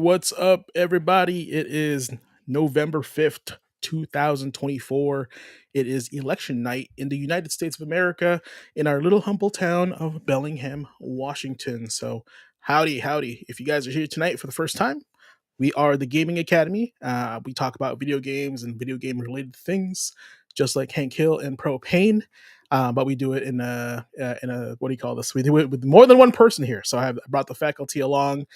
what's up, everybody? It is November 5th, 2024. It is election night in the United States of America in our little humble town of Bellingham, Washington. So, howdy, howdy. If you guys are here tonight for the first time, we are the Gaming Academy. We talk about video games and video game related things, just like Hank Hill and Propane. But we do it in a what do you call this? We do it with more than one person here. So I have brought the faculty along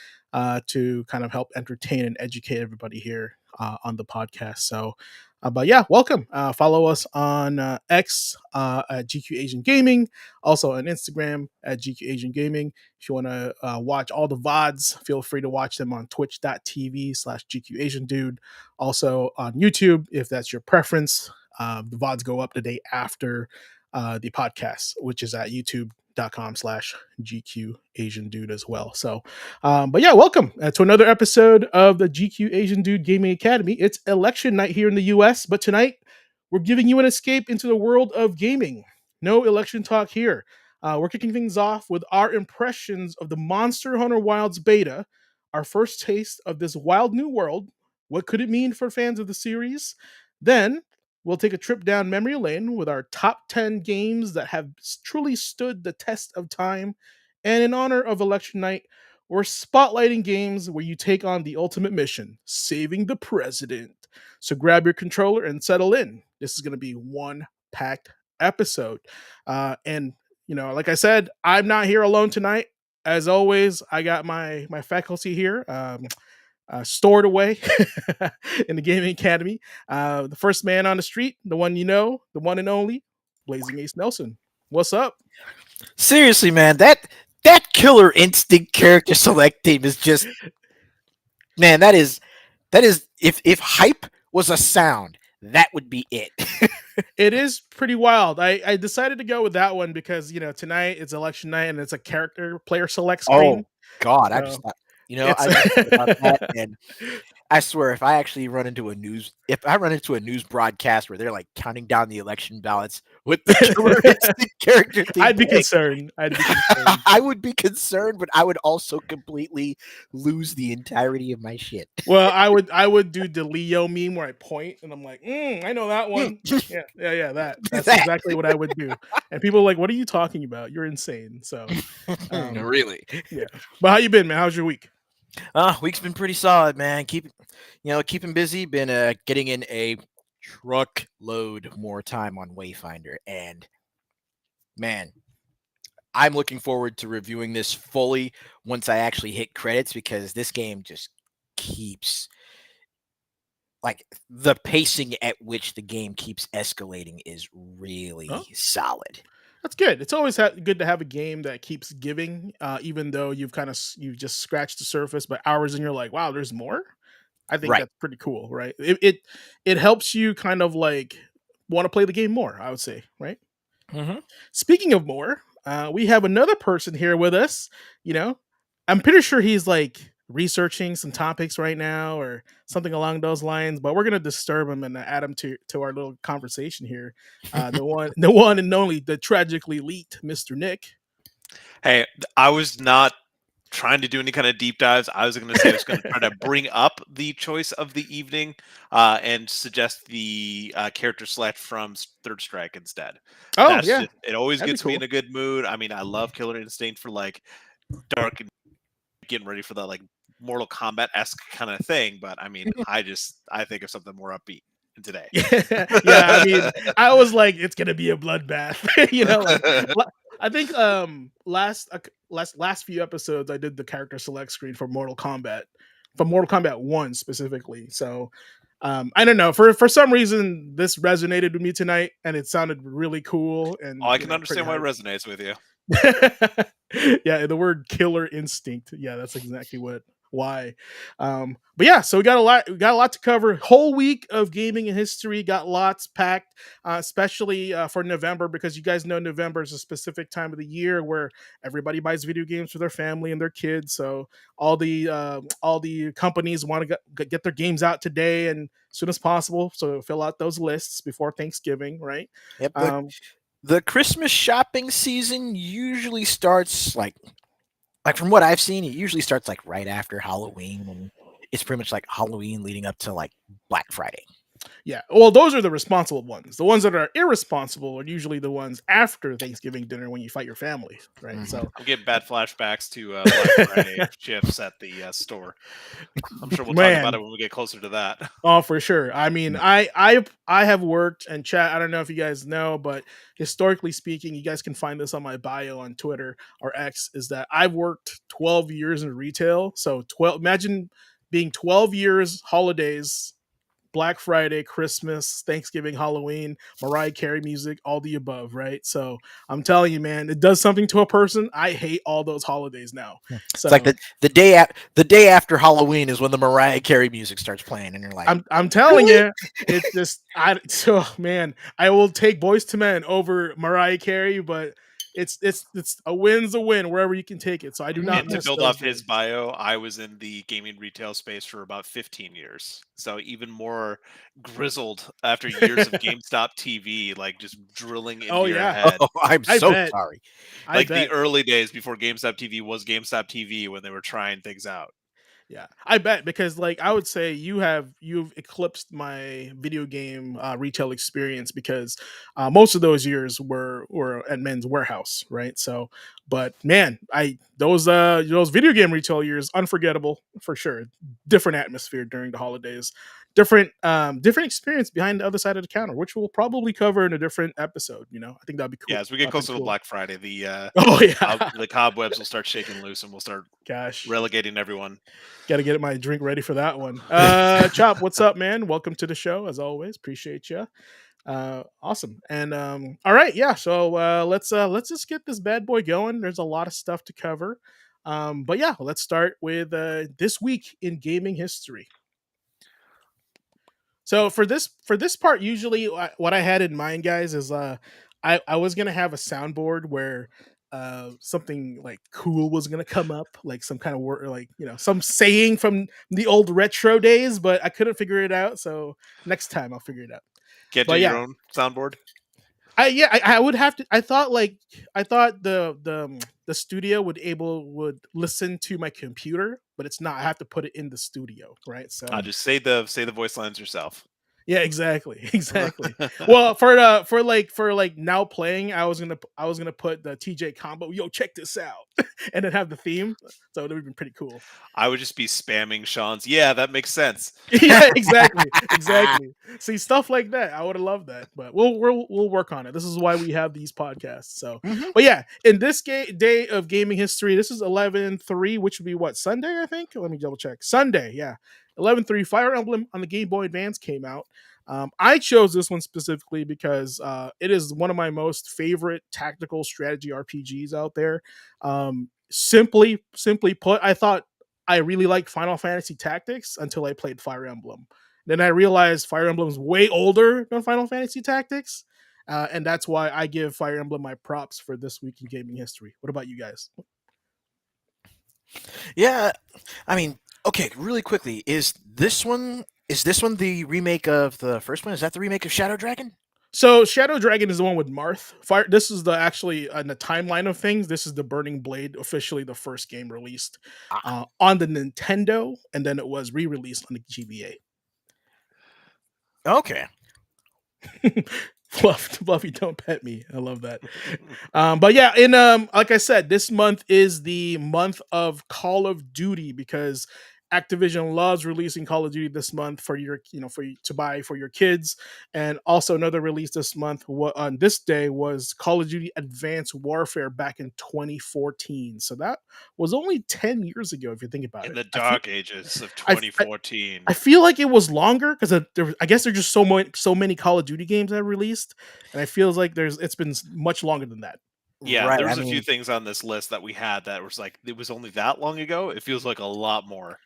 to kind of help entertain and educate everybody here on the podcast. So, but yeah, welcome. Follow us on X at GQ Asian Gaming, also on Instagram at GQ Asian Gaming. If you want to watch all the VODs, feel free to watch them on twitch.tv/GQAzndood. Also on YouTube, if that's your preference. The VODs go up the day after the podcast, which is at youtube.com/GQAzndood as well. So, but yeah, welcome to another episode of the GQAzndood Gaming Academy. It's election night here in the US, but tonight we're giving you an escape into the world of gaming. No election talk here. We're kicking things off with our impressions of the Monster Hunter Wilds beta, our first taste of this wild new world. What could it mean for fans of the series? Then we'll take a trip down memory lane with our top 10 games that have truly stood the test of time. And in honor of election night, we're spotlighting games where you take on the ultimate mission, saving the president. So grab your controller and settle in. This is going to be one packed episode. And, like I said, I'm not here alone tonight. As always, I got my faculty here. Stored away in the Gaming Academy. The first man on the street, the one you know, the one and only, Blazing Ace Nelson. What's up? Seriously, man, that Killer Instinct character select team is just, man, that is if hype was a sound, that would be it. It is pretty wild. I decided to go with that one because tonight it's election night and it's a character player select screen. Oh God, So I just thought, I just thought about that, and I swear, if I run into a news broadcast where they're like counting down the election ballots with the Killer Instinct character thing, I'd be concerned. I would be concerned, but I would also completely lose the entirety of my shit. Well, I would do the Leo meme where I point and I'm like, I know that one. Yeah, that's exactly what I would do. And people are like, what are you talking about? You're insane. So, really, yeah. But how you been, man? How's your week? Week's been pretty solid, man. Keeping busy. Been getting in a truckload more time on Wayfinder, and man, I'm looking forward to reviewing this fully once I actually hit credits, because this game just keeps, like, the pacing at which the game keeps escalating is really solid. That's good. It's always good to have a game that keeps giving, even though you've just scratched the surface, but hours and you're like, wow, there's more. I think that's pretty cool, right? It helps you kind of like want to play the game more, I would say, right? Mm-hmm. Speaking of more, we have another person here with us. I'm pretty sure he's like researching some topics right now or something along those lines, but we're gonna disturb him and add him to our little conversation here. The one and only, the tragically elite Mr. Nick. Hey, I was not trying to do any kind of deep dives. I was going to say I was going to try to bring up the choice of the evening and suggest the character select from Third Strike instead. Oh, yeah. It always That'd gets be me cool. in a good mood. I mean, I love Killer Instinct for like dark and getting ready for the like Mortal Kombat-esque kind of thing. But I mean, I think of something more upbeat today. Yeah, I mean, I was like, it's gonna be a bloodbath. I think last few episodes I did the character select screen for Mortal Kombat 1 specifically. So I don't know, for some reason this resonated with me tonight and it sounded really cool. And I can understand why it resonates with you. Yeah, the word Killer Instinct. Yeah, that's exactly why. But yeah, so we got a lot to cover. Whole week of gaming and history, got lots packed, especially for November, because you guys know November is a specific time of the year where everybody buys video games for their family and their kids. So all the companies want to get their games out today and as soon as possible. So fill out those lists before Thanksgiving, right? Yep. The Christmas shopping season usually starts like from what I've seen, it usually starts like right after Halloween, and it's pretty much like Halloween leading up to like Black Friday. Yeah. Well, those are the responsible ones. The ones that are irresponsible are usually the ones after Thanksgiving dinner when you fight your family, right? Mhm. So, I'm getting bad flashbacks to Black Friday shifts at the store. I'm sure we'll talk about it man, when we get closer to that. oh, for sure. I mean, Yeah. I have worked and chat. I don't know if you guys know, but historically speaking, you guys can find this on my bio on Twitter or X. Is that I've worked 12 years in retail. So 12. Imagine being 12 years holidays, Black Friday, Christmas, Thanksgiving, Halloween, Mariah Carey music, all the above, right? So I'm telling you, man, it does something to a person. I hate all those holidays now. It's like So the day after Halloween is when the Mariah Carey music starts playing, and you're like, I'm telling really? you, it's just I so man, I will take Boys to Men over Mariah Carey, but it's a win's a win wherever you can take it. So I do not And to miss build those off his days. bio, I was in the gaming retail space for about 15 years. So even more grizzled after years of GameStop TV, like just drilling Oh into your yeah, head. Oh, I'm I so bet. sorry. I Like the bet. early days before GameStop TV was GameStop TV when they were trying things out. Yeah, I bet because like I would say you've eclipsed my video game retail experience because most of those years were at Men's Warehouse, right? So, but man, I those video game retail years unforgettable for sure. Different atmosphere during the holidays, different experience behind the other side of the counter, which we'll probably cover in a different episode. I think that'd be Yeah, cool. as we get Pretty closer to cool. Black Friday, Oh yeah, the cobwebs will start shaking loose, and we'll start gosh. relegating everyone. Got to get my drink ready for that one. Chop, what's up, man? Welcome to the show, as always. Appreciate you. Awesome. And all right, yeah. So let's just get this bad boy going. There's a lot of stuff to cover. But yeah, let's start with this week in gaming history. So for this part, usually what I had in mind, guys, is I was gonna have a soundboard where something like cool was gonna come up, like some kind of word, like some saying from the old retro days, but I couldn't figure it out. So next time I'll figure it out. Can't do But your yeah, own soundboard. I would have to. I thought the studio would listen to my computer, but it's not. I have to put it in the studio, right? So Just say the voice lines yourself. yeah, exactly, exactly. Well, for now playing, I was gonna put the TJ combo. Yo, check this out, and then have the theme. So it would have been pretty cool. I would just be spamming Sean's. Yeah, that makes sense. Yeah, exactly, exactly. See, stuff like that, I would have loved that, but we'll work on it. This is why we have these podcasts. So, Mhm. but yeah, in this day of gaming history, this is 11/3, which would be what, Sunday, I think. Let me double check. Sunday, yeah, 11/3. Fire Emblem on the Game Boy Advance came out. I chose this one specifically because it is one of my most favorite tactical strategy RPGs out there. Simply put, I thought I really like Final Fantasy Tactics until I played Fire Emblem. Then I realized Fire Emblem is way older than Final Fantasy Tactics, and that's why I give Fire Emblem my props for this week in gaming history. What about you guys? Yeah, I mean, okay, really quickly, is this one the remake of the first one? Is that the remake of Shadow Dragon? So Shadow Dragon is the one with Marth. Fire. This is the actually in the timeline of things. This is the Burning Blade, officially the first game released Ah, on the Nintendo, and then it was re-released on the GBA. okay. Fluffy, don't pet me. I love that. But yeah, in like I said, this month is the month of Call of Duty because Activision loves releasing Call of Duty this month for your, for you to buy for your kids. And also another release this month on this day was Call of Duty Advanced Warfare back in 2014. So that was only 10 years ago if you think about In it. the dark ages of I, I, 2014. I feel like it was longer because I guess there's just so many Call of Duty games that released, and I feels like it's been much longer than that. Yeah, Right. there I was a few mean, things on this list that we had that was like it was only that long ago. It feels like a lot more.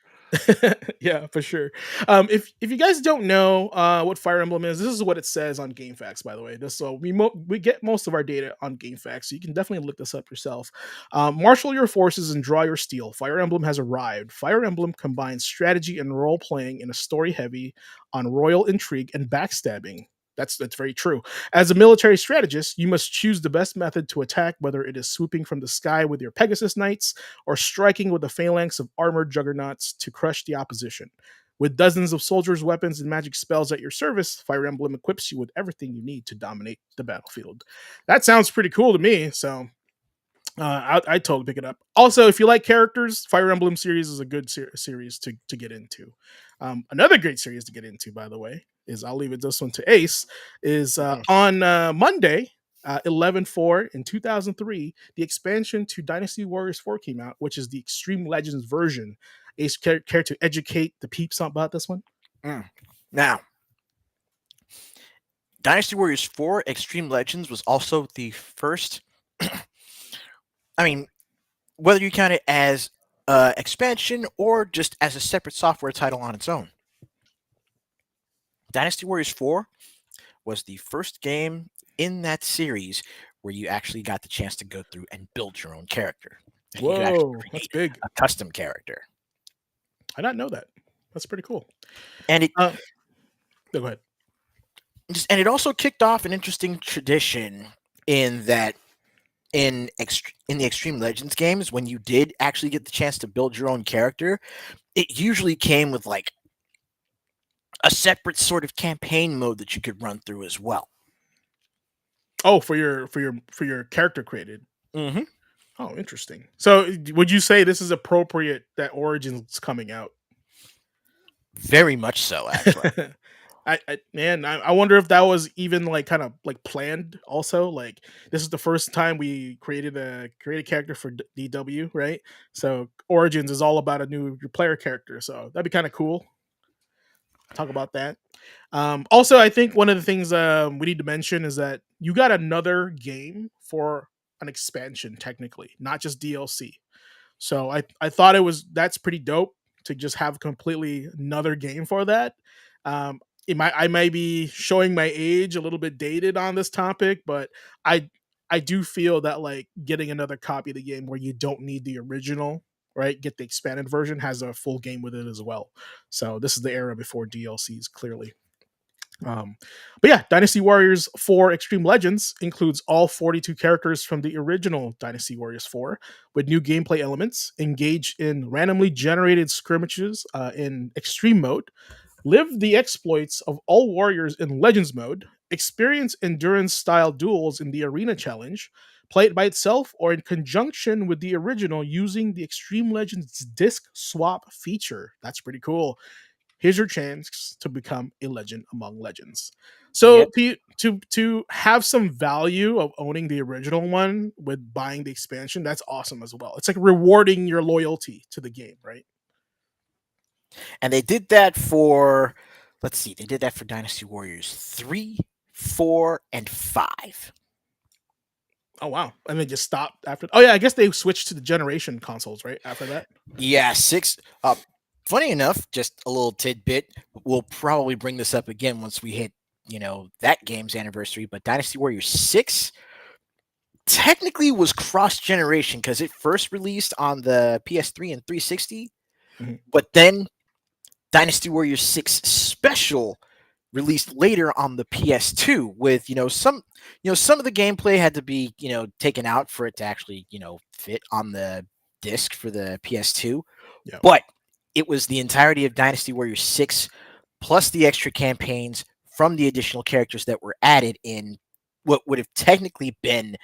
Yeah, for sure. If you guys don't know what Fire Emblem is, this is what it says on GameFAQs. By the way, this so we get most of our data on GameFAQs, so you can definitely look this up yourself. Marshal your forces and draw your steel. Fire Emblem has arrived. Fire Emblem combines strategy and role playing in a story heavy on royal intrigue and backstabbing. That's very true. As a military strategist, you must choose the best method to attack, whether it is swooping from the sky with your Pegasus Knights or striking with a phalanx of armored juggernauts to crush the opposition. With dozens of soldiers, weapons, and magic spells at your service, Fire Emblem equips you with everything you need to dominate the battlefield. That sounds pretty cool to me. So I totally pick it up. Also, if you like characters, Fire Emblem series is a good series to get into. Another great series to get into, by the way, is I'll leave it this one to Ace. Is Mhm. on Monday, 11/4 in 2003, the expansion to Dynasty Warriors 4 came out, which is the Extreme Legends version. Ace, care to educate the peeps about this one? Mm. Now, Dynasty Warriors 4 Extreme Legends was also the first. I mean, whether you count it as expansion or just as a separate software title on its own, Dynasty Warriors 4 was the first game in that series where you actually got the chance to go through and build your own character. And you could actually Whoa, that's create big. a custom character. I did not know that. That's pretty cool. And it No, go ahead. and it also kicked off an interesting tradition in that in the Extreme Legends games, when you did actually get the chance to build your own character, it usually came with like a separate sort of campaign mode that you could run through as well. Oh, for your character created. Mm-hmm. Oh, interesting. So, would you say this is appropriate that Origins coming out? Very much so, actually. I wonder if that was even like kind of like planned. Also, like this is the first time we created a character for DW, right? So Origins is all about a new player character. So that'd be kind of cool. Talk about that. Also, I think one of the things we need to mention is that you got another game for an expansion, technically, not just DLC. So I thought that's pretty dope to just have completely another game for that. Um, I might be showing my age a little bit dated on this topic, but I I do feel that like getting another copy of the game where you don't need the original, right? Get the expanded version has a full game with it as well. So this is the era before DLCs, clearly. Um, but yeah, Dynasty Warriors 4 Extreme Legends includes all 42 characters from the original Dynasty Warriors 4 with new gameplay elements, engage in randomly generated skirmishes in extreme mode, live the exploits of all warriors in Legends mode, experience endurance style duels in the Arena Challenge, play it by itself or in conjunction with the original using the Extreme Legends disc swap feature. That's pretty cool. Here's your chance to become a legend among legends. So Yep. to have some value of owning the original one with buying the expansion, that's awesome as well. It's like rewarding your loyalty to the game, right? And they did that for, let's see, they did that for Dynasty Warriors 3, 4, and 5. Oh wow. And they just stopped after. Oh yeah, I guess they switched to the generation consoles, right? After that. Yeah, 6. Funny enough, just a little tidbit. We'll probably bring this up again once we hit, that game's anniversary. But Dynasty Warriors 6 technically was cross generation because it first released on the PS3 and 360, Mhm. but then Dynasty Warriors 6 Special released later on the PS2 with, some of the gameplay had to be, taken out for it to actually, fit on the disc for the PS2. Yeah. But it was the entirety of Dynasty Warriors 6 plus the extra campaigns from the additional characters that were added in what would have technically been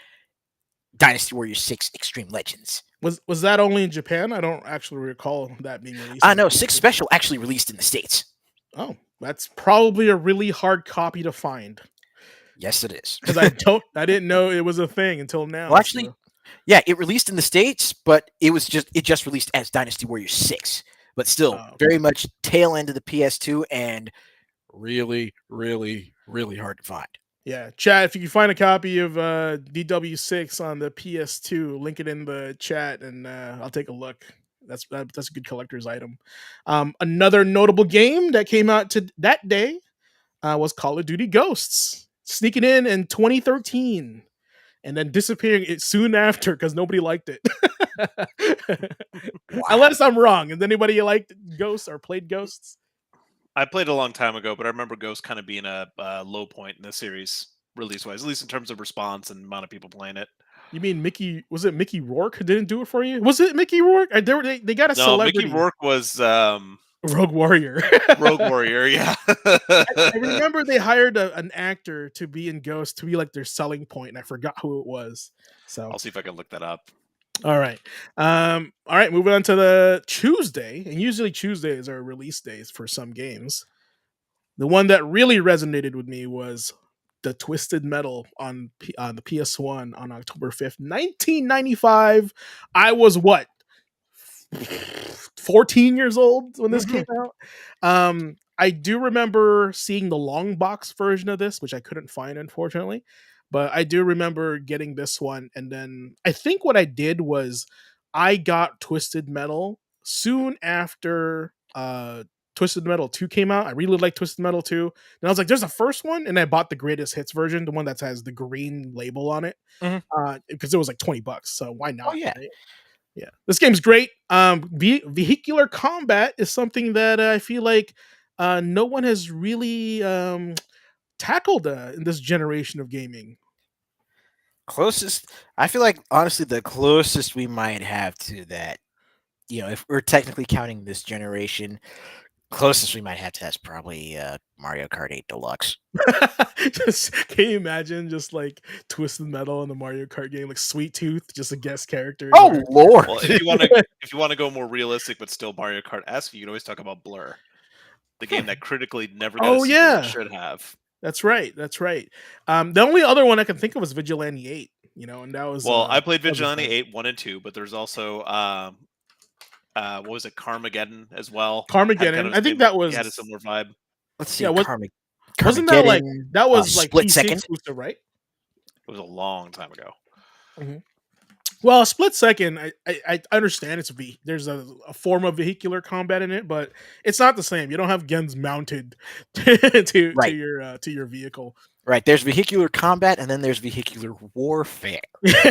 Dynasty Warriors 6 Extreme Legends. Was that only in Japan? I don't actually recall that being released. I know 6 Special actually released in the States. Oh, that's probably a really hard copy to find. Yes, it is. Because I didn't know it was a thing until now. Well, actually, yeah, it released in the States, but it just released as Dynasty Warriors 6. But still, very much tail end of the PS2 and really, really, really hard to find. Yeah, chat. If you can find a copy of DW6 on the PS2, link it in the chat, and I'll take a look. That's a good collector's item. Another notable game that came out to that day was Call of Duty Ghosts, sneaking in 2013, and then disappearing it soon after because nobody liked it. Wow. Unless I'm wrong. Has anybody liked Ghosts or played Ghosts? I played a long time ago, but I remember Ghost kind of being a low point in the series release wise, at least in terms of response and amount of people playing it. You mean Mickey? Was it Mickey Rourke who didn't do it for you? Was it Mickey Rourke? They got a No, Mickey celebrity, Rourke was Rogue Warrior. Rogue Warrior. Yeah. I remember they hired an actor to be in Ghost to be like their selling point, and I forgot who it was. So, I'll see if I can look that up. all right, all right. Moving on to the Tuesday, and usually Tuesdays are release days for some games. The one that really resonated with me was the Twisted Metal on the PS1 on October 5th, 1995. I was what, 14 years old when this came out. I do remember seeing the long box version of this, which I couldn't find, unfortunately. But I do remember getting this one. And then I think what I did was I got Twisted Metal soon after Twisted Metal 2 came out. I really liked Twisted Metal 2. And I was like, there's a first one. And I bought the greatest hits version, the one that has the green label on it. Mhm. Because it was like $20. So why not? Oh yeah. Right? Yeah, this game's great. Vehicular combat is something that I feel like no one has really tackled in this generation of gaming. Closest, I feel like honestly the closest we might have to that, if we're technically counting this generation, closest we might have to that's probably Mario Kart 8 Deluxe. Just can you imagine just like Twisted Metal in the Mario Kart game, like Sweet Tooth, just a guest character? In Oh Mario Lord. Well, if you want to go more realistic but still Mario Kart esque, you can always talk about Blur, the game that critically never got a Oh sequel it yeah, should have. that's right. That's right. The only other one I can think of was Vigilante 8. And Well, I played that was a Vigilante fun 8, 1 and 2, but there's also what was it, Carmageddon as well. Had kind Carmageddon. of I a think same, that had a was, similar vibe. Let's yeah. see, Wasn't that like Carmageddon, that was like Split PC Second. exclusive, right? It was a long time ago. Mhm. Well, split second, I understand there's a form of vehicular combat in it, but it's not the same. You don't have guns mounted to Right, your vehicle. right. There's vehicular combat, and then there's vehicular warfare.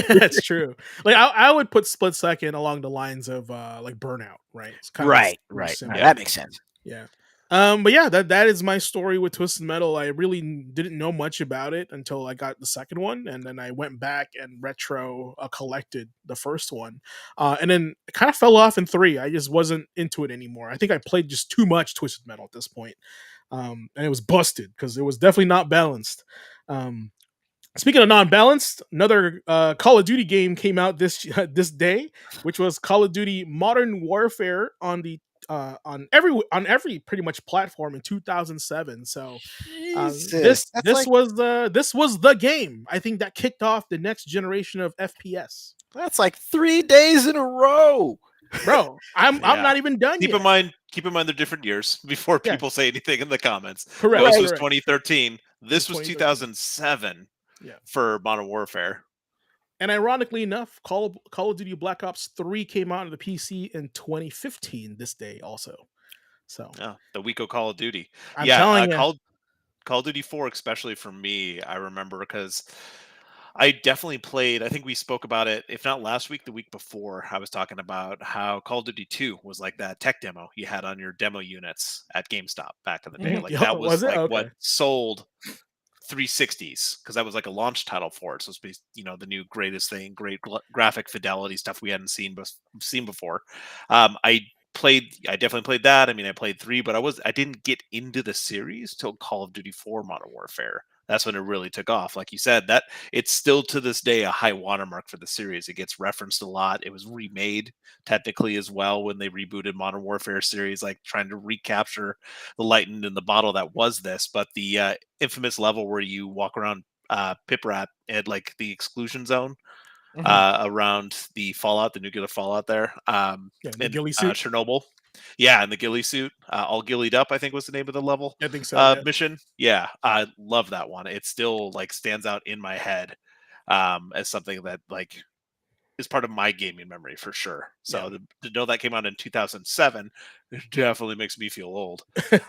That's true. Like I would put split second along the lines of like Burnout, right? It's kind of Right, more right. No, similar. Yeah. that makes sense. Yeah. But yeah, that is my story with Twisted Metal. I really didn't know much about it until I got the second one, and then I went back and retro collected the first one, and then it kind of fell off in 3. I just wasn't into it anymore. I think I played just too much Twisted Metal at this point, and it was busted because it was definitely not balanced. Um, Speaking of non-balanced, another Call of Duty game came out this day, which was Call of Duty Modern Warfare on every pretty much platform in 2007. So Jesus, that's like this was the game I think that kicked off the next generation of FPS. 3 days in a row. Bro, I'm Yeah. not even done Keep yet. in mind they're different years before Yeah, people say anything in the comments. correct, Ghost was correct. 2013. This was 2013. 2007 Yeah. for Modern Warfare. And ironically enough, Call of Duty Black Ops 3 came out on the PC in 2015 this day also. So Yeah, the week of Call of Duty. I'm Yeah, telling you, Call of Duty 4, especially for me, I remember because I definitely played. I think we spoke about it, if not last week, the week before. I was talking about how Call of Duty 2 was like that tech demo you had on your demo units at GameStop back in the day. Mhm. Like Yeah, that was was it like what okay? sold 360s because that was like a launch title for it. So it's the new greatest thing, great graphic fidelity stuff we hadn't seen before. I definitely played that. I mean, I played 3, but I didn't get into the series till Call of Duty 4 Modern Warfare. That's when it really took off. Like you said, that it's still to this day a high watermark for the series. It gets referenced a lot. It was remade technically as well when they rebooted Modern Warfare series, like trying to recapture the lightning in the bottle that was this. But the infamous level where you walk around Pip Rat at like the exclusion zone Mhm. around the fallout, the nuclear fallout there, Yeah, the in ghillie suit. Chernobyl. Yeah, in the ghillie suit, all ghillied up, I think was the name of the level I think so. Yeah. mission. Yeah, I love that one. It still like stands out in my head as something that like is part of my gaming memory for sure. Yeah. So to know that came out in 2007 it definitely makes me feel old.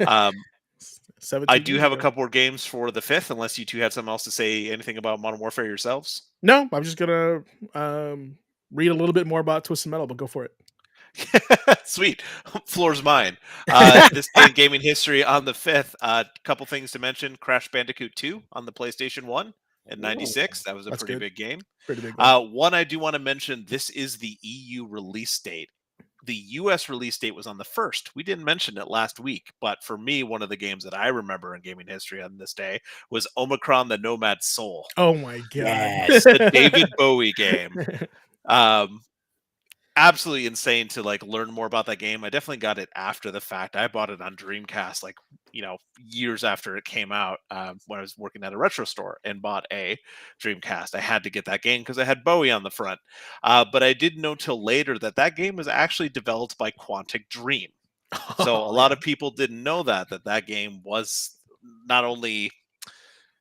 Um, I 17 do years have a ago. couple more games for the 5th, unless you two had something else to say anything about Modern Warfare yourselves. No, I'm just gonna read a little bit more about Twisted Metal, but go for it. Sweet. Floor's mine. This day in gaming history on the 5th. A couple things to mention. Crash Bandicoot 2 on the PlayStation 1 in Ooh, 96. That was a that's pretty good. big game. Pretty big one. One I do want to mention, this is the EU release date. The US release date was on the 1st. We didn't mention it last week, but for me, one of the games that I remember in gaming history on this day was Omicron the Nomad Soul, Oh my god. Yes. the David Bowie game. Um, Absolutely insane to like learn more about that game. I definitely got it after the fact. I bought it on Dreamcast, like years after it came out, when I was working at a retro store and bought a Dreamcast. I had to get that game because I had Bowie on the front. But I didn't know till later that that game was actually developed by Quantic Dream. So a Oh, lot yeah. of people didn't know that game was not only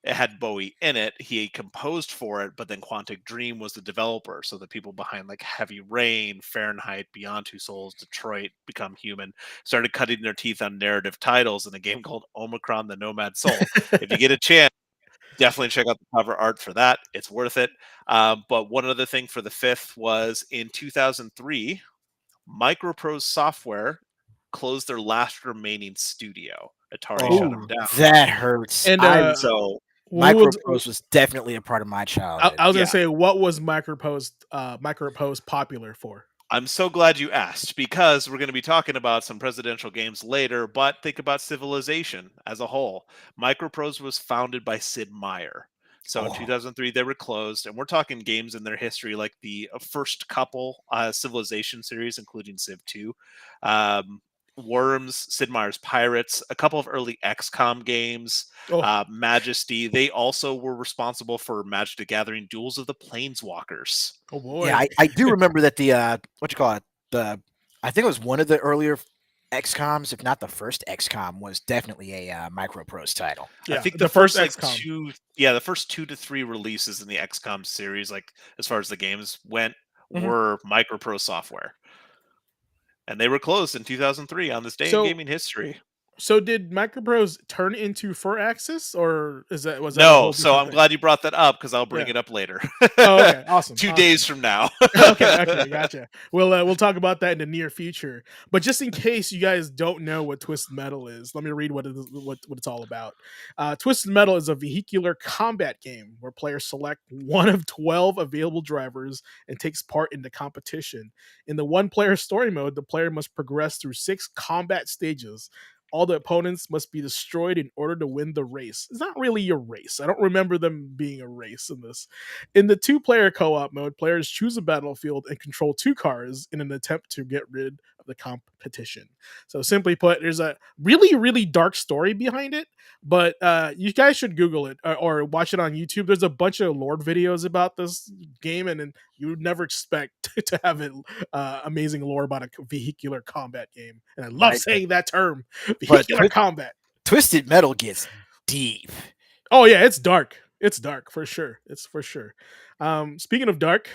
it had Bowie in it. He composed for it, but then Quantic Dream was the developer. So the people behind like Heavy Rain, Fahrenheit, Beyond Two Souls, Detroit, Become Human started cutting their teeth on narrative titles in a game called Omicron: The Nomad Soul. If you get a chance, definitely check out the cover art for that. It's worth it. But one other thing for the 5th was in 2003, Microprose Software closed their last remaining studio. Atari shut them Oh, Ooh. down. that hurts. And So who was Microprose was definitely a part of my childhood. I was gonna yeah, say, what was Microprose popular for? I'm so glad you asked because we're going to be talking about some presidential games later, but think about Civilization as a whole. Microprose was founded by Sid Meier. So in Oh, 2003, they were closed, and we're talking games in their history like the first couple Civilization series, including Civ 2, um, Worms, Sid Meier's Pirates, a couple of early XCOM games, oh, Majesty. They also were responsible for Magic the Gathering Duels of the Planeswalkers. oh Yeah, boy. I do remember that the what you call it, the I think it was one of the earlier XComs, if not the first XCOM, was definitely a Microprose title. I Yeah, think the the first first like XCOM. the first 2 to 3 releases in the XCOM series, like as far as the games went, Mhm. were Microprose Software, and they were closed in 2003 on this day in So gaming history. so did Microprose turn into Firaxis, or was that a No, whole so different I'm thing? glad you brought that up because I'll bring Yeah. it up later. Oh, okay. Awesome. 2 days Awesome. from now. Okay, gotcha. We'll talk about that in the near future. But just in case you guys don't know what Twisted Metal is, let me read what it's all about. Twisted Metal is a vehicular combat game where players select one of 12 available drivers and takes part in the competition. In the one-player story mode, the player must progress through 6 combat stages. All the opponents must be destroyed in order to win the race. It's not really a race. I don't remember them being a race in this. In the two-player co-op mode, players choose a battlefield and control 2 cars in an attempt to get rid of the competition. So simply put, there's a really, really dark story behind it, but you guys should Google it or watch it on YouTube. There's a bunch of lore videos about this game, and you would never expect to have it amazing lore about a vehicular combat game. And I love Right, saying that term, but vehicular combat. Twisted Metal gets deep. Oh yeah, it's dark. It's dark for sure. It's for sure. Speaking of dark,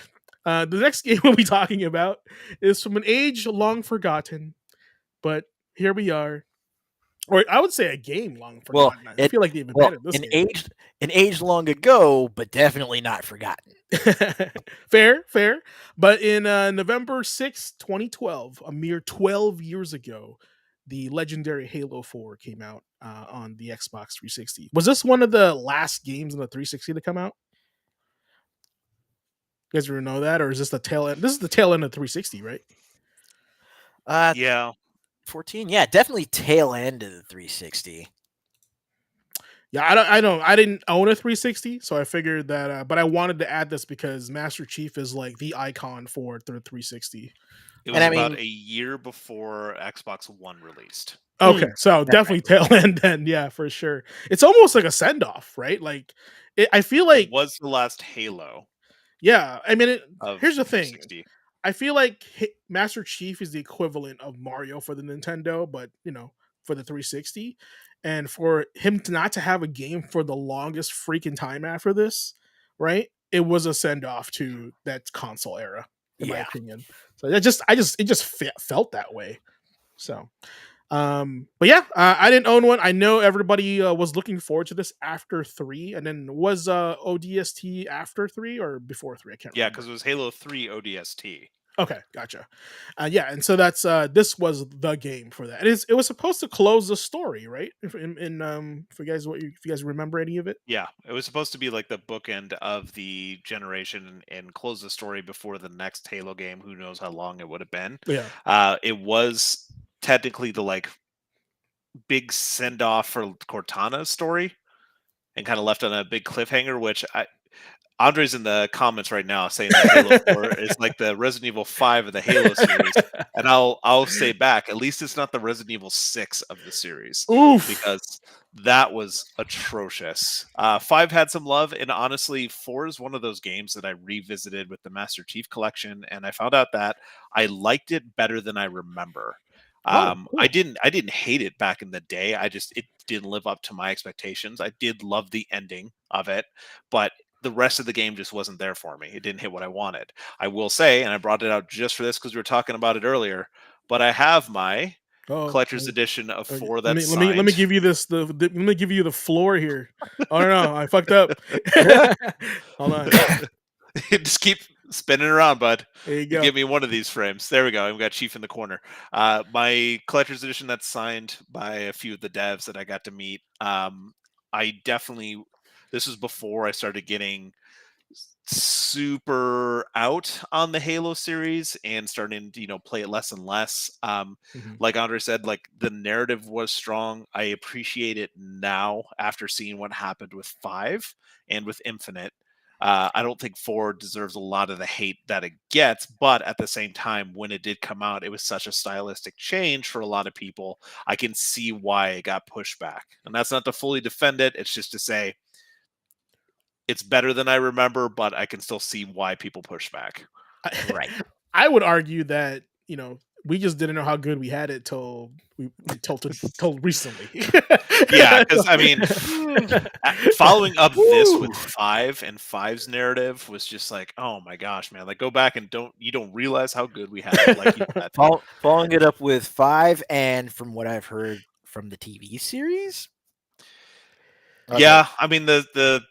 the next game we'll be talking about is from an age long forgotten, but here we are. Or I would say a game long Well, forgotten. I feel like they've well, abandoned this an game. age long ago, but definitely not forgotten. Fair, fair. But in November 2012, a mere 12 years ago, the legendary Halo 4 came out on the Xbox 360. Was this one of the last games on the 360 to come out? You guys ever know that, or is this the tail end? This is the tail end of 360, right? Uh, Yeah. 14, yeah, definitely tail end of the 360. Yeah, I didn't own a 360, so I figured that. But I wanted to add this because Master Chief is like the icon for the 360. It And was I about mean, a year before Xbox One released. Okay, so that's definitely right. tail end then. Yeah, for sure. It's almost like a send off, right? Like, I feel It like, was the last Halo yeah. I mean, of here's the the thing. 360. I feel like Master Chief is the equivalent of Mario for the Nintendo, but for the 360, and for him to not to have a game for the longest freaking time after this, right? It was a send off to that console era, in my Yeah. opinion. So it just felt that way. So, but yeah, I didn't own one. I know everybody was looking forward to this after 3, and then was ODST after 3 or before 3? I can't Yeah, remember. because it was Halo 3 ODST. Okay, gotcha. Yeah, and so that's this was the game for that. It was supposed to close the story, right? If you guys if you guys remember any of it. Yeah, it was supposed to be like the bookend of the generation and close the story before the next Halo game. Who knows how long it would have been? Yeah. It was technically the like big send off for Cortana's story, and kind of left on a big cliffhanger. Which Andre's in the comments right now saying that Halo 4 is like the Resident Evil 5 of the Halo series. And I'll say back, at least it's not the Resident Evil 6 of the series, Oof. because that was atrocious. 5 had some love, and honestly, 4 is one of those games that I revisited with the Master Chief Collection, and I found out that I liked it better than I remember. Oh, I cool. didn't hate it back in the day. It didn't live up to my expectations. I did love the ending of it, but the rest of the game just wasn't there for me. It didn't hit what I wanted. I will say, and I brought it out just for this because we were talking about it earlier, but I have my Oh, collector's edition of okay. 4 Let that's me let me signed. give you let me give you the floor here. Oh no, I fucked up. Hold on. Just keep spinning around, bud. There you You go. give me one of these frames. There we go. I've got Chief in the corner. My collector's edition that's signed by a few of the devs that I got to meet. I definitely, this was before I started getting super out on the Halo series and starting to, play it less and less. Mhm. Like Andre said, like the narrative was strong. I appreciate it now after seeing what happened with 5 and with Infinite. I don't think 4 deserves a lot of the hate that it gets, but at the same time, when it did come out, it was such a stylistic change for a lot of people. I can see why it got pushed back. And that's not to fully defend it, it's just to say it's better than I remember, but I can still see why people push back. I, Right. I would argue that we just didn't know how good we had it till recently. Yeah, because I mean, following up this Woo. with 5 and 5's narrative was just like, oh my gosh, man! Like, go back and don't realize how good we had it, like you said. Following it up with 5, and from what I've heard from the TV series, okay, Yeah, I mean the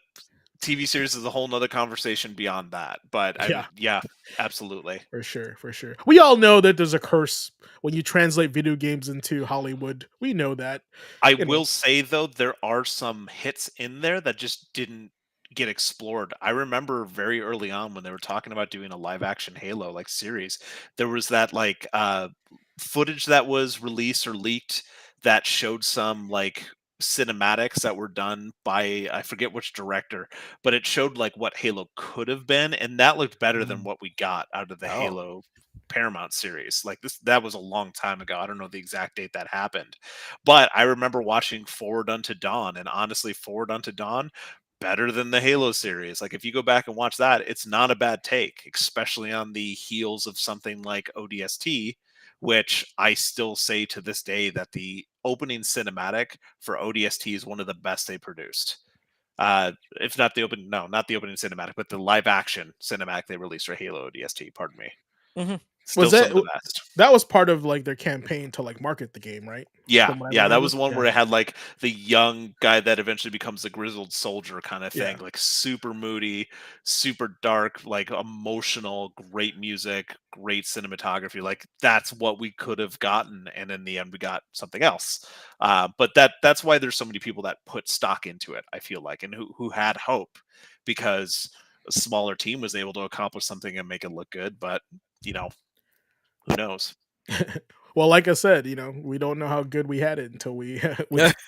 TV series is a whole nother conversation beyond that, but I Yeah, mean, yeah, absolutely. for sure, for sure. We all know that there's a curse when you translate video games into Hollywood. We know that. I You know. will say though, there are some hits in there that just didn't get explored. I remember very early on when they were talking about doing a live action Halo like series, there was that like footage that was released or leaked that showed some like cinematics that were done by I forget which director, but it showed like what Halo could have been, and that looked better than Mm. what we got out of the oh, Halo Paramount series. Like this that was a long time ago. I don't know the exact date that happened. But I remember watching Forward Unto Dawn, and honestly, Forward Unto Dawn better than the Halo series. Like if you go back and watch that, it's not a bad take, especially on the heels of something like ODST, which I still say to this day that the opening cinematic for ODST is one of the best they produced. If not the open, no, not the opening cinematic, but the live action cinematic they released for Halo ODST. Pardon me. mhm. Was Still some that of the best. that was part of like their campaign to like market the game, right? Yeah, From what I yeah, that remember. was the one Yeah, where it had like the young guy that eventually becomes the grizzled soldier kind of yeah. thing, like super moody, super dark, like emotional, great music, great cinematography. Like that's what we could have gotten, and in the end, we got something else. But that's why there's so many people that put stock into it. I feel like, and who had hope because a smaller team was able to accomplish something and make it look good. But you know, who knows? Well, like I said, we don't know how good we had it until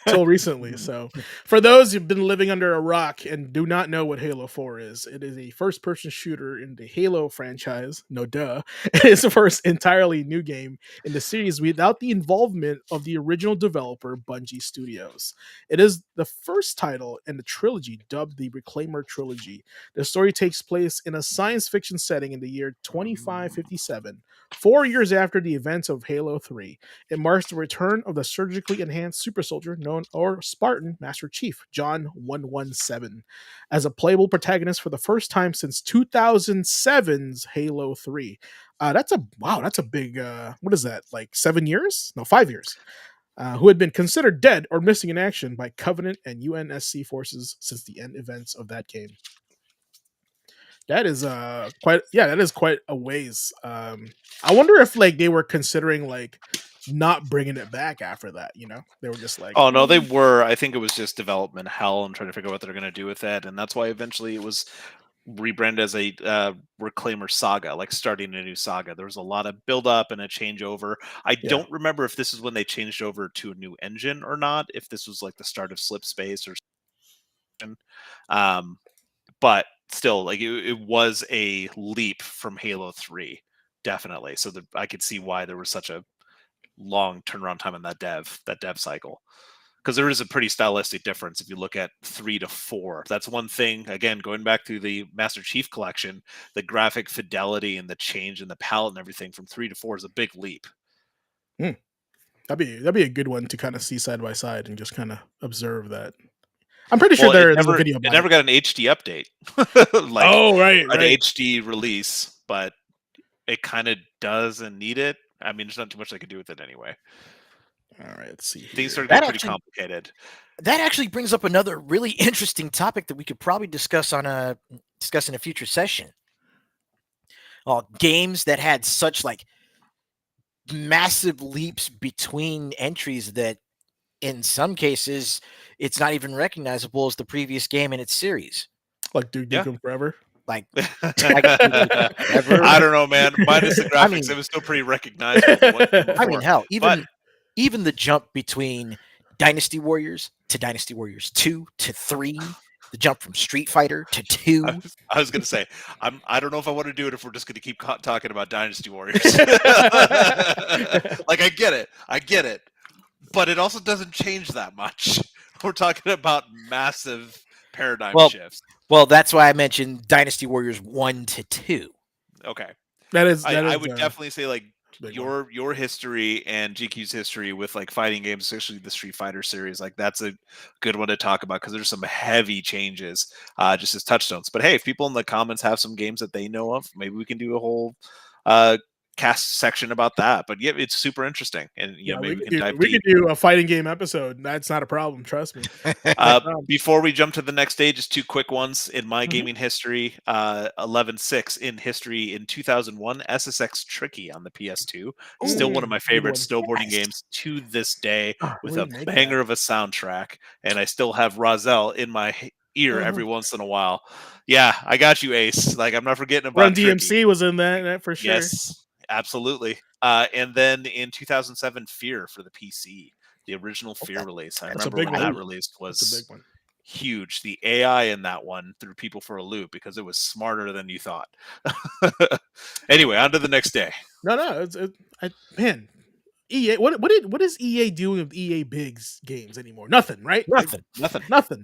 till recently. So, for those who've been living under a rock and do not know what Halo 4 is, it is a first-person shooter in the Halo franchise. No duh. It's the first entirely new game in the series without the involvement of the original developer, Bungie Studios. It is the first title in the trilogy dubbed the Reclaimer Trilogy. The story takes place in a science fiction setting in the year 2557, 4 years after the events of Halo 3. It marks the return of the surgically enhanced super soldier known or Spartan Master Chief, John 117, as a playable protagonist for the first time since 2007's Halo 3. That's a big, what is that, like 7 years? No, 5 years. Who had been considered dead or missing in action by Covenant and UNSC forces since the end events of that game. That is that is quite a ways. I wonder if like they were considering like not bringing it back after that. You know, they were just like, Oh no, they were. I think it was just development hell and trying to figure out what they're going to do with it, and that's why eventually it was rebranded as a Reclaimer saga, like starting a new saga. There was a lot of build up and a changeover. I Yeah. don't remember if this is when they changed over to a new engine or not. If this was like the start of Slip Space or something. But still, like it was a leap from Halo 3, definitely. So that I could see why there was such a long turnaround time in that dev cycle, because there is a pretty stylistic difference if you look at 3 to 4. That's one thing, again, going back to the Master Chief collection, the graphic fidelity and the change in the palette and everything from 3 to 4 is a big leap. that'd be a good one to kind of see side by side and just kind of observe that. I'm pretty sure Well, there's a video it about never it. got an HD update, like Oh, right, an right. HD release, but it kind of doesn't need it. I mean, there's not too much they could do with it anyway. All right, let's see Things here. start to get pretty complicated. That actually brings up another really interesting topic that we could probably discuss in a future session. Games that had such like massive leaps between entries that in some cases it's not even recognizable as the previous game in its series. Like Duke Yeah. Nukem Forever. Like I don't know, man. Minus the graphics, it was still pretty recognizable. I mean, hell, even the jump between Dynasty Warriors to Dynasty Warriors 2 to 3, the jump from Street Fighter to 2. I was going to say, I don't know if I want to do it if we're just going to keep talking about Dynasty Warriors. Like, I get it, but it also doesn't change that much. We're talking about massive paradigm shifts. Well, that's why I mentioned Dynasty Warriors 1 to 2. Okay. I would definitely say like big your history and GQ's history with like fighting games, especially the Street Fighter series, like that's a good one to talk about because there's some heavy changes just as touchstones. But hey, if people in the comments have some games that they know of, maybe we can do a whole cast section about that. But yeah, it's super interesting, and you know, maybe we can dive we deep. could do a fighting game episode. That's not a problem, trust me. Before we jump to the next day, just 2 quick ones in my Mhm. gaming history. 11.6 in history in 2001, SSX Tricky on the PS2. Still one of my favorite snowboarding games to this day, with a banger of a soundtrack. And I still have Rozelle in my ear every once in a while. Yeah, I got you, Ace. Like, I'm not forgetting about Run Tricky. DMC was in that for sure. Yes, absolutely. And then in 2007, Fear for the PC. The original Fear release. I remember when that released was huge. The AI in that one threw people for a loop because it was smarter than you thought. Anyway, on to the next day. No, man. EA, what is EA doing with EA Bigs games anymore? Nothing, right? Nothing.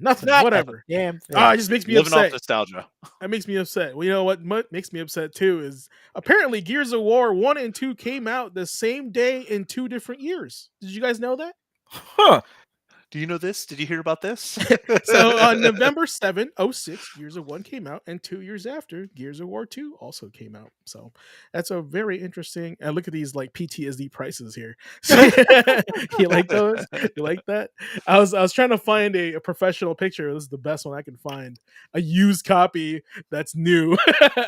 Whatever. Yeah. It just makes me Living upset. off nostalgia. That makes me upset. Well, you know what makes me upset too is apparently Gears of War 1 and 2 came out the same day in 2 different years. Did you guys know that? Huh. Do you know this? Did you hear about this? So on November 7, 06, Gears of 1 came out, and 2 years after, Gears of War 2 also came out. So that's a very interesting. And look at these like PTSD prices here. You like those? You like that? I was trying to find a professional picture. This is the best one I can find. A used copy that's new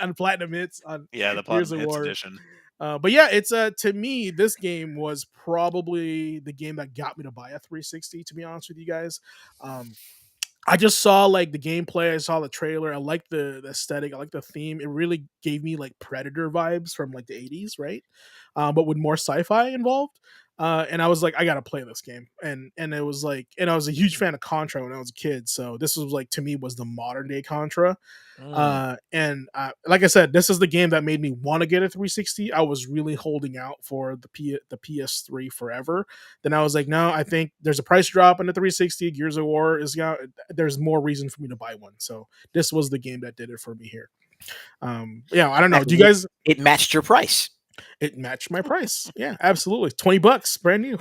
on Platinum Hits on the Gears Platinum of Hits War. edition. But yeah, it's to me, this game was probably the game that got me to buy a 360. To be honest with you guys, I just saw like the gameplay, I saw the trailer, I like the aesthetic, I like the theme. It really gave me like Predator vibes from like the 80s, right? But with more sci-fi involved. And I was like, I gotta play this game, and it was like, and I was a huge fan of Contra when I was a kid, so this was like to me was the modern day Contra. And like I said, this is the game that made me want to get a 360. I was really holding out for the PS3 forever. Then I was like, no, I think there's a price drop on the 360. Gears of War is there's more reason for me to buy one. So this was the game that did it for me here. Yeah, I don't know. Do you guys? It matched your price. It matched my price. Yeah, absolutely. $20, brand new.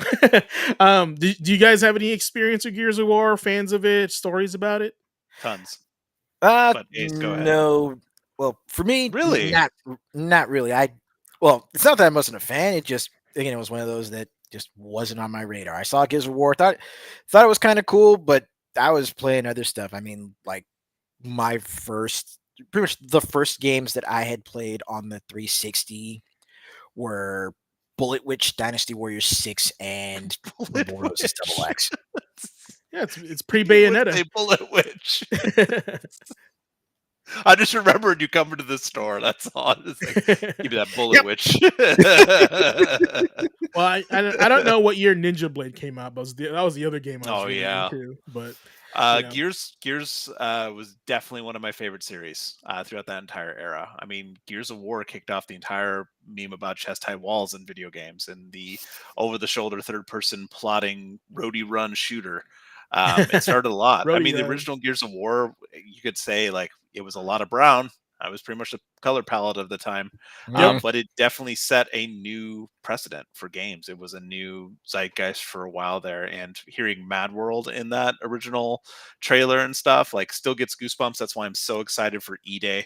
Do you guys have any experience with Gears of War? Fans of it? Stories about it? Tons. But Ace, go ahead. No. Well, for me, really, not really. It's not that I wasn't a fan. It just, again, it was one of those that just wasn't on my radar. I saw Gears of War, thought it was kind of cool, but I was playing other stuff. I mean, like my first pretty much the first games that I had played on the 360 were Bullet Witch, Dynasty Warriors 6, and Bullet Rebel Roses Double Witch. X. Yeah, it's pre You would Bayonetta. say Bullet Witch. I just remembered you coming to the store. That's all. It's like, give me that Bullet Yep. Witch. Well, I don't know what year Ninja Blade came out, but that was the other game I was Oh really yeah. into. But Gears was definitely one of my favorite series throughout that entire era. I mean, Gears of War kicked off the entire meme about chest high walls in video games and the over the shoulder third person plotting roadie run shooter. It started a lot. I Roadie mean, the Run. original Gears of War, you could say like it was a lot of brown. I was pretty much the color palette of the time, Yep. but it definitely set a new precedent for games. It was a new zeitgeist for a while there, and hearing Mad World in that original trailer and stuff like still gets goosebumps. That's why I'm so excited for E-Day,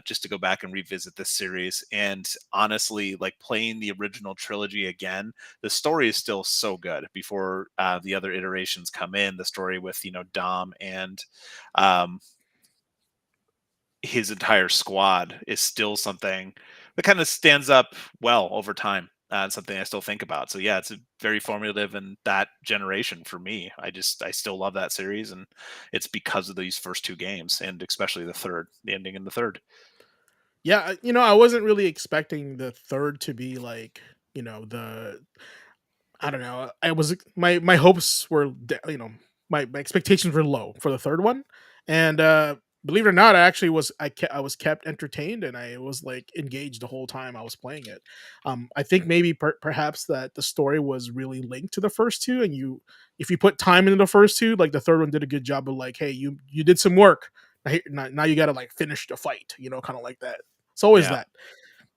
just to go back and revisit this series. And honestly, like playing the original trilogy again, the story is still so good. Before the other iterations come in, the story with Dom and his entire squad is still something that kind of stands up well over time. It's something I still think about. So yeah, it's very formative in that generation for me. I still love that series, and it's because of these first two games, and especially the ending in the third. Yeah, I wasn't really expecting the third to be like, the I don't know. I was my hopes were, my expectations were low for the third one, and believe it or not, I was kept entertained, and I was like engaged the whole time I was playing it. I think maybe perhaps that the story was really linked to the first two, and if you put time into the first two, like the third one did a good job of like, hey, you did some work. Now you got to like finish the fight, kind of like that. It's always Yeah. that.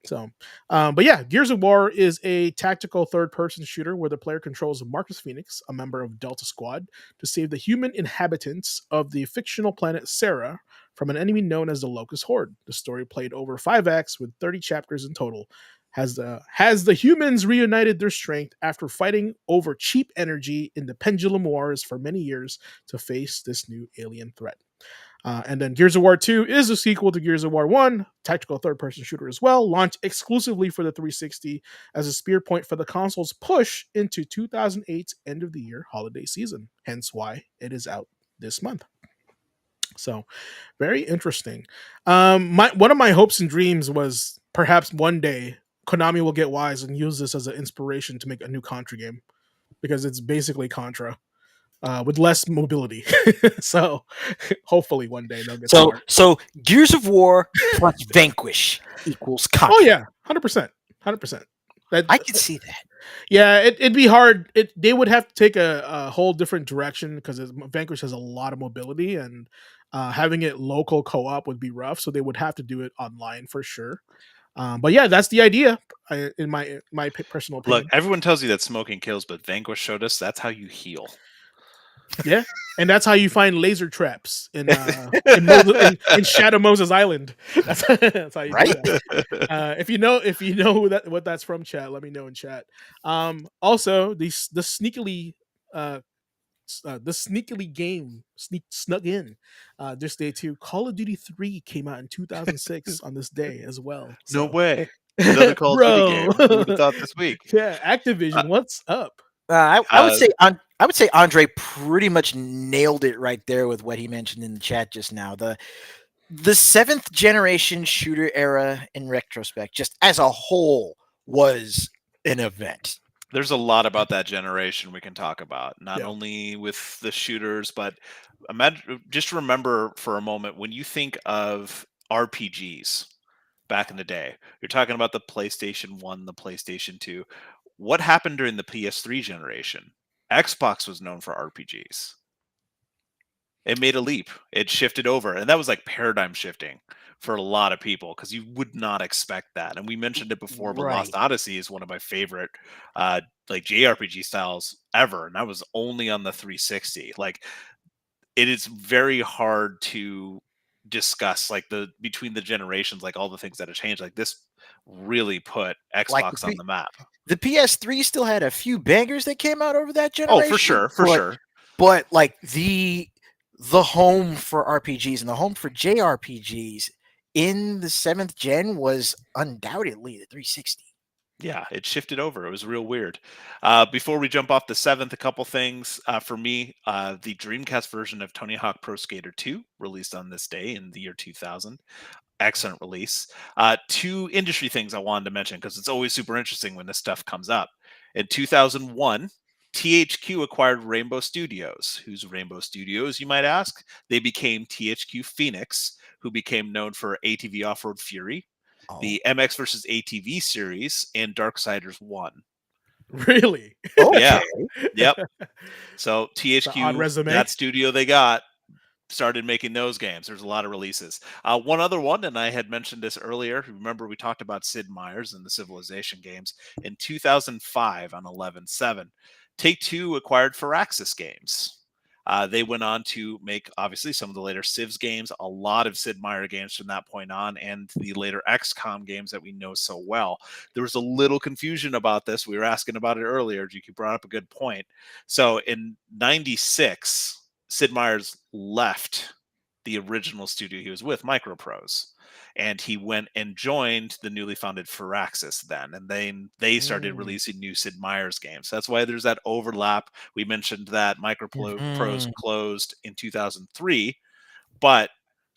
So, but yeah, Gears of War is a tactical third-person shooter where the player controls Marcus Phoenix, a member of Delta Squad, to save the human inhabitants of the fictional planet Sarah from an enemy known as the Locust Horde. The story played over 5 acts with 30 chapters in total. Has the humans reunited their strength after fighting over cheap energy in the Pendulum Wars for many years to face this new alien threat. And then Gears of War 2 is a sequel to Gears of War 1, tactical third person shooter as well, launched exclusively for the 360 as a spear point for the console's push into 2008's end of the year holiday season, hence why it is out this month. So, very interesting. One of my hopes and dreams was perhaps one day Konami will get wise and use this as an inspiration to make a new Contra game, because it's basically Contra with less mobility. So hopefully one day they'll get smart. So Gears of War plus Vanquish equals Contra. Oh yeah, 100%. I can see that. Yeah, it'd be hard. They would have to take a whole different direction because Vanquish has a lot of mobility, and having it local co-op would be rough. So they would have to do it online for sure. But yeah, that's the idea, in my personal opinion. Look, everyone tells you that smoking kills, but Vanquish showed us that's how you heal. Yeah, and that's how you find laser traps in Shadow Moses Island. That's how you do that. If you know what that's from, chat, let me know in chat. Also, the sneakily game snuck in this day too. Call of Duty 3 came out in 2006 on this day as well. No So, way. Another Call of Duty game. Who would have thought this week? Yeah, Activision, what's up? I would say Andre pretty much nailed it right there with what he mentioned in the chat just now. The seventh generation shooter era, in retrospect, just as a whole, was an event. There's a lot about that generation we can talk about, not Yeah. only with the shooters, but just remember for a moment when you think of RPGs back in the day. You're talking about the PlayStation 1, the PlayStation 2. What happened during the PS3 generation? Xbox was known for RPGs. It made a leap. It shifted over, and that was like paradigm shifting for a lot of people because you would not expect that. And we mentioned it before, but Lost Right. Odyssey is one of my favorite like JRPG styles ever, and that was only on the 360. Like, it is very hard to discuss like between the generations, like all the things that have changed. Like, this really put Like Xbox on the map. the PS3 still had a few bangers that came out over that Oh, generation. for sure. But like the home for RPGs and the home for JRPGs in the 7th gen was undoubtedly the 360. Yeah, it shifted over. It was real weird. Before we jump off the seventh, a couple things for me. The Dreamcast version of Tony Hawk Pro Skater 2 released on this day in the year 2000. Excellent release. Two industry things I wanted to mention because it's always super interesting when this stuff comes up. In 2001, THQ acquired Rainbow Studios. Who's Rainbow Studios, you might ask? They became THQ Phoenix, who became known for ATV Off-Road Fury, Oh, the MX versus ATV series, and Darksiders 1. Really? Yeah. okay. Yep. So It's an odd THQ, resume. that studio they got, started making those games. There's a lot of releases. One other one, and I had mentioned this earlier. Remember, we talked about Sid Meier's and the Civilization games in 2005 on 11/7. Take Two acquired Firaxis Games. They went on to make obviously some of the later Civs games, a lot of Sid Meier games from that point on, and the later XCOM games that we know so well. There was a little confusion about this. We were asking about it earlier. GQ brought up a good point. So in '96, Sid Meier's left the original studio he was with, Microprose, and he went and joined the newly founded Firaxis then, and then they started Mm. releasing new Sid Meier's games. That's why there's that overlap. We mentioned that Microprose Mhm. closed in 2003, but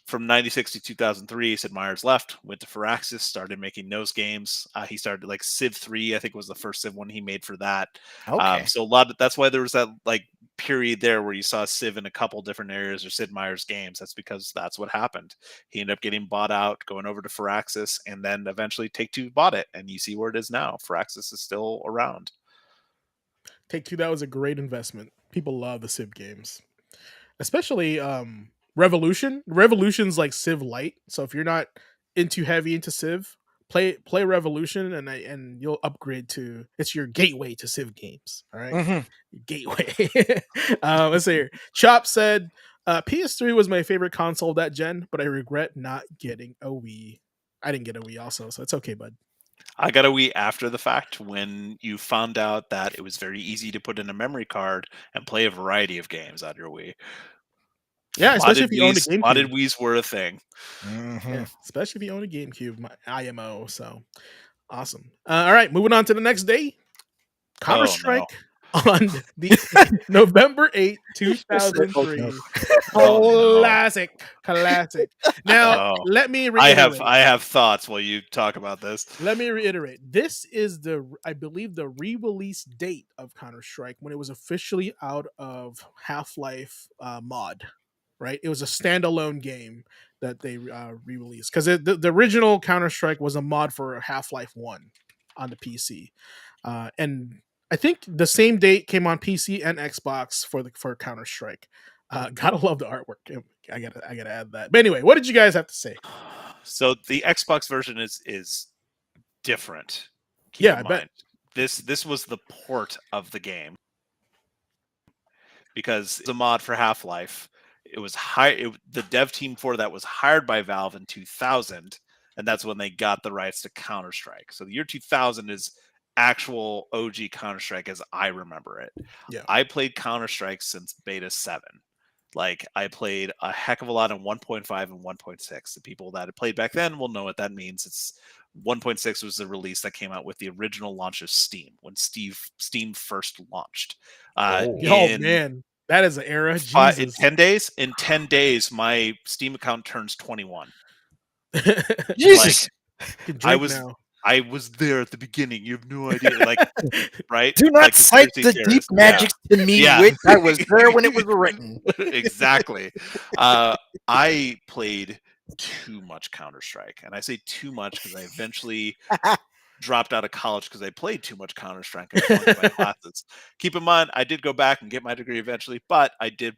from 96 to 2003, Sid Meier's left, went to Firaxis, started making those games. He started like Civ 3, I think was the first Civ one he made for that. Okay. So a lot of, that's why there was that like period there where you saw Civ in a couple different areas or Sid Meier's games. That's because that's what happened. He ended up getting bought out, going over to Firaxis, and then eventually Take Two bought it, and you see where it is now. Firaxis is still around. Take Two, that was a great investment. People love the Civ games, especially Revolution. Revolution's like Civ Light, so if you're not into heavy into Civ, play Revolution, and you'll upgrade to, it's your gateway to Civ games. All right, Mhm. gateway. Let's see here. Chop said, PS3 was my favorite console of that gen, but I regret not getting a Wii. I didn't get a Wii also, so it's okay, bud. I got a Wii after the fact when you found out that it was very easy to put in a memory card and play a variety of games on your Wii. Yeah, Why especially did if you owned a GameCube. Wii's were a thing? Yeah, Mhm. especially if you own a GameCube, my IMO. So awesome. All right, moving on to the next day. Counter Oh no! Strike on the November 8th, Oh no. 2003. Oh no! Classic. Now, Oh, let me reiterate. I have thoughts while you talk about this. Let me reiterate. This is I believe, the re-release date of Counter Strike when it was officially out of Half Life mod. Right, it was a standalone game that they re-released because the original Counter Strike was a mod for Half Life One on the PC, and I think the same date came on PC and Xbox for Counter Strike. Gotta love the artwork. I gotta add that. But anyway, what did you guys have to say? So the Xbox version is different. Keep Yeah, in I bet. mind this was the port of the game because the mod for Half Life. It was the dev team for that was hired by Valve in 2000, and that's when they got the rights to Counter Strike. So the year 2000 is actual OG Counter Strike as I remember it. Yeah. I played Counter Strike since Beta 7. Like I played a heck of a lot in 1.5 and 1.6. The people that had played back then will know what that means. It's 1.6 was the release that came out with the original launch of Steam when Steam first launched. Oh. Oh In man, that is an era. Jesus. 10 days, in 10 days, my Steam account turns 21. Like Jesus. Can I drink was now. I was there at the beginning. You have no idea. Like, right? Do not Like cite conspiracy the deep theorists. Yeah. magics to me, Yeah. which I was there when it was written. Exactly. Uh, I played too much Counter Strike, and I say too much because I eventually dropped out of college because I played too much Counter Strike and flunked my classes. Keep in mind, I did go back and get my degree eventually, but I did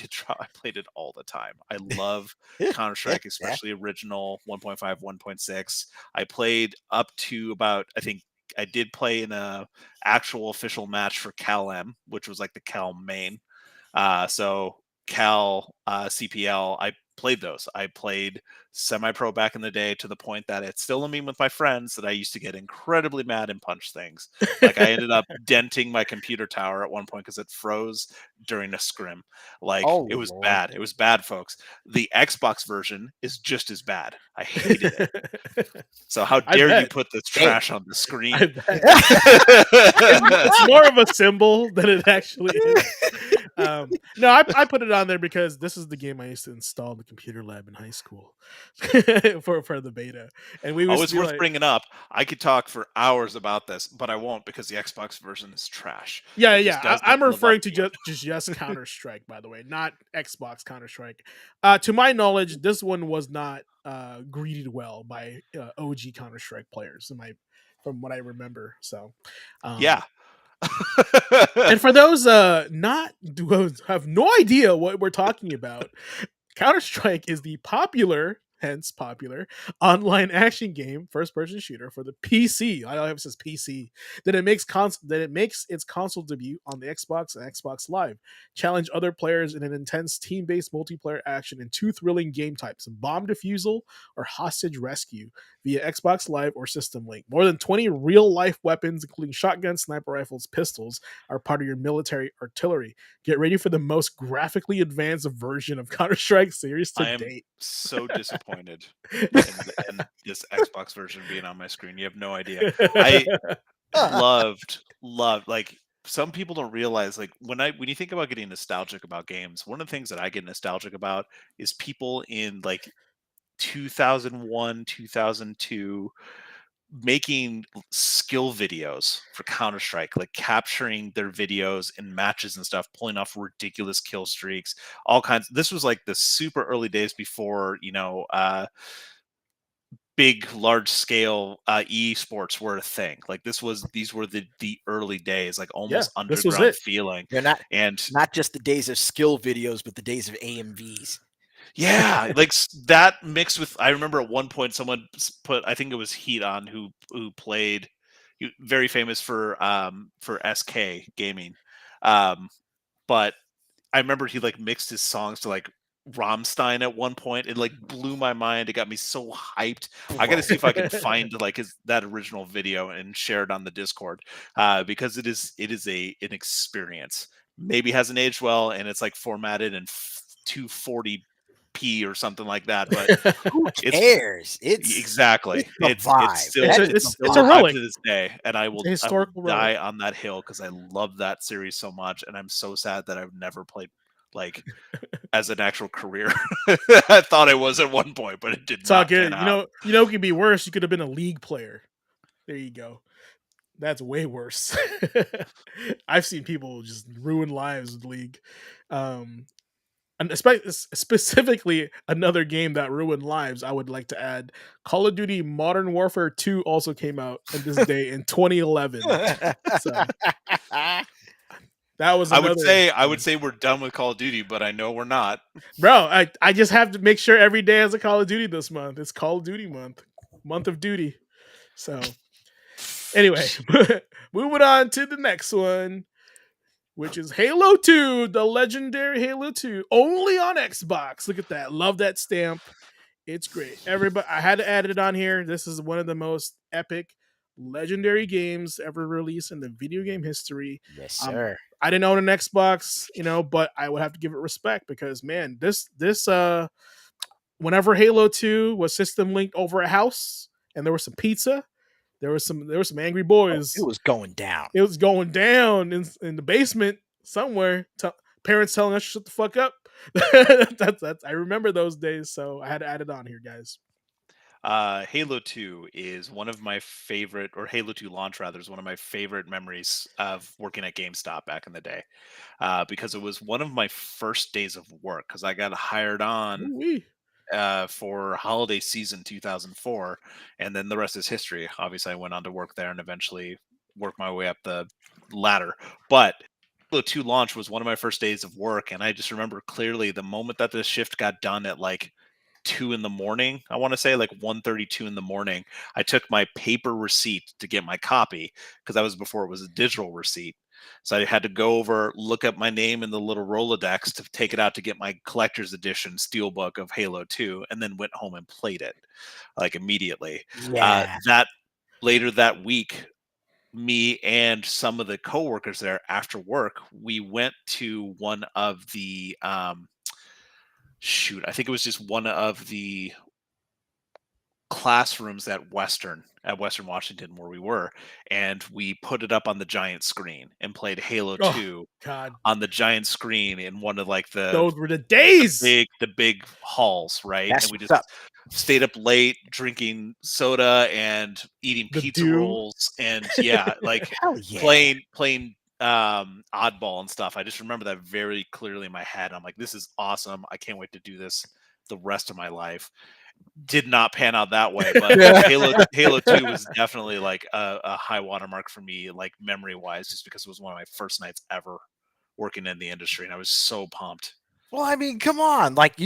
try. I played it all the time. I love Counter Strike, especially original 1.5, 1.6. I played up to about, I think I did play in a actual official match for Cal M, which was like the Cal main. So Cal, CPL, I played those. I played semi-pro back in the day to the point that it's still a meme with my friends that I used to get incredibly mad and punch things. Like I ended up denting my computer tower at one point because it froze during a scrim. Like Oh it was Lord. bad. It was bad, folks. The Xbox version is just as bad. I hated it. So how I dare you bet. put this Damn. trash on the I screen? bet. It's more of a symbol than it actually is. No, I put it on there because this is the game I used to install in the computer lab in high school for the beta, and we Oh, used to it's be worth like, bringing up. I could talk for hours about this, but I won't because the Xbox version is trash. yeah, It yeah. just doesn't I'm live up referring to to it. just yes Counter Strike, by the way, not Xbox Counter Strike. To my knowledge, this one was not greeted well by OG Counter Strike players, from what I remember. So, um, Yeah. and for those not who have no idea what we're talking about, Counter Strike is the popular, hence popular, online action game, first person shooter for the PC. I know it says PC. That it makes its console debut on the Xbox and Xbox Live. Challenge other players in an intense team based multiplayer action in two thrilling game types: bomb defusal or hostage rescue via Xbox Live or System Link. More than 20 real life weapons, including shotguns, sniper rifles, pistols, are part of your military artillery. Get ready for the most graphically advanced version of Counter Strike series to I am date. so disappointed in this Xbox version being on my screen. You have no idea. I loved like some people don't realize like when you think about getting nostalgic about games, one of the things that I get nostalgic about is people in like 2001, 2002 making skill videos for Counter Strike, like capturing their videos in matches and stuff, pulling off ridiculous kill streaks, all kinds. This was like the super early days before, big, large scale esports were a thing. Like these were the early days, like Yeah, almost this was underground it. feeling. They're not And not just the days of skill videos, but the days of AMVs. yeah, like that mixed with. I remember at one point someone put. I think it was Heat on who played. Very famous for SK gaming, um, but I remember he like mixed his songs to like Rammstein at one point. It like blew my mind. It got me so hyped. I got to Bro. see if I can find like that original video and share it on the Discord because it is an experience. Maybe hasn't aged well and it's like formatted in 240p or something like that, but Who it's cares? exactly The it's vibe. still it's That's a just the it's still a vibe. hyped relic. to this day, and I It's a will historical relic. die on that hill because I love that series so much, and I'm so sad that I've never played like as an actual career. I thought I was at one point, but it did It's all not pan good. out. It could be worse. You could have been a league player. There you go. That's way worse. I've seen people just ruin lives with League. Um, and specifically, another game that ruined lives, I would like to add Call of Duty Modern Warfare 2 also came out on this day in 2011. So that was another. I would say we're done with Call of Duty, but I know we're not. Bro, I just have to make sure every day has a Call of Duty this month. It's Call of Duty month, month of duty. So anyway, moving on to the next one, which is Halo 2, the legendary Halo 2, only on Xbox. Look at that. Love that stamp. It's great. Everybody, I had to add it on here. This is one of the most epic, legendary games ever released in the video game history. Yes, Um, sir. I didn't own an Xbox, but I would have to give it respect because man, this whenever Halo 2 was system linked over a house and there was some pizza, there was some angry Oh, it boys. was going down. It was going down in the basement somewhere. Parents telling us to shut the fuck up. That's I remember those days, so I had to add it on here, guys. Halo 2 is one of my favorite, or Halo 2 launch rather, is one of my favorite memories of working at GameStop back in the day, because it was one of my first days of work because I got hired on Ooh-wee. for holiday season 2004, and then the rest is history. Obviously, I went on to work there and eventually worked my way up the ladder. But Halo 2 launch was one of my first days of work, and I just remember clearly the moment that the shift got done at like 2 in the morning. I want to say like 1:32 in the morning. I took my paper receipt to get my copy because that was before it was a digital receipt. So I had to go over, look up my name in the little Rolodex to take it out to get my collector's edition steelbook of Halo 2, and then went home and played it like immediately. Yeah. That later that week, me and some of the coworkers there after work, we went to one of the shoot, I think it was just one of the classrooms at Western Washington where we were, and we put it up on the giant screen and played Halo Oh 2 God, on the giant screen in one of like those were the days. the big halls, right? And That's we what's just up. stayed up late drinking soda and eating The pizza dew. rolls and yeah, like Hell yeah. playing oddball and stuff. I just remember that very clearly in my head. I'm like, this is awesome. I can't wait to do this the rest of my life. Did not pan out that way, but Yeah. Halo 2 was definitely like a high watermark for me, like memory wise, just because it was one of my first nights ever working in the industry, and I was so pumped. Well, I mean, come on. Like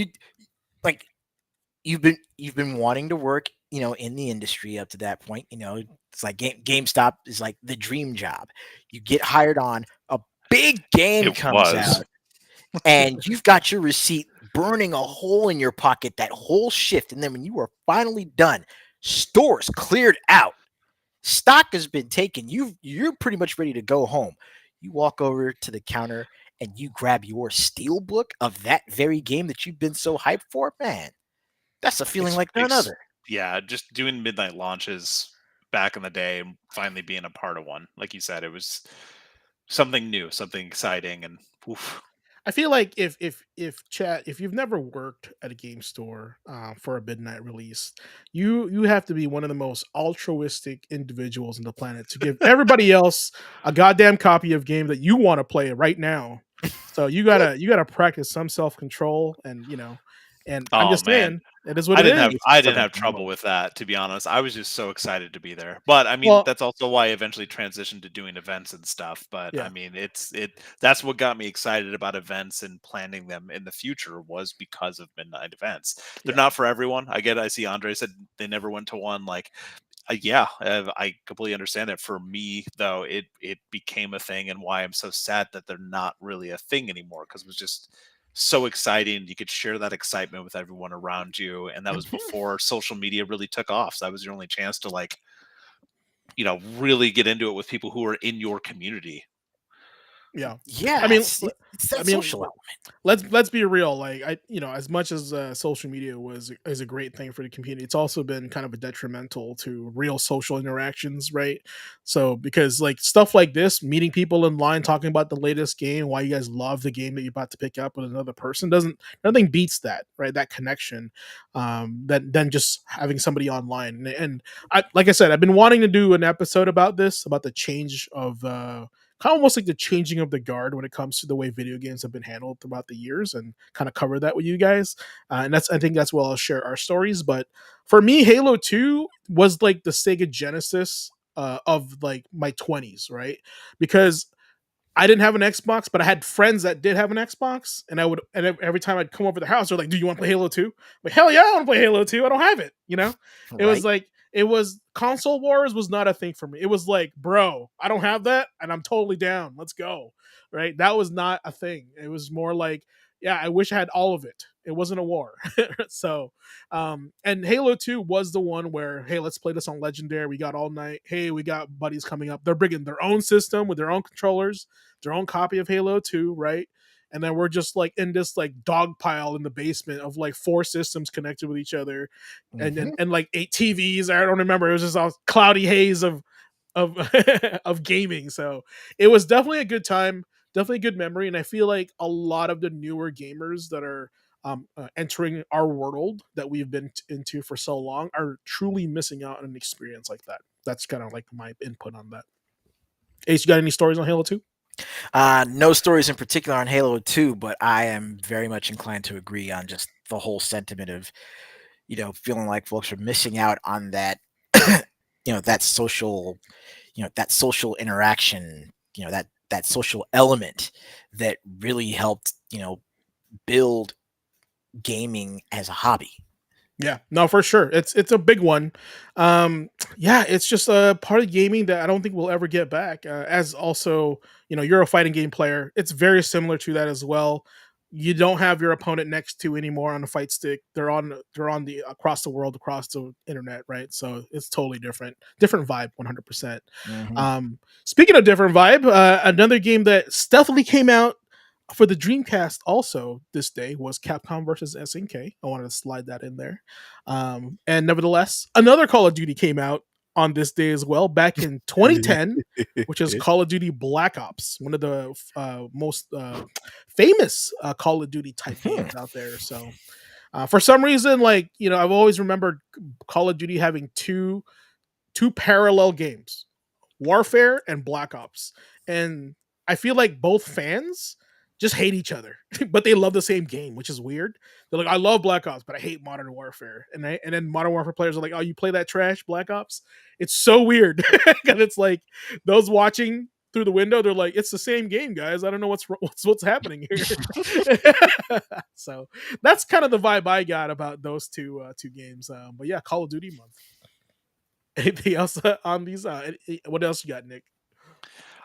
you've been wanting to work, in the industry up to that point. It's like GameStop is like the dream job. You get hired on, a big game It comes was. out, and you've got your receipt burning a hole in your pocket that whole shift. And then when you are finally done, stores cleared out, stock has been taken. You're pretty much ready to go home. You walk over to the counter and you grab your steel book of that very game that you've been so hyped for. Man, that's a feeling Ex- like none ex- other. yeah, just doing midnight launches back in the day and finally being a part of one. Like you said, it was something new, something exciting, and oof. I feel like if you've never worked at a game store for a midnight release, you have to be one of the most altruistic individuals on the planet to give everybody else a goddamn copy of game that you want to play right now. So you gotta practice some self control, and and I'm Oh just man, saying it is what it is. I For didn't the have trouble love. with that, to be honest. I was just so excited to be there. But I mean, Well, that's also why I eventually transitioned to doing events and stuff. But I yeah, mean, that's what got me excited about events and planning them in the future was because of midnight events. They're yeah. not for everyone. I see Andre said they never went to one. Like, yeah, I completely understand it. For me, though, it became a thing, and why I'm so sad that they're not really a thing anymore because it was just so exciting. You could share that excitement with everyone around you, and that was Mhm. before social media really took off. So that was your only chance to like, really get into it with people who are in your community. Yeah. I Yeah, mean, it's I that mean, social element. let's be real. Like as much as social media is a great thing for the community, it's also been kind of a detrimental to real social interactions, right? So because like stuff like this, meeting people in line, talking about the latest game, why you guys love the game that you're about to pick up with another person, doesn't nothing beats that, right? That connection, than just having somebody online. And like I said, I've been wanting to do an episode about this, about the change of kind of almost like the changing of the guard when it comes to the way video games have been handled throughout the years, and kind of cover that with you guys. And I think that's where I'll share our stories. But for me, Halo 2 was like the Sega Genesis of like my 20s, right? Because I didn't have an Xbox, but I had friends that did have an Xbox, and every time I'd come over to their house, they're like, "Do you want to play Halo 2?" Like, hell yeah, I want to play Halo 2. I don't have it. It was Right? like it was console wars was not a thing for me. It was like, bro, I don't have that, and I'm totally down. Let's go. Right? That was not a thing. It was more like, yeah, I wish I had all of it. It wasn't a war. So, and Halo 2 was the one where, hey, let's play this on Legendary. We got all night. Hey, we got buddies coming up. They're bringing their own system with their own controllers, their own copy of Halo 2, right? And then we're just like in this like dog pile in the basement of like four systems connected with each other, and Hmm. and like eight TVs. I don't remember. It was just a cloudy haze of of gaming. So it was definitely a good time, definitely a good memory. And I feel like a lot of the newer gamers that are entering our world that we've been into for so long are truly missing out on an experience like that. That's kind of like my input on that. Ace, you got any stories on Halo 2? No stories in particular on Halo 2, but I am very much inclined to agree on just the whole sentiment of, feeling like folks are missing out on that, that social, that social interaction, that social element that really helped, build gaming as a hobby. Yeah, no, for sure. It's a big one. Um, yeah, it's just a part of gaming that I don't think we'll ever get back. As also, you're a fighting game player. It's very similar to that as well. You don't have your opponent next to anymore on the fight stick. They're on the across the world, across the internet, right? So it's totally different vibe, 100%. Hmm. Speaking of different vibe, another game that stealthily came out for the Dreamcast also this day was Capcom versus SNK. I wanted to slide that in there. And nevertheless, another Call of Duty came out on this day as well, back in 2010, which is Call of Duty Black Ops, one of the most famous Call of Duty type games out there. So, for some reason, I've always remembered Call of Duty having two parallel games, Warfare and Black Ops. And I feel like both fans just hate each other, but they love the same game, which is weird. They're like, I love Black Ops, but I hate Modern Warfare. And then Modern Warfare players are like, oh, you play that trash, Black Ops? It's so weird. Because it's like those watching through the window, they're like, it's the same game, guys. I don't know what's happening here. So that's kind of the vibe I got about those two games. But yeah, Call of Duty month. Anything else on these? What else you got, Nick?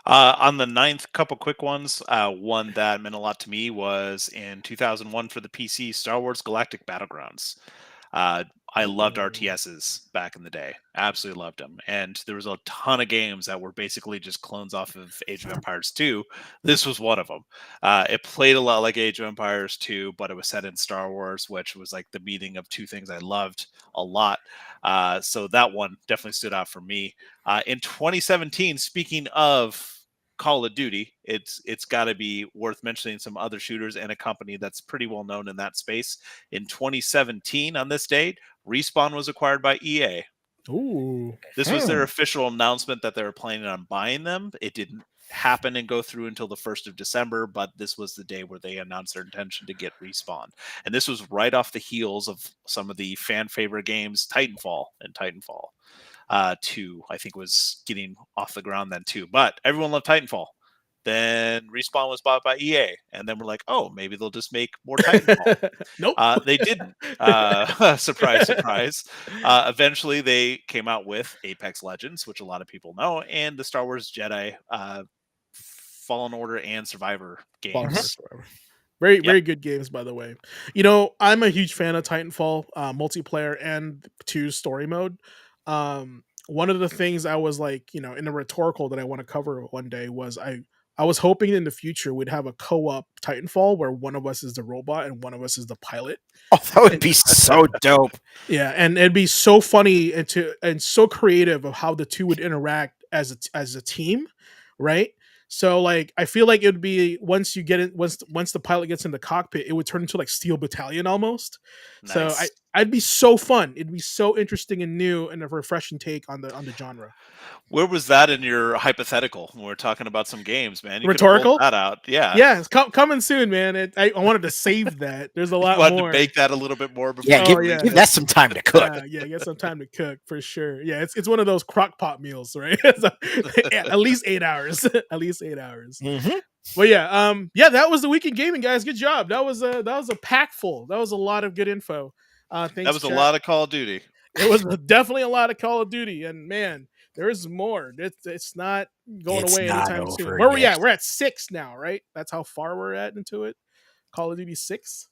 On the ninth, couple quick ones. One that meant a lot to me was in 2001 for the PC, Star Wars Galactic Battlegrounds. Uh, I loved Ooh. RTSs back in the day. Absolutely loved them. And there was a ton of games that were basically just clones off of Age of Empires 2. This was one of them. It played a lot like Age of Empires 2, but it was set in Star Wars, which was like the meeting of two things I loved a lot. So that one definitely stood out for me. In 2017, speaking of Call of Duty, it's got to be worth mentioning some other shooters and a company that's pretty well known in that space. In 2017, on this date, Respawn was acquired by EA. Ooh. This was their official announcement that they were planning on buying them. It didn't happen and go through until the 1st of December, but this was the day where they announced their intention to get Respawn. And this was right off the heels of some of the fan favorite games, Titanfall 2, I think, was getting off the ground then too. But everyone loved Titanfall. Then Respawn was bought by EA, and then we're like, oh, maybe they'll just make more Titanfall. Nope. They didn't. Surprise, surprise. Eventually, they came out with Apex Legends, which a lot of people know, and the Star Wars Jedi Fallen Order and Survivor Fallen Order games. forever. Very, Yep. very good games, by the way. I'm a huge fan of Titanfall multiplayer and 2 story mode. One of the things I was like, in a rhetorical that I want to cover one day was I was hoping in the future we'd have a co-op Titanfall where one of us is the robot and one of us is the pilot. Oh, that would And be so dope. yeah, and it'd be so funny and so creative of how the two would interact as a team, right? So like I feel like it would be once you get it once the pilot gets in the cockpit, it would turn into like Steel Battalion almost. So Nice. I'd be so fun. It'd be so interesting and new and a refreshing take on the genre. Where was that in your hypothetical when we're talking about some games, man? You could have pulled Rhetorical? that out. Yeah. Yeah, it's coming soon, man. I wanted to save that. There's a You lot wanted to more. bake that a little bit more before Yeah, you give Oh release yeah. give that it. some time to cook. Yeah, get some time to cook for sure. Yeah, it's one of those crock pot meals, right? So, yeah, at least 8 hours. At least 8 hours. Hmm. But yeah, that was the weekend gaming, guys. Good job. That was a pack full. That was a lot of good info. That Thanks, was a chat. lot of Call of Duty. It was definitely a lot of Call of Duty, and man, there is more. It's not going It's away not anytime soon. over Where we yet. at? We're at 6 now, right? That's how far we're at into it. Call of Duty 6.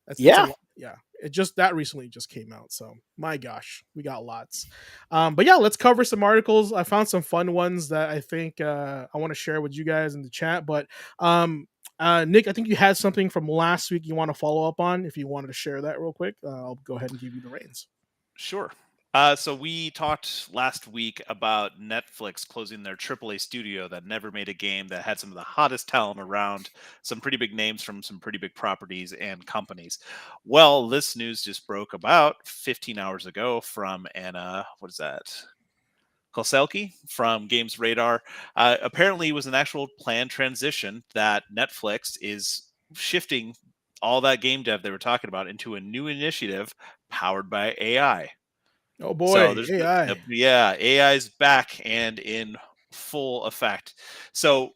That's a Yeah. lot. Yeah, it just that recently just came out. So my gosh, we got lots. But yeah, let's cover some articles. I found some fun ones that I think I want to share with you guys in the chat. But Nick, I think you had something from last week you want to follow up on. If you wanted to share that real quick, I'll go ahead and give you the reins. Sure. So we talked last week about Netflix closing their AAA studio that never made a game that had some of the hottest talent around, some pretty big names from some pretty big properties and companies. Well, this news just broke about 15 hours ago from Anna. What is that? Koselki from Games Radar. Apparently, it was an actual planned transition that Netflix is shifting all that game dev they were talking about into a new initiative powered by AI. Oh So boy, there's AI. yeah, AI is back and in full effect. So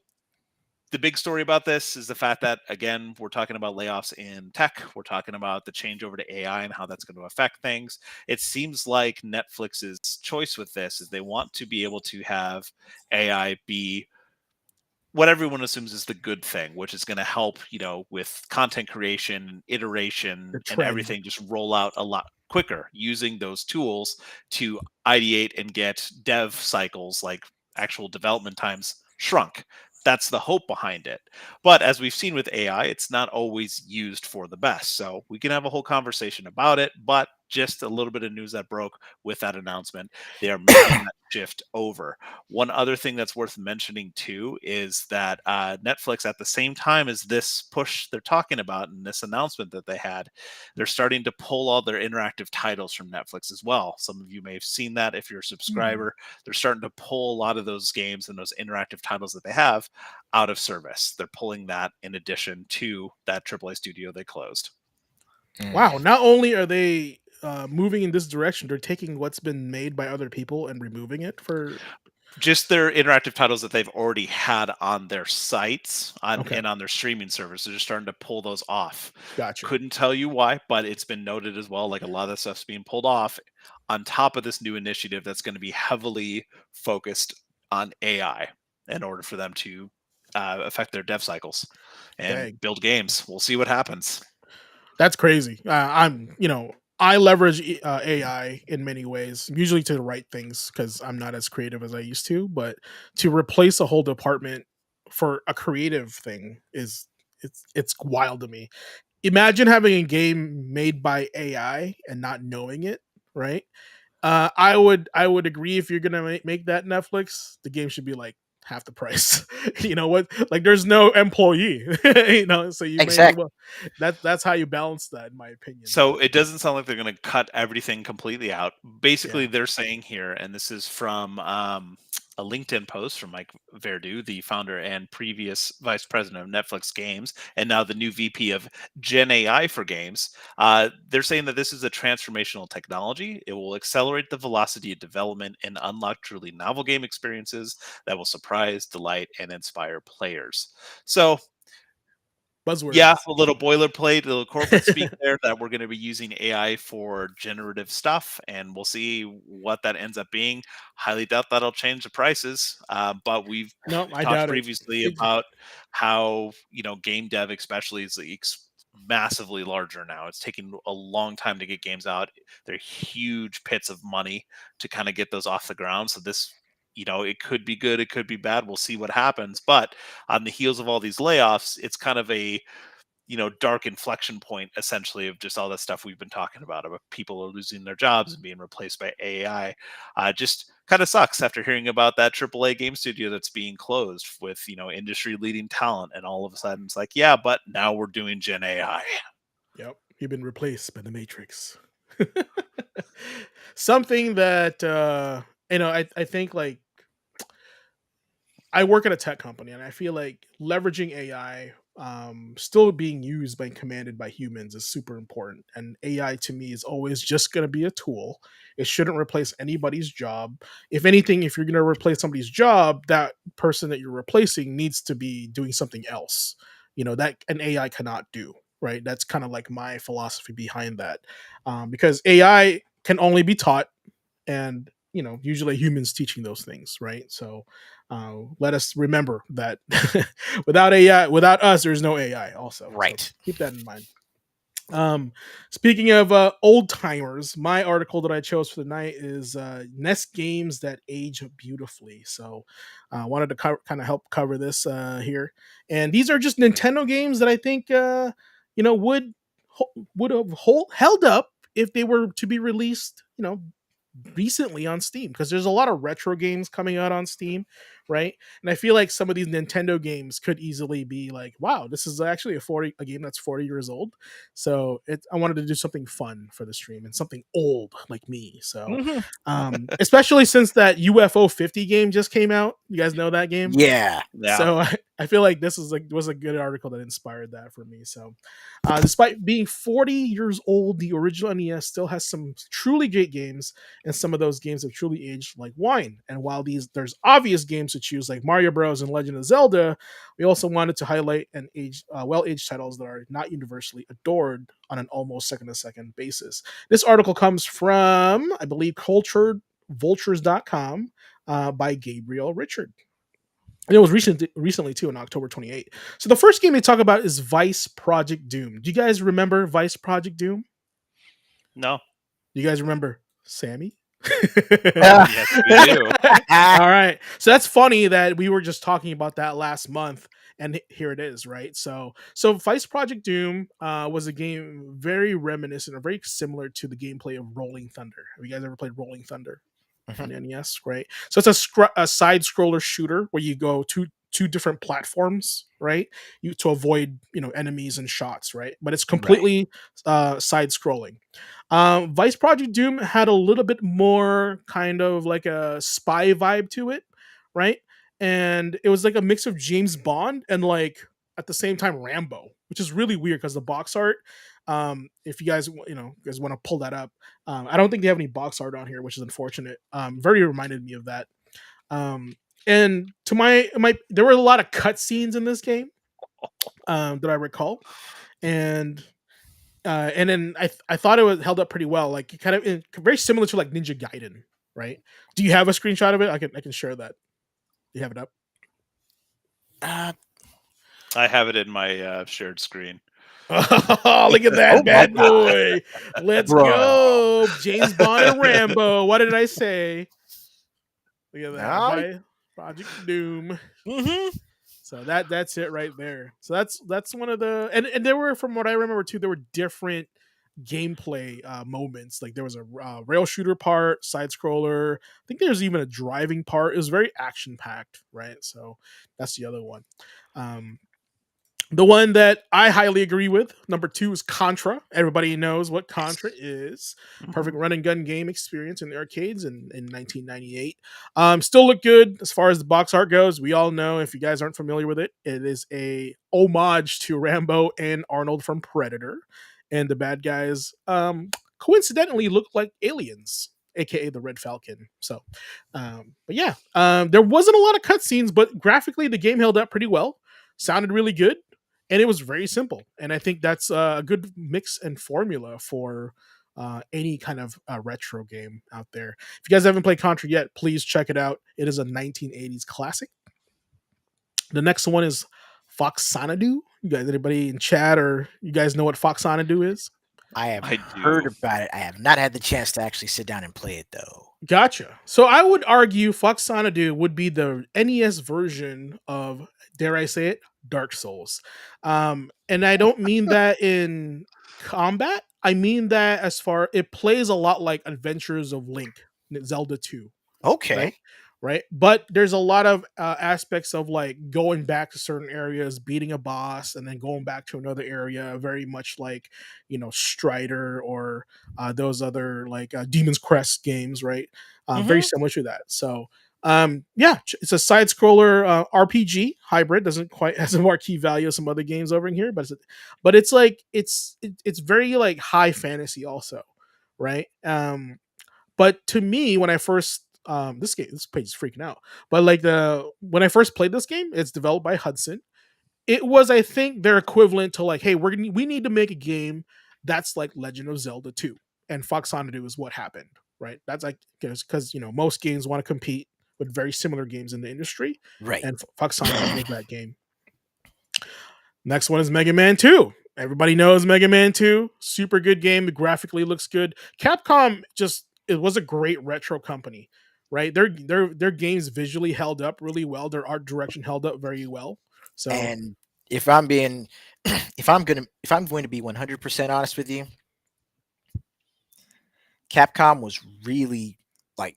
the big story about this is the fact that, again, we're talking about layoffs in tech. We're talking about the change over to AI and how that's going to affect things. It seems like Netflix's choice with this is they want to be able to have AI be what everyone assumes is the good thing, which is going to help, with content creation, The iteration, and trend. everything just roll out a lot quicker using those tools to ideate and get dev cycles, like actual development times, shrunk. That's the hope behind it. But as we've seen with AI, it's not always used for the best. So we can have a whole conversation about it, but just a little bit of news that broke with that announcement. They are making that shift over. One other thing that's worth mentioning too is that Netflix, at the same time as this push they're talking about and this announcement that they had, they're starting to pull all their interactive titles from Netflix as well. Some of you may have seen that if you're a Hmm. subscriber. They're starting to pull a lot of those games and those interactive titles that they have out of service. They're pulling that in addition to that AAA studio they closed. Wow. Not only are they moving in this direction, they're taking what's been made by other people and removing it for. Just their interactive titles that they've already had on their sites Okay. and on their streaming service. They're just starting to pull those off. Gotcha. Couldn't tell you why, but it's been noted as well. Like, a lot of the stuff's being pulled off on top of this new initiative that's going to be heavily focused on AI in order for them to affect their dev cycles and Dang. build games. We'll see what happens. That's crazy. I leverage AI in many ways, usually to the right things because I'm not as creative as I used to. But to replace a whole department for a creative thing is it's wild to me. Imagine having a game made by AI and not knowing it, right? I would agree if you're gonna make that Netflix, the game should be like half the price. You know what? Like there's no employee, so you may as Exactly. well. That's how you balance that, in my opinion. But So it doesn't sound like they're going to cut everything completely out. Basically, yeah, they're saying here, and this is from a LinkedIn post from Mike Verdu, the founder and previous vice president of Netflix Games, and now the new VP of Gen AI for games. They're saying that this is a transformational technology. It will accelerate the velocity of development and unlock truly novel game experiences that will surprise, delight, and inspire players. So yeah, buzzwords. a little boilerplate, a little corporate speak there, that we're gonna be using AI for generative stuff, and we'll see what that ends up being. Highly doubt that'll change the prices, but we've No, I talked doubt it. previously It's, about how, game dev especially is, like, massively larger now. It's taking a long time to get games out. They're huge pits of money to kinda get those off the ground, so this, it could be good, it could be bad, we'll see what happens, but on the heels of all these layoffs, it's kind of a dark inflection point, essentially, of just all the stuff we've been talking about people are losing their jobs and being replaced by AI. Just kind of sucks after hearing about that AAA game studio that's being closed with, industry leading talent. And all of a sudden it's like, yeah, but now we're doing Gen AI. yep, you've been replaced by the Matrix. Something that I think like I work at a tech company, and I feel like leveraging AI, still being used by and commanded by humans, is super important. And AI to me is always just going to be a tool. It shouldn't replace anybody's job. If anything, if you're going to replace somebody's job, that person that you're replacing needs to be doing something else. That an AI cannot do. Right. That's kind of like my philosophy behind that, because AI can only be taught, and usually humans teaching those things, right? So let us remember that without AI, without us, there's no AI also, so Right. keep that in mind. Speaking of old timers, my article that I chose for the night is nest games that age beautifully. So I wanted to kind of help cover this here, and these are just Nintendo games that I think would would have held up if they were to be released recently on Steam, because there's a lot of retro games coming out on Steam, right? And I feel like some of these Nintendo games could easily be like, wow, this is actually a game that's 40 years old. So I wanted to do something fun for the stream and something old like me. So Mhm. especially since that UFO 50 game just came out. You guys know that game? Yeah. Yeah. So I feel like this is was a good article that inspired that for me. So despite being 40 years old, the original NES still has some truly great games, and some of those games have truly aged like wine. And while there's obvious games to choose like Mario Bros. And Legend of Zelda, we also wanted to highlight and well-aged titles that are not universally adored on an almost second-to-second basis. This article comes from, I believe, culturedvultures.com by Gabriel Richard. And it was recently too, on October 28th. So the first game they talk about is Vice Project Doom. Do you guys remember Vice Project Doom? No. Do you guys remember Sammy? Yes, we do. All right. So that's funny that we were just talking about that last month, and here it is, right? So Vice Project Doom was a game very reminiscent or very similar to the gameplay of Rolling Thunder. Have you guys ever played Rolling Thunder on NES? Right. So it's a side scroller shooter where you go two different platforms, right? You to avoid enemies and shots, right? But it's Right. completely side scrolling. Vice Project Doom had a little bit more kind of like a spy vibe to it, right? And it was like a mix of James Bond and like at the same time Rambo, which is really weird because the box art. If you guys guys want to pull that up, I don't think they have any box art on here, which is unfortunate. Very reminded me of that. And to my there were a lot of cutscenes in this game that I recall, and then I thought it was held up pretty well, like kind of very similar to like Ninja Gaiden, right? Do you have a screenshot of it? I can share that. Do you have it up? Uh, I have it in my shared screen. Oh, look at oh that my bad god, boy! Let's bro! go, James Bond and Rambo. What did I say? Look at that, Now, by Project Doom. hmm So that's it right there. So that's one of the and there were, from what I remember too, there were different gameplay moments. Like there was a rail shooter part, side scroller. I think there's even a driving part. It was very action packed, right? So that's the other one. Um, the one that I highly agree with, number two, is Contra. Everybody knows what Contra is. Perfect run and gun game experience in the arcades in 1998. Still look good as far as the box art goes. We all know, if you guys aren't familiar with it, it is a homage to Rambo and Arnold from Predator. And the bad guys coincidentally look like aliens, aka the Red Falcon. So, but yeah, there wasn't a lot of cutscenes, but graphically the game held up pretty well. Sounded really good, and it was very simple. And I think that's a good mix and formula for any kind of retro game out there. If you guys haven't played Contra yet, please check it out. It is a 1980s classic. The next one is Foxanadu. You guys, anybody in chat, or you guys know what Foxanadu is? I have I heard do. about it. I have not had the chance to actually sit down and play it though. Gotcha. So I would argue Foxanadu would be the NES version of, dare I say it, Dark Souls. And I don't mean that in combat. I mean that as far, it plays a lot like Adventures of Link, Zelda 2, Okay, right? Right. But there's a lot of aspects of like going back to certain areas, beating a boss, and then going back to another area, very much like, Strider or those other like Demon's Crest games, right? Very hmm similar to that. So, yeah, it's a side scroller RPG hybrid. Doesn't quite has a marquee value of some other games over in here, but it's like it's very like high fantasy also, right? But to me, when I first this page is freaking out. But like the when I first played this game, it's developed by Hudson. It was, I think, their equivalent to like, hey, we need to make a game that's like Legend of Zelda 2. And Foxanadu is what happened, right? That's like because most games want to compete with very similar games in the industry, right. and Foxanadu was that game. Next one is Mega Man 2. Everybody knows Mega Man 2. Super good game. It graphically looks good. Capcom it was a great retro company, right? Their games visually held up really well. Their art direction held up very well. So, And if I'm being, if I'm going to be 100% honest with you, Capcom was really like,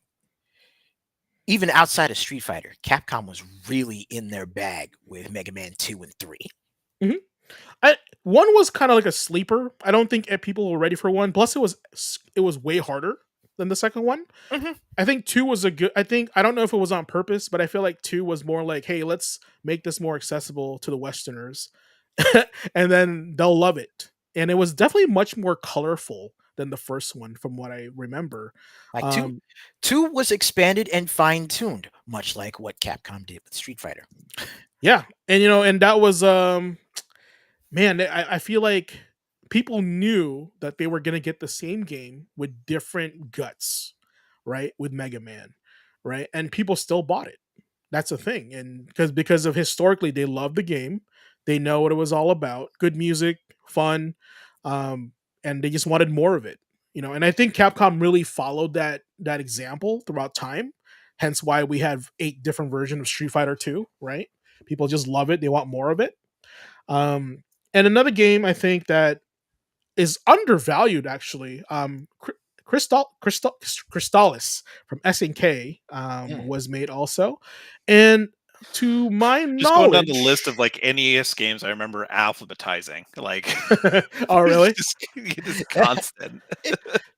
even outside of Street Fighter, Capcom was really in their bag with Mega Man 2 and 3. mhm. One was kind of like a sleeper. I don't think people were ready for one. Plus, it was way harder than the second one. hmm I think two was a good. I don't know if it was on purpose, but I feel like two was more like, hey, let's make this more accessible to the Westerners, and then they'll love it. And it was definitely much more colorful than the first one, from what I remember. Like Um, two was expanded and fine tuned, much like what Capcom did with Street Fighter. yeah, and and that was man, I feel like people knew that they were gonna get the same game with different guts, right? With Mega Man, right? And people still bought it. That's the thing, and because of historically they love the game, they know what it was all about. Good music, fun, um, and they just wanted more of it. And I think Capcom really followed that example throughout time. Hence why we have 8 different versions of Street Fighter 2, right? People just love it. They want more of it. Um, and another game I think that is undervalued actually. Crystallis from SNK Mm. was made also, and to my Just going down the list knowledge, of like NES games, I remember alphabetizing. Like oh really? it's constant.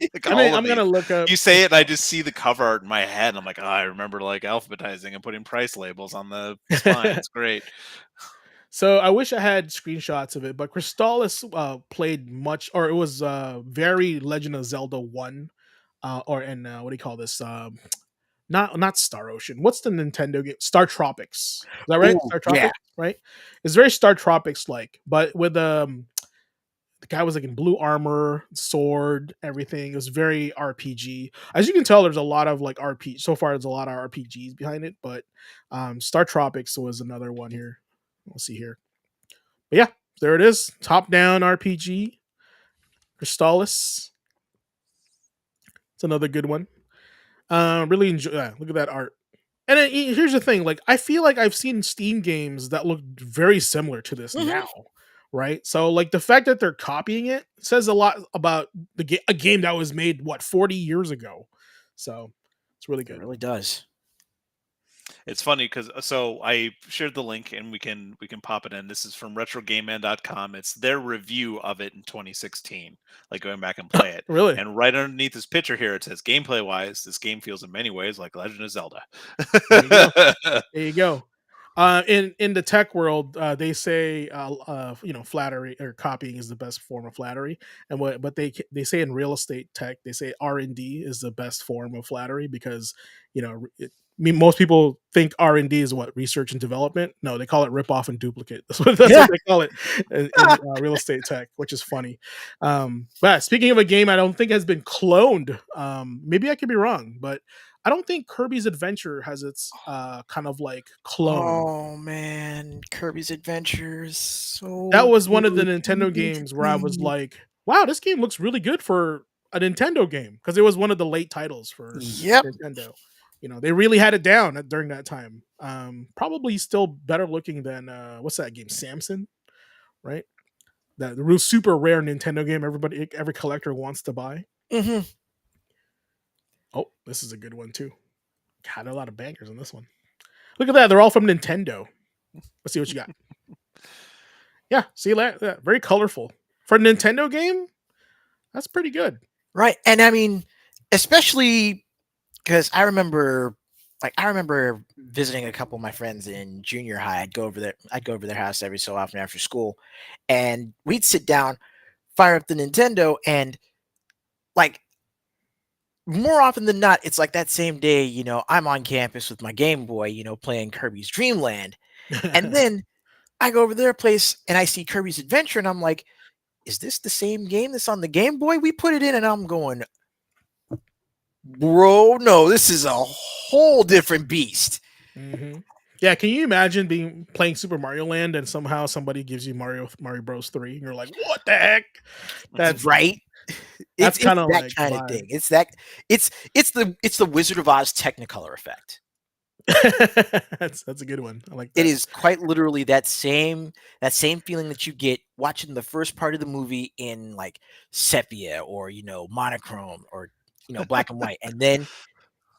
Like I mean, all of I'm these. gonna look up. You say it, and I just see the cover art in my head. And I'm like, oh, I remember like alphabetizing and putting price labels on the spine. It's great. So I wish I had screenshots of it, but Crystallis played much, or it was very Legend of Zelda 1, or and what do you call this? Not Star Ocean. What's the Nintendo game? Star Tropics. Is that right? Ooh, Star yeah. Tropics, right? It's very Star Tropics like, but with the guy was like in blue armor, sword, everything. It was very RPG. As you can tell, there's a lot of like RP. So far, there's a lot of RPGs behind it, but Star Tropics was another one here. Let's see here. But yeah, there it is. Top down RPG. Crystallis. It's another good one. Really enjoy. Yeah, look at that art. And here's the thing: like, I feel like I've seen Steam games that look very similar to this Hmm. now, right? So, like, the fact that they're copying it says a lot about a game that was made 40 years ago. So, it's really It good. really does. It's funny because so I shared the link and we can pop it in. This is from retrogameman.com. It's their review of it in 2016, like going back and play it. Really, And right underneath this picture here, it says gameplay wise, this game feels in many ways like Legend of Zelda. there you go. There you go. In the tech world, they say flattery or copying is the best form of flattery, and but they say in real estate tech they say R&D is the best form of flattery because I mean, most people think R&D is what research and development. No, they call it rip off and duplicate. That's what Yeah. they call it in real estate tech, which is funny. But speaking of a game, I don't think has been cloned. Maybe I could be wrong, but I don't think Kirby's Adventure has its kind of like clone. Oh man, Kirby's Adventures, That so was one of the Nintendo games where I was good. like, "Wow, this game looks really good for a Nintendo game," because it was one of the late titles for Yep. Nintendo. They really had it down during that time. Probably still better looking than what's that game, Samson, right? The real super rare Nintendo game every collector wants to buy. Hmm. Oh, this is a good one too. God, a lot of bangers in this one. Look at that. They're all from Nintendo. Let's see what you got. Yeah, see that? Yeah, very colorful. For a Nintendo game, that's pretty good. Right, and I mean, especially because I remember visiting a couple of my friends in junior high. I'd go over their house every so often after school, and we'd sit down, fire up the Nintendo, and like more often than not, it's like that same day. I'm on campus with my Game Boy, playing Kirby's Dream Land, and then I go over their place and I see Kirby's Adventure, and I'm like, is this the same game that's on the Game Boy? We put it in, and I'm going, bro, no, this is a whole different beast. hmm Yeah, can you imagine playing Super Mario Land and somehow somebody gives you Mario Bros 3 and you're like, "What the heck?" That's Right? that's It's kind of that like kind of vibe. thing. It's the Wizard of Oz Technicolor effect. That's a good one. I like It that. is quite literally that same feeling that you get watching the first part of the movie in like sepia or monochrome or black and white, and then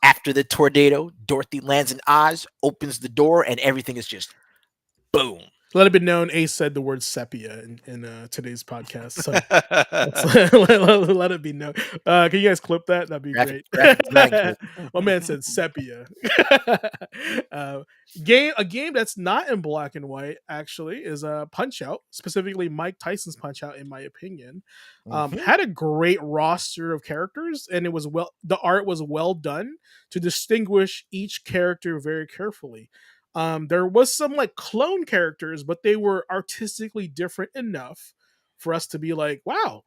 after the tornado, Dorothy lands in Oz, opens the door, and everything is just boom. Let it be known, Ace said the word sepia in today's podcast. So let it be known. Can you guys clip that? That'd be Graphic great. graphic design. My man said sepia. uh, a game that's not in black and white actually is a Punch Out, specifically Mike Tyson's Punch Out, in my opinion. Mm-hmm. Had a great roster of characters, and it was the art was well done to distinguish each character very carefully. There was some like clone characters, but they were artistically different enough for us to be like, wow,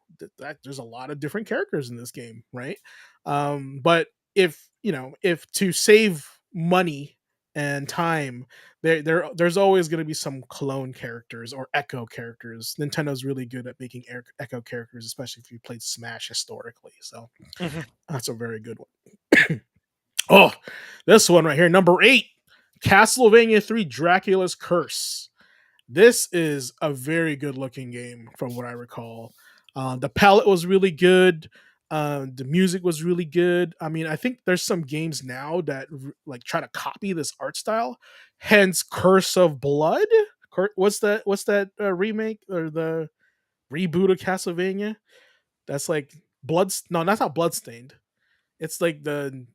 there's a lot of different characters in this game, right? But if to save money and time, there's always going to be some clone characters or echo characters. Nintendo's really good at making echo characters, especially if you played Smash historically. So Mm-hmm. that's a very good one. Oh, this one right here, number 8, Castlevania 3 Dracula's Curse. This is a very good looking game from what I recall. The palette was really good. The music was really good. I mean, I think there's some games now that like try to copy this art style. Hence, Curse of Blood. What's that? What's that remake or the reboot of Castlevania? That's like Blood. No, that's not Bloodstained. It's like the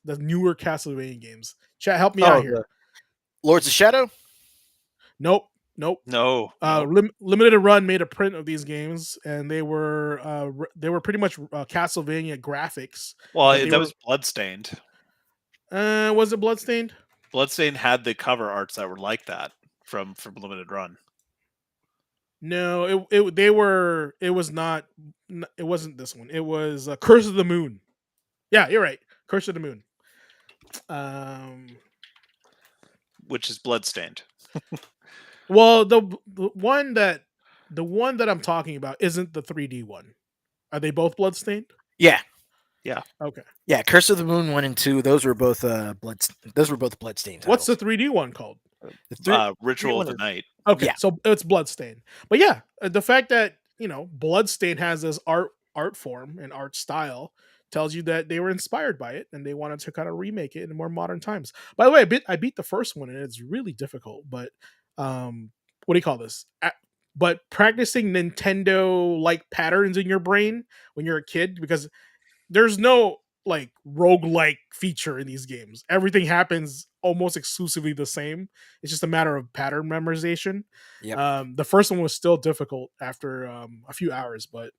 newer Castlevania games. Chat, help me out Oh, the here. Lords of Shadow. Nope, nope. No, no. Limited Run made a print of these games, and they were pretty much Castlevania graphics, but Well, they that were was Bloodstained. was it Bloodstained? Bloodstained had the cover arts that were like that from Limited Run. No, they were. It was not. It wasn't this one. It was Curse of the Moon. Yeah, you're right. Curse of the Moon. Um, Which is Bloodstained. well, the one that I'm talking about isn't the 3D one. Are they both Bloodstained? Yeah, Yeah. Okay. yeah. Curse of the Moon 1 and 2. Those were both Those were both Bloodstained What's the titles. 3D one called? The three, three Ritual of one the is Night. Okay, yeah, so it's Bloodstain. But yeah, the fact that Bloodstain has this art form and art style tells you that they were inspired by it and they wanted to kind of remake it in more modern times. By the way, I beat the first one and it's really difficult. But what do you call this? But practicing Nintendo like patterns in your brain when you're a kid, because there's no like roguelike feature in these games. Everything happens almost exclusively the same. It's just a matter of pattern memorization. yep. The first one was still difficult after a few hours, but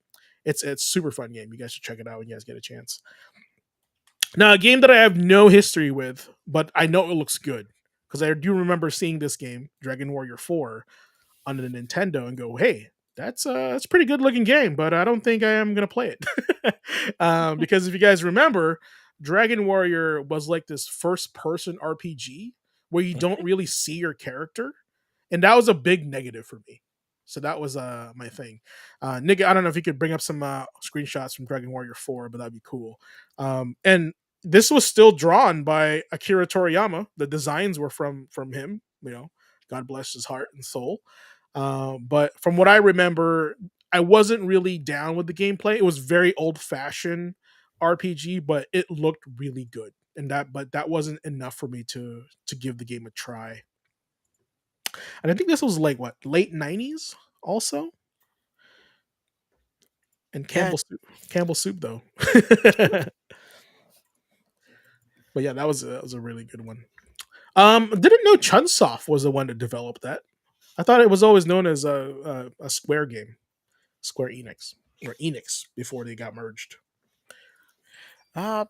it's super fun game. You guys should check it out when you guys get a chance. Now, a game that I have no history with, but I know it looks good because I do remember seeing this game, Dragon Warrior 4, on the Nintendo and go, hey, that's a pretty good looking game, but I don't think I am gonna play it. Because if you guys remember, Dragon Warrior was like this first person RPG where you don't really see your character, and that was a big negative for me. So that was my thing. Nick, I don't know if you could bring up some screenshots from Dragon Warrior 4, but that'd be cool. And this was still drawn by Akira Toriyama. The designs were from him. God bless his heart and soul. But from what I remember, I wasn't really down with the gameplay. It was very old fashioned RPG, but it looked really good. But that wasn't enough for me to give the game a try. And I think this was like what, late 90s also? And Yeah, Campbell soup though. But yeah, that was a really good one. Didn't know Chunsoft was the one that developed that. I thought it was always known as a Square game. Square Enix or Enix before they got merged. uh,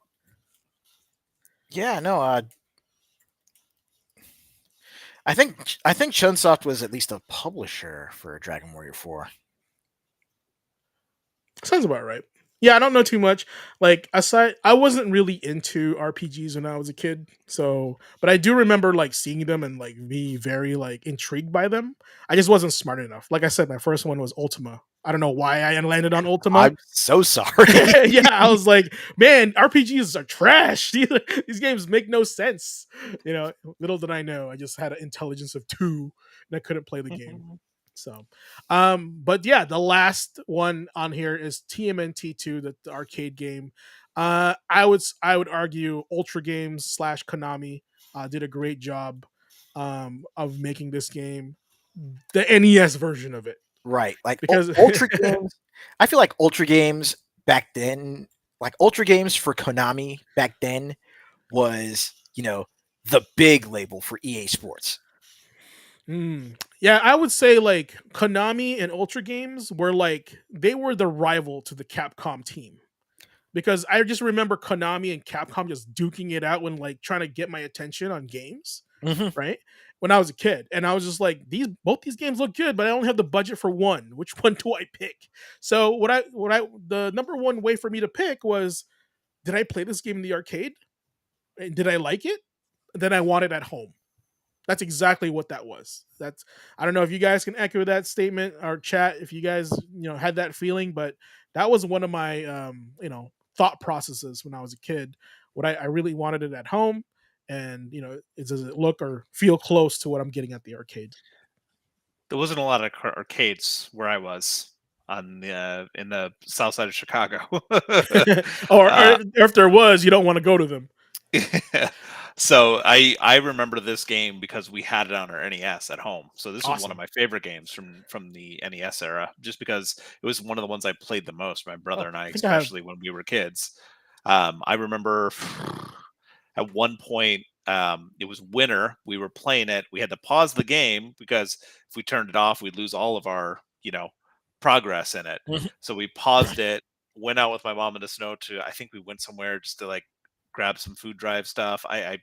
yeah. No, I think Chunsoft was at least a publisher for Dragon Warrior 4. Sounds about right. Yeah, I don't know too much. Like aside, I wasn't really into RPGs when I was a kid. So, but I do remember like seeing them and like be very like intrigued by them. I just wasn't smart enough. Like I said, my first one was Ultima. I don't know why I landed on Ultima. I'm so sorry. Yeah, I was like, man, RPGs are trash. These games make no sense. Little did I know, I just had an intelligence of 2 and I couldn't play the game. So, but yeah, the last one on here is TMNT2, the arcade game. I would argue Ultra Games / Konami did a great job of making this game. the NES version of it Right. Like because Ultra games. I feel like Ultra games back then, like Ultra games for Konami back then was, the big label for EA Sports. Yeah, I would say like Konami and Ultra Games were like they were the rival to the Capcom team because I just remember Konami and Capcom just duking it out when like trying to get my attention on games, Hmm. right? When I was a kid, and I was just like, both these games look good, but I only have the budget for one. Which one do I pick? So the number one way for me to pick was, did I play this game in the arcade? And did I like it? Then I want it at home. That's exactly what that was. That's I don't know if you guys can echo that statement or chat if you guys had that feeling, but that was one of my thought processes when I was a kid. What I really wanted it at home, and does it look or feel close to what I'm getting at the arcade? There wasn't a lot of arcades where I was on the in the south side of Chicago. or uh, if there was, you don't want to go to them. so I remember this game because we had it on our NES at home. So this was one of Awesome. my favorite games from the NES era, just because it was one of the ones I played the most. My Oh, brother and I, I think I have. especially when we were kids. I remember at one point it was winter. We were playing it. We had to pause the game because if we turned it off, we'd lose all of our progress in it. Mhm. So we paused it. Went out with my mom in the snow to. I think we went somewhere just to like grab some food drive stuff. I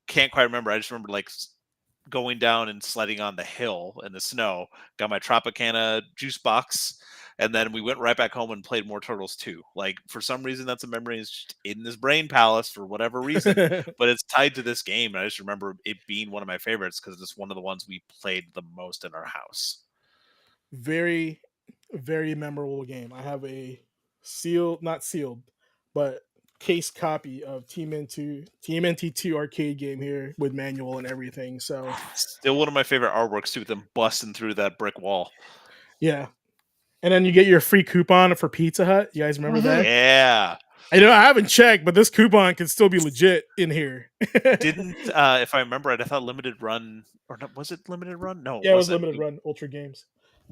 can't quite remember. I just remember like going down and sledding on the hill in the snow. Got my Tropicana juice box, and then we went right back home and played more Turtles 2. Like for some reason, that's a memory is just in this brain palace for whatever reason, but it's tied to this game. And I just remember it being one of my favorites because it's one of the ones we played the most in our house. Very, very memorable game. I have a sealed, not sealed, but case copy of TMNT2 arcade game here with manual and everything. So Still one of my favorite artworks too, with them busting through that brick wall. yeah, and then you get your free coupon for Pizza Hut. You guys remember Mhm. that? Yeah. I haven't checked, but this coupon can still be legit in here. Didn't if I remember right, I thought limited run or not, was it limited run? No, it Yeah, it was wasn't. limited run Ultra Games.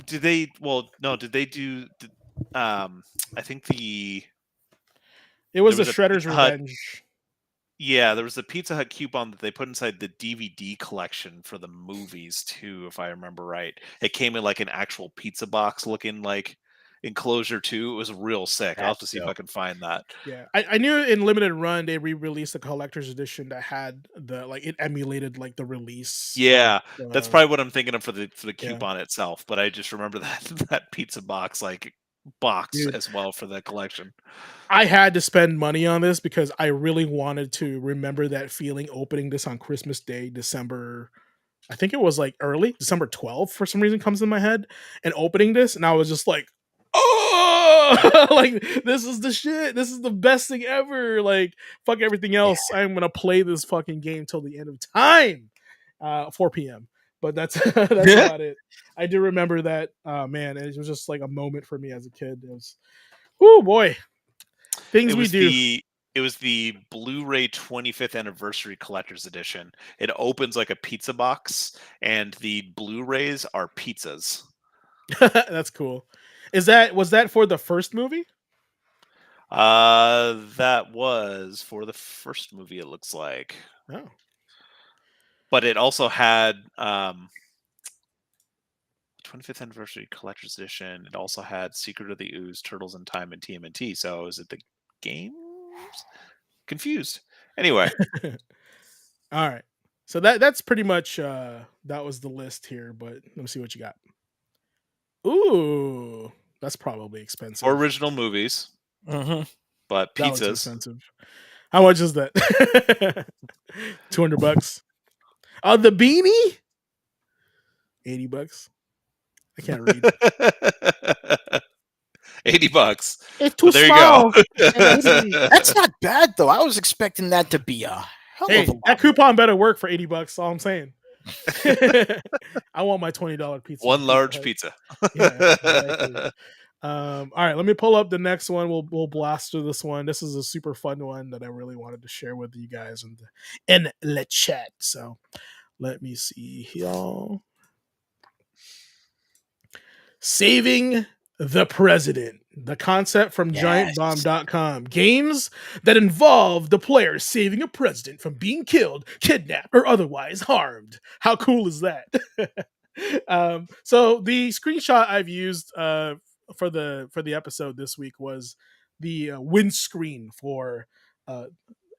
Did they? Well, no. Did they do? I think It there was the was a Shredder's Pizza Hut. Revenge. Yeah, there was a Pizza Hut coupon that they put inside the DVD collection for the movies too, if I remember right. It came in like an actual pizza box looking like enclosure too. It was real sick. I'll have That's to see if I dope. can find that. Yeah, I knew in limited run they re-released a collector's edition that had the like it emulated like the release of Yeah, that's probably what I'm thinking of for the yeah, coupon itself. But I just remember that that pizza box like box dude. as well for the collection. I had to spend money on this because I really wanted to remember that feeling opening this on Christmas Day, December. I think it was like early December 12th for some reason comes in my head, and opening this, and I was just like, oh, like this is the shit. This is the best thing ever. Like fuck everything Yeah. else. I'm gonna play this fucking game till the end of time, 4 p.m. But that's that's about it. I do remember that. Man, it was just like a moment for me as a kid. It was, oh boy, It things we was do. the it was the Blu-ray 25th anniversary collector's edition. It opens like a pizza box, and the Blu-rays are pizzas. That's cool. Was that for the first movie? That was for the first movie. It looks like, Oh, but it also had 25th anniversary collector's edition. It also had Secret of the Ooze, Turtles in Time, and TMNT. So is it the games? Confused. Anyway, all right. So that's pretty much that was the list here. But let me see what you got. Ooh, that's probably four expensive. original movies, Hmm. but That looks pizzas. expensive. How much is that? $200. Oh, the beanie? $80. I can't read. $80. It's too But there you go. small. And 80. That's not bad though. I was expecting that to be a hell of a Hey, that lot more. coupon better work for $80. All I'm saying. I want my $20 pizza from One Pizza large Hut. pizza. Yeah, exactly. All right, let me pull up the next one. We'll blast through this one. This is a super fun one that I really wanted to share with you guys in the chat. So let me see here. Saving the President, the concept from Yes. giantbomb.com. Games that involve the player saving a president from being killed, kidnapped, or otherwise harmed. How cool is that? So the screenshot I've used for the episode this week was the windscreen for uh,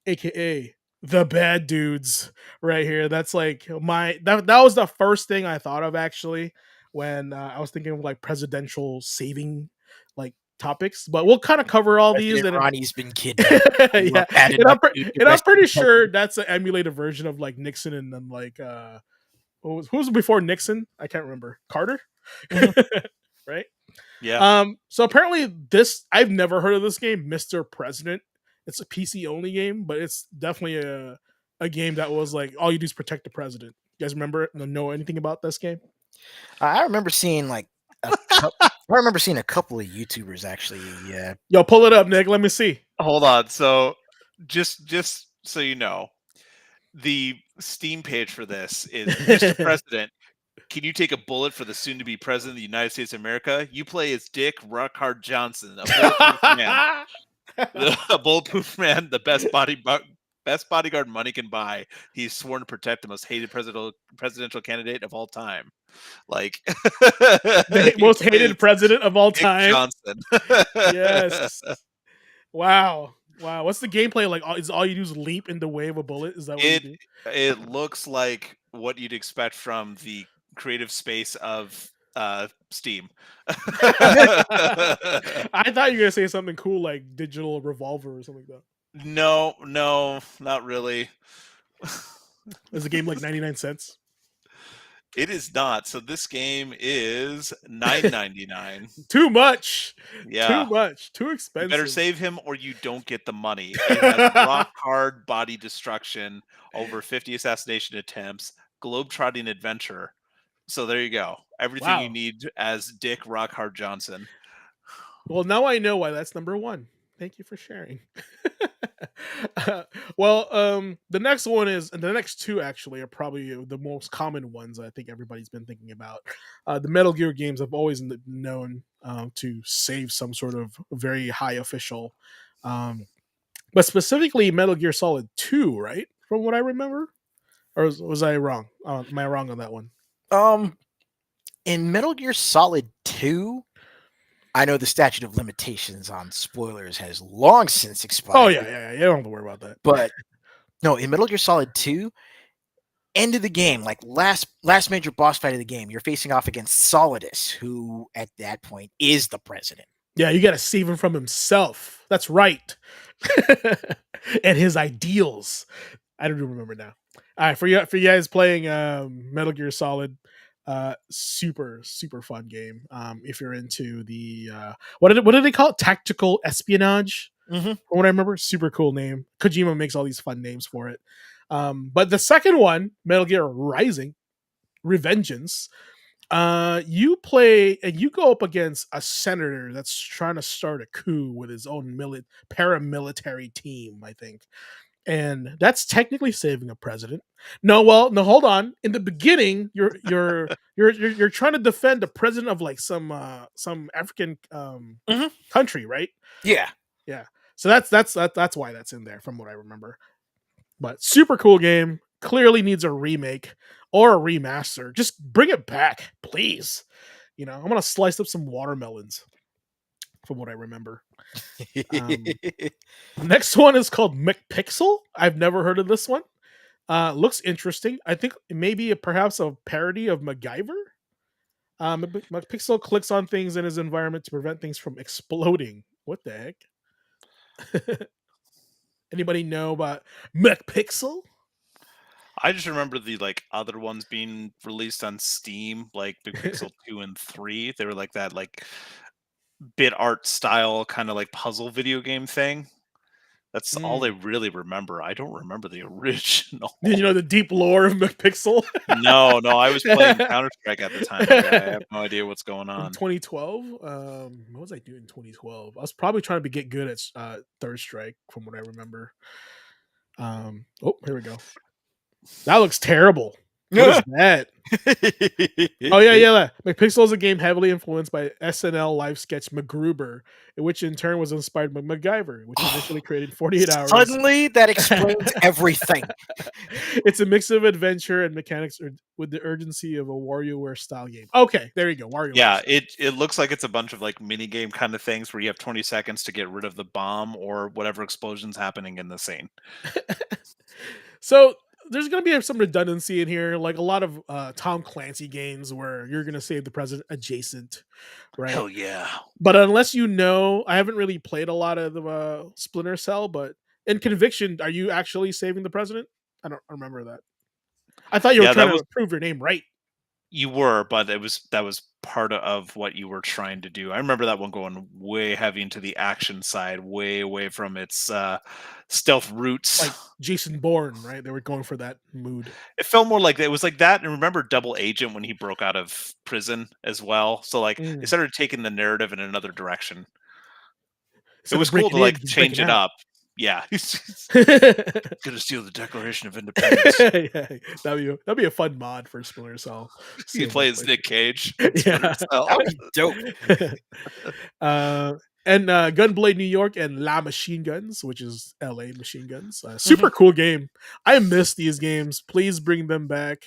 aka the bad dudes right here. That's like that was the first thing I thought of actually when I was thinking of like presidential saving like topics. But we'll kind of cover all these President and Ronnie's been kidnapped. You are yeah, bad enough to and I'm rescue pretty the sure president. that's an emulated version of like Nixon and then like who was before Nixon? I can't remember. Carter, Mhm. right? Yeah. So apparently this I've never heard of this game, Mr. President. It's a PC only game, but it's definitely a game that was like all you do is protect the president. You guys remember it? Know anything about this game? I remember seeing like I remember seeing a couple of YouTubers actually. Yeah. Yo, pull it up, Nick. Let me see. Hold on. So just so you know, the Steam page for this is Mr. President. Can you take a bullet for the soon-to-be president of the United States of America? You play as Dick Ruckard Johnson, a bulletproof man. A bulletproof man, the best bodyguard money can buy. He's sworn to protect the most hated presidential candidate of all time. Like The you most play as hated president of all Dick time. Johnson. Yes. Wow. Wow. What's the gameplay like? Is all you do is leap in the way of a bullet? Is that what you it do? it looks like what you'd expect from the creative space of Steam. I thought you were gonna say something cool like digital revolver or something like that. No, no, not really. Is the game like 99 cents? It is not. So this game is $9.99. Too much. Too Yeah. much. Too You better expensive. save him or you don't get the money. It has rock hard body destruction, over 50 assassination attempts, globe-trotting adventure. So there you go. Everything you Wow. need as Dick Rockhard Johnson. Well, now I know why that's number one. Thank you for sharing. The next one is, and the next two actually are probably the most common ones I think everybody's been thinking about. The Metal Gear games have always known to save some sort of very high official, um, but specifically Metal Gear Solid 2, right? From what I remember, or was I wrong? Am I wrong on that one? Um, in Metal Gear Solid 2, I know the statute of limitations on spoilers has long since expired. Oh yeah. You don't have to worry about that. But no, in Metal Gear Solid 2, end of the game, like last major boss fight of the game, you're facing off against Solidus, who at that point is the president. Yeah, you got to save him from himself. That's right. And his ideals. I don't remember now. All right, for you guys playing Metal Gear Solid, super fun game. If you're into the what did they call it? Tactical espionage. Mm-hmm. From what I remember, super cool name. Kojima makes all these fun names for it. But the second one, Metal Gear Rising, Revengeance, you play and you go up against a senator that's trying to start a coup with his own paramilitary team, I think. And that's technically saving a president. No, well, no, hold on. In the beginning, you're trying to defend the president of like some African Mhm. country, right? Yeah. Yeah. So that's why that's in there from what I remember. But super cool game. Clearly needs a remake or a remaster. Just bring it back, please. I'm gonna slice up some watermelons from what I remember. Next one is called McPixel. I've never heard of this one. Looks interesting. I think maybe perhaps a parody of MacGyver. McPixel clicks on things in his environment to prevent things from exploding. What the heck? Anybody know about McPixel? I just remember the like other ones being released on Steam, like Big Pixel 2 and 3. They were like that like bit art style kind of like puzzle video game thing. That's all I really remember. I don't remember the original. Did you know the deep lore of McPixel? No, I was playing Counter Strike at the time. My guy. I have no idea what's going In on. 2012, what was I doing in 2012? I was probably trying to get good at Third Strike, from what I remember. Oh, here we go. That looks terrible. What is that? Oh yeah. McPixel is a game heavily influenced by SNL live sketch MacGruber, which in turn was inspired by MacGyver, which eventually Oh, created 48 Hours. suddenly, that explains everything. It's a mix of adventure and mechanics with the urgency of a WarioWare style game. Okay, there you go, WarioWare Yeah, style. it looks like it's a bunch of like mini game kind of things where you have 20 seconds to get rid of the bomb or whatever explosion's happening in the scene. So there's going to be some redundancy in here, like a lot of Tom Clancy games where you're going to save the president adjacent, right? Hell yeah. But unless you know, I haven't really played a lot of the Splinter Cell, but in Conviction, are you actually saving the president? I don't remember that. I thought you were Yeah, trying that was to prove your name right. you were, but that was part of what you were trying to do. I remember that one going way heavy into the action side, way away from its stealth roots. Like Jason Bourne, right? They were going for that mood. It felt more like it was like that. And remember Double Agent when he broke out of prison as well. So like they Mm. started taking the narrative in another direction. It Instead of was cool to breaking in, like he's change breaking it out. up. Yeah, he's just Yeah, gonna steal the Declaration of Independence. that'd be a fun mod for Splinter Cell. He Save that plays place. Nick Cage. In Splinter Yeah. Cell. That would be dope. And Gunblade New York and La Machine Guns, which is LA Machine Guns. Mm-hmm. Super cool game. I miss these games. Please bring them back.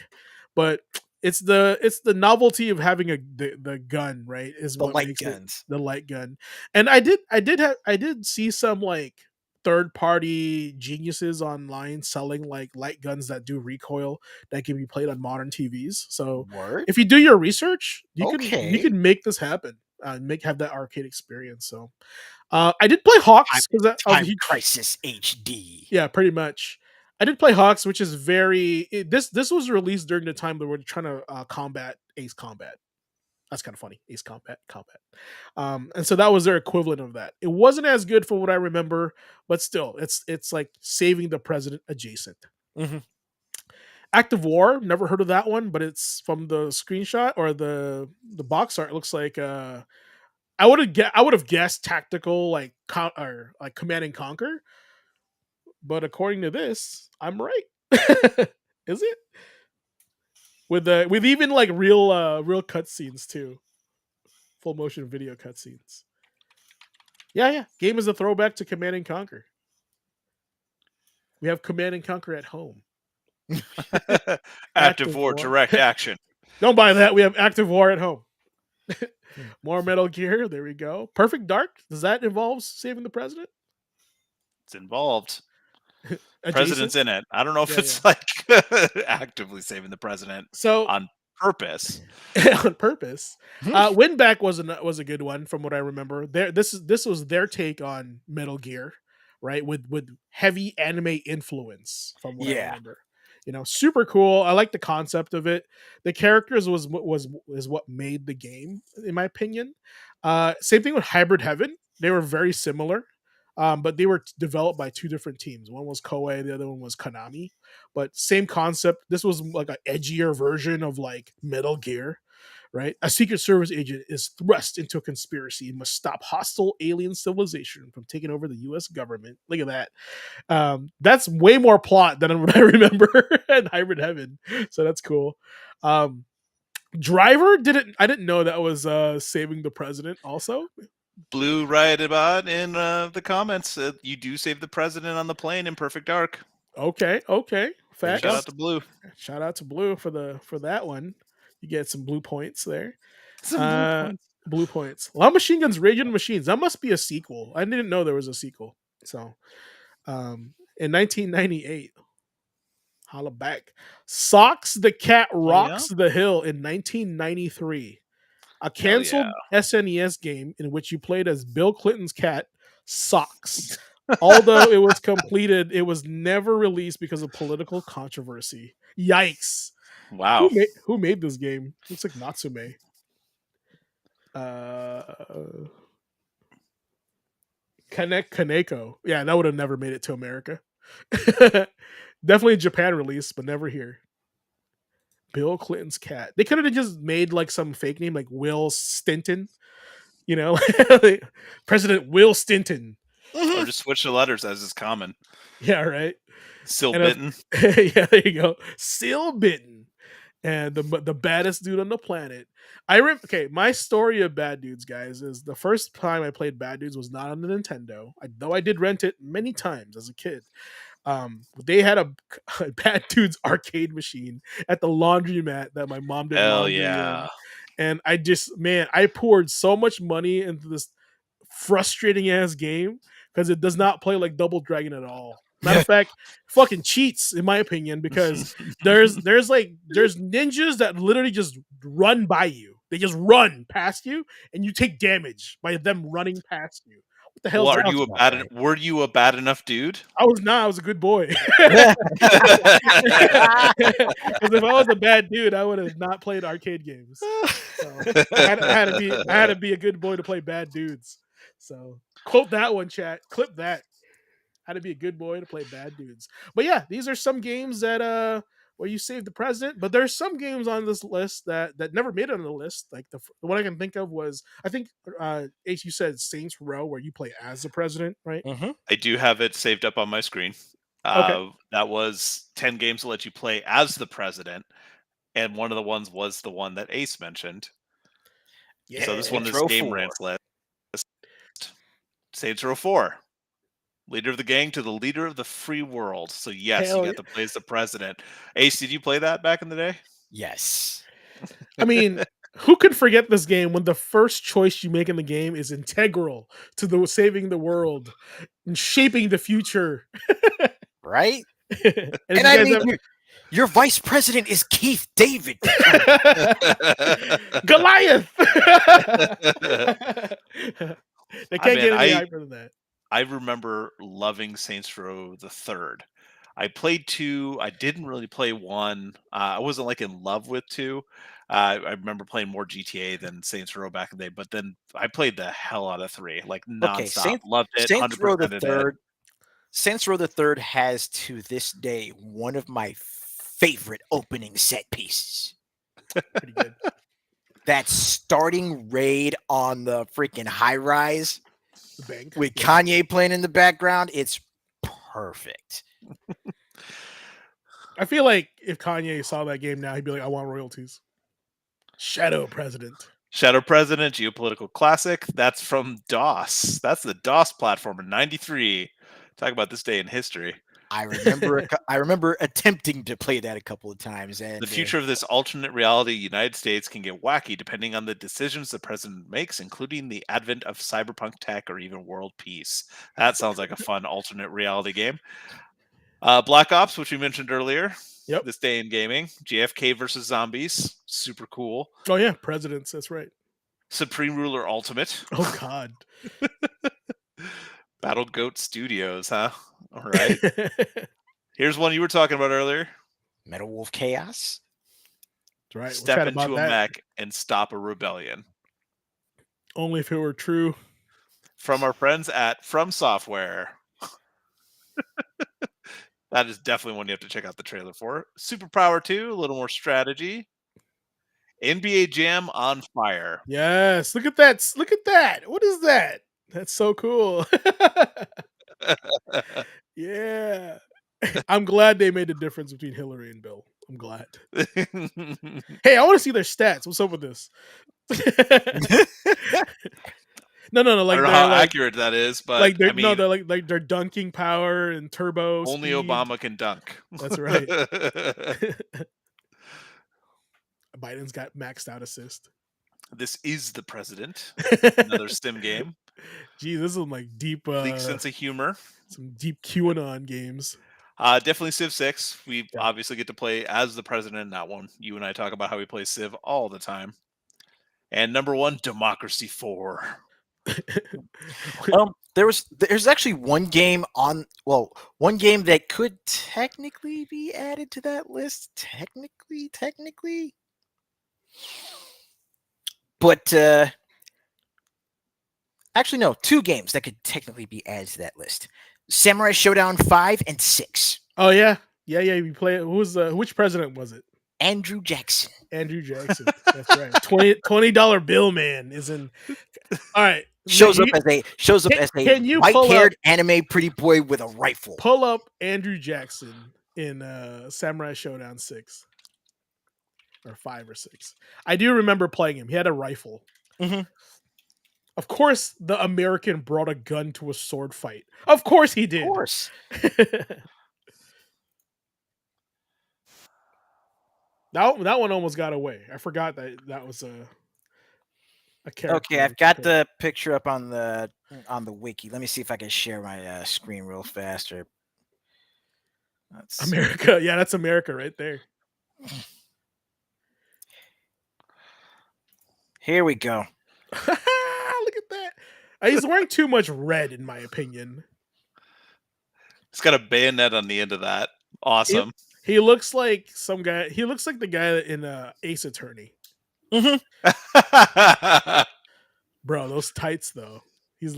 But it's the novelty of having the gun, right? Is The what light makes it guns. the light gun. And I did see some like third party geniuses online selling like light guns that do recoil that can be played on modern TVs. So Word. if you do your research, you Okay. can make this happen. Have that arcade experience. So I did play Hawks because Time Crisis HD. yeah, pretty much. I did play Hawks, which is this was released during the time that we're trying to combat Ace Combat. That's kind of funny, Ace Combat. And so that was their equivalent of that. It wasn't as good for what I remember, but still, it's like saving the president adjacent. Mm-hmm. Active War, never heard of that one, but it's from the screenshot or the box art. It looks like I would have guessed tactical like or like Command and Conquer, but according to this, I'm right. Is it with even like real cutscenes too, full motion video cutscenes? Yeah. Game is a throwback to Command and Conquer. We have Command and Conquer at home. Active War, direct action. Don't buy that. We have Active War at home. More Metal Gear. There we go. Perfect Dark. Does that involve saving the president? It's involved. Adjacent? President's in it. I don't know if Yeah, it's like actively saving the president So on purpose. on purpose. Win Back was a good one from what I remember. This was their take on Metal Gear, right? With heavy anime influence from what I Yeah. remember. Super cool. I like the concept of it. The characters is what made the game, in my opinion. Same thing with Hybrid Heaven. They were very similar. But they were developed by two different teams. One was Koei, the other one was Konami. But same concept. This was like an edgier version of like Metal Gear, right? A Secret Service agent is thrust into a conspiracy and must stop hostile alien civilization from taking over the U.S. government. Look at that. That's way more plot than what I remember in Hybrid Heaven. So that's cool. Driver I didn't know that was saving the president also. Blue right about in the comments. You do save the president on the plane in Perfect Dark. Okay. Facts. Shout out to Blue. Shout out to Blue for that one. You get some blue points there. Some blue points. Blue points. La Machine Guns Raging Machines. That must be a sequel. I didn't know there was a sequel. So in 1998. Holla back. Socks the Cat Rocks the Hill in 1993. A canceled SNES game in which you played as Bill Clinton's cat, Socks. Although it was completed, it was never released because of political controversy. Yikes. Wow. Who made this game? Looks like Natsume. Kaneko. Yeah, that would have never made it to America. Definitely Japan release, but never here. Bill Clinton's cat. They could have just made like some fake name like Will Stinton. President Will Stinton. Or just switch the letters as is common. Yeah, right. Still bitten. Yeah, there you go. Still bitten. and the baddest dude on the planet. Okay, my story of Bad Dudes, guys, is the first time I played Bad Dudes was not on the Nintendo. Though I did rent it many times as a kid. They had a Bad Dudes arcade machine at the laundromat that my mom did Hell laundry yeah. in, and I poured so much money into this frustrating ass game because it does not play like Double Dragon at all. Matter of fact, fucking cheats in my opinion, because there's ninjas that literally just run by you. They just run past you, and you take damage by them running past you. What the hell Well, is are that? Sounds you about right. were you a bad enough dude? I was not. I was a good boy. Because if I was a bad dude, I would have not played arcade games. So I had to be a good boy to play bad dudes. So quote that one, chat. Clip that. How to be a good boy to play bad dudes. But yeah, these are some games that where you save the president. But there's some games on this list that never made it on the list. Like the one I can think of was, I think H, you said Saints Row, where you play as the president, right? Mm-hmm. I do have it saved up on my screen. Okay. That was 10 games to let you play as the president, and one of the ones was the one that Ace mentioned. Yeah. So this one Saints is Row Game 4. Rant's list. Saints Row 4. Leader of the gang to the leader of the free world. So yes, Hell you yeah. got to play as the president. Ace, did you play that back in the day? Yes. I mean, who could forget this game when the first choice you make in the game is integral to the saving the world and shaping the future? Right? And if And you I guys mean, have your vice president is Keith David. Goliath, they I can't man, get any I hyper than that. I remember loving Saints Row the Third. I played 2. I didn't really play 1. I wasn't like in love with 2. I remember playing more GTA than Saints Row back in the day, but then I played the hell out of 3, like Okay, nonstop. Loved it, Saints Row the 100%ed it. Third. Saints Row the Third has to this day one of my favorite opening set pieces. Pretty good. That starting raid on the freaking high rise The bank with yeah. Kanye playing in the background. It's perfect. I feel like if Kanye saw that game now, he'd be like, "I want royalties." Shadow President. Shadow President, Geopolitical Classic. That's from DOS. That's the DOS platform in '93. Talk about this day in history. I remember attempting to play that a couple of times, and The future of this alternate reality United States can get wacky depending on the decisions the president makes, including the advent of cyberpunk tech or even world peace. That sounds like a fun alternate reality game. Black Ops, which we mentioned earlier. Yep. This day in gaming. JFK versus zombies. Super cool. Oh yeah, presidents. That's right. Supreme Ruler Ultimate. Oh God. Battle Goat Studios, huh? All right. Here's one you were talking about earlier. Metal Wolf Chaos. That's right. We'll Step chat about into a that. mech and stop a rebellion. Only if it were true. From our friends at From Software. That is definitely one you have to check out the trailer for. Superpower 2, a little more strategy. NBA Jam on Fire. Yes. Look at that. Look at that. What is that? That's so cool. Yeah. I'm glad they made the difference between Hillary and Bill. I'm glad. Hey, I want to see their stats. What's up with this? No. I Like don't know they're how like, accurate that is, but like they're I mean, they're like their dunking power and turbo. only speed. Obama can dunk. That's right. Biden's got maxed out assist. This is the president. Another sim game. Gee, this is like deep, Bleak sense of humor. some deep QAnon games. Definitely Civ 6. We Yeah. obviously get to play as the president in that one. You and I talk about how we play Civ all the time. And number 1, Democracy 4. There's actually one game that could technically be added to that list. Technically. But actually no, 2 games that could technically be added to that list. Samurai Showdown 5 and 6. Oh yeah. You play it. Which president was it? Andrew Jackson. Andrew Jackson. That's right. $20 bill man is in. All right. Shows up as a Can you pull white-haired anime pretty boy with a rifle. Pull up Andrew Jackson in Samurai Showdown 6. or 5 or 6. I do remember playing him. He had a rifle. Mhm. Of course, the American brought a gun to a sword fight. Of course he Of did. course. That one almost got away. I forgot that was a character. Okay, I've got the picture up on the wiki. Let me see if I can share my screen real fast. Or let's see. America. Yeah, that's America right there. Here we go. Look at that. He's wearing too much red, in my opinion. It's got a bayonet on the end of that. Awesome. He looks like some guy. He looks like the guy in Ace Attorney. Mhm. Bro, those tights though. He's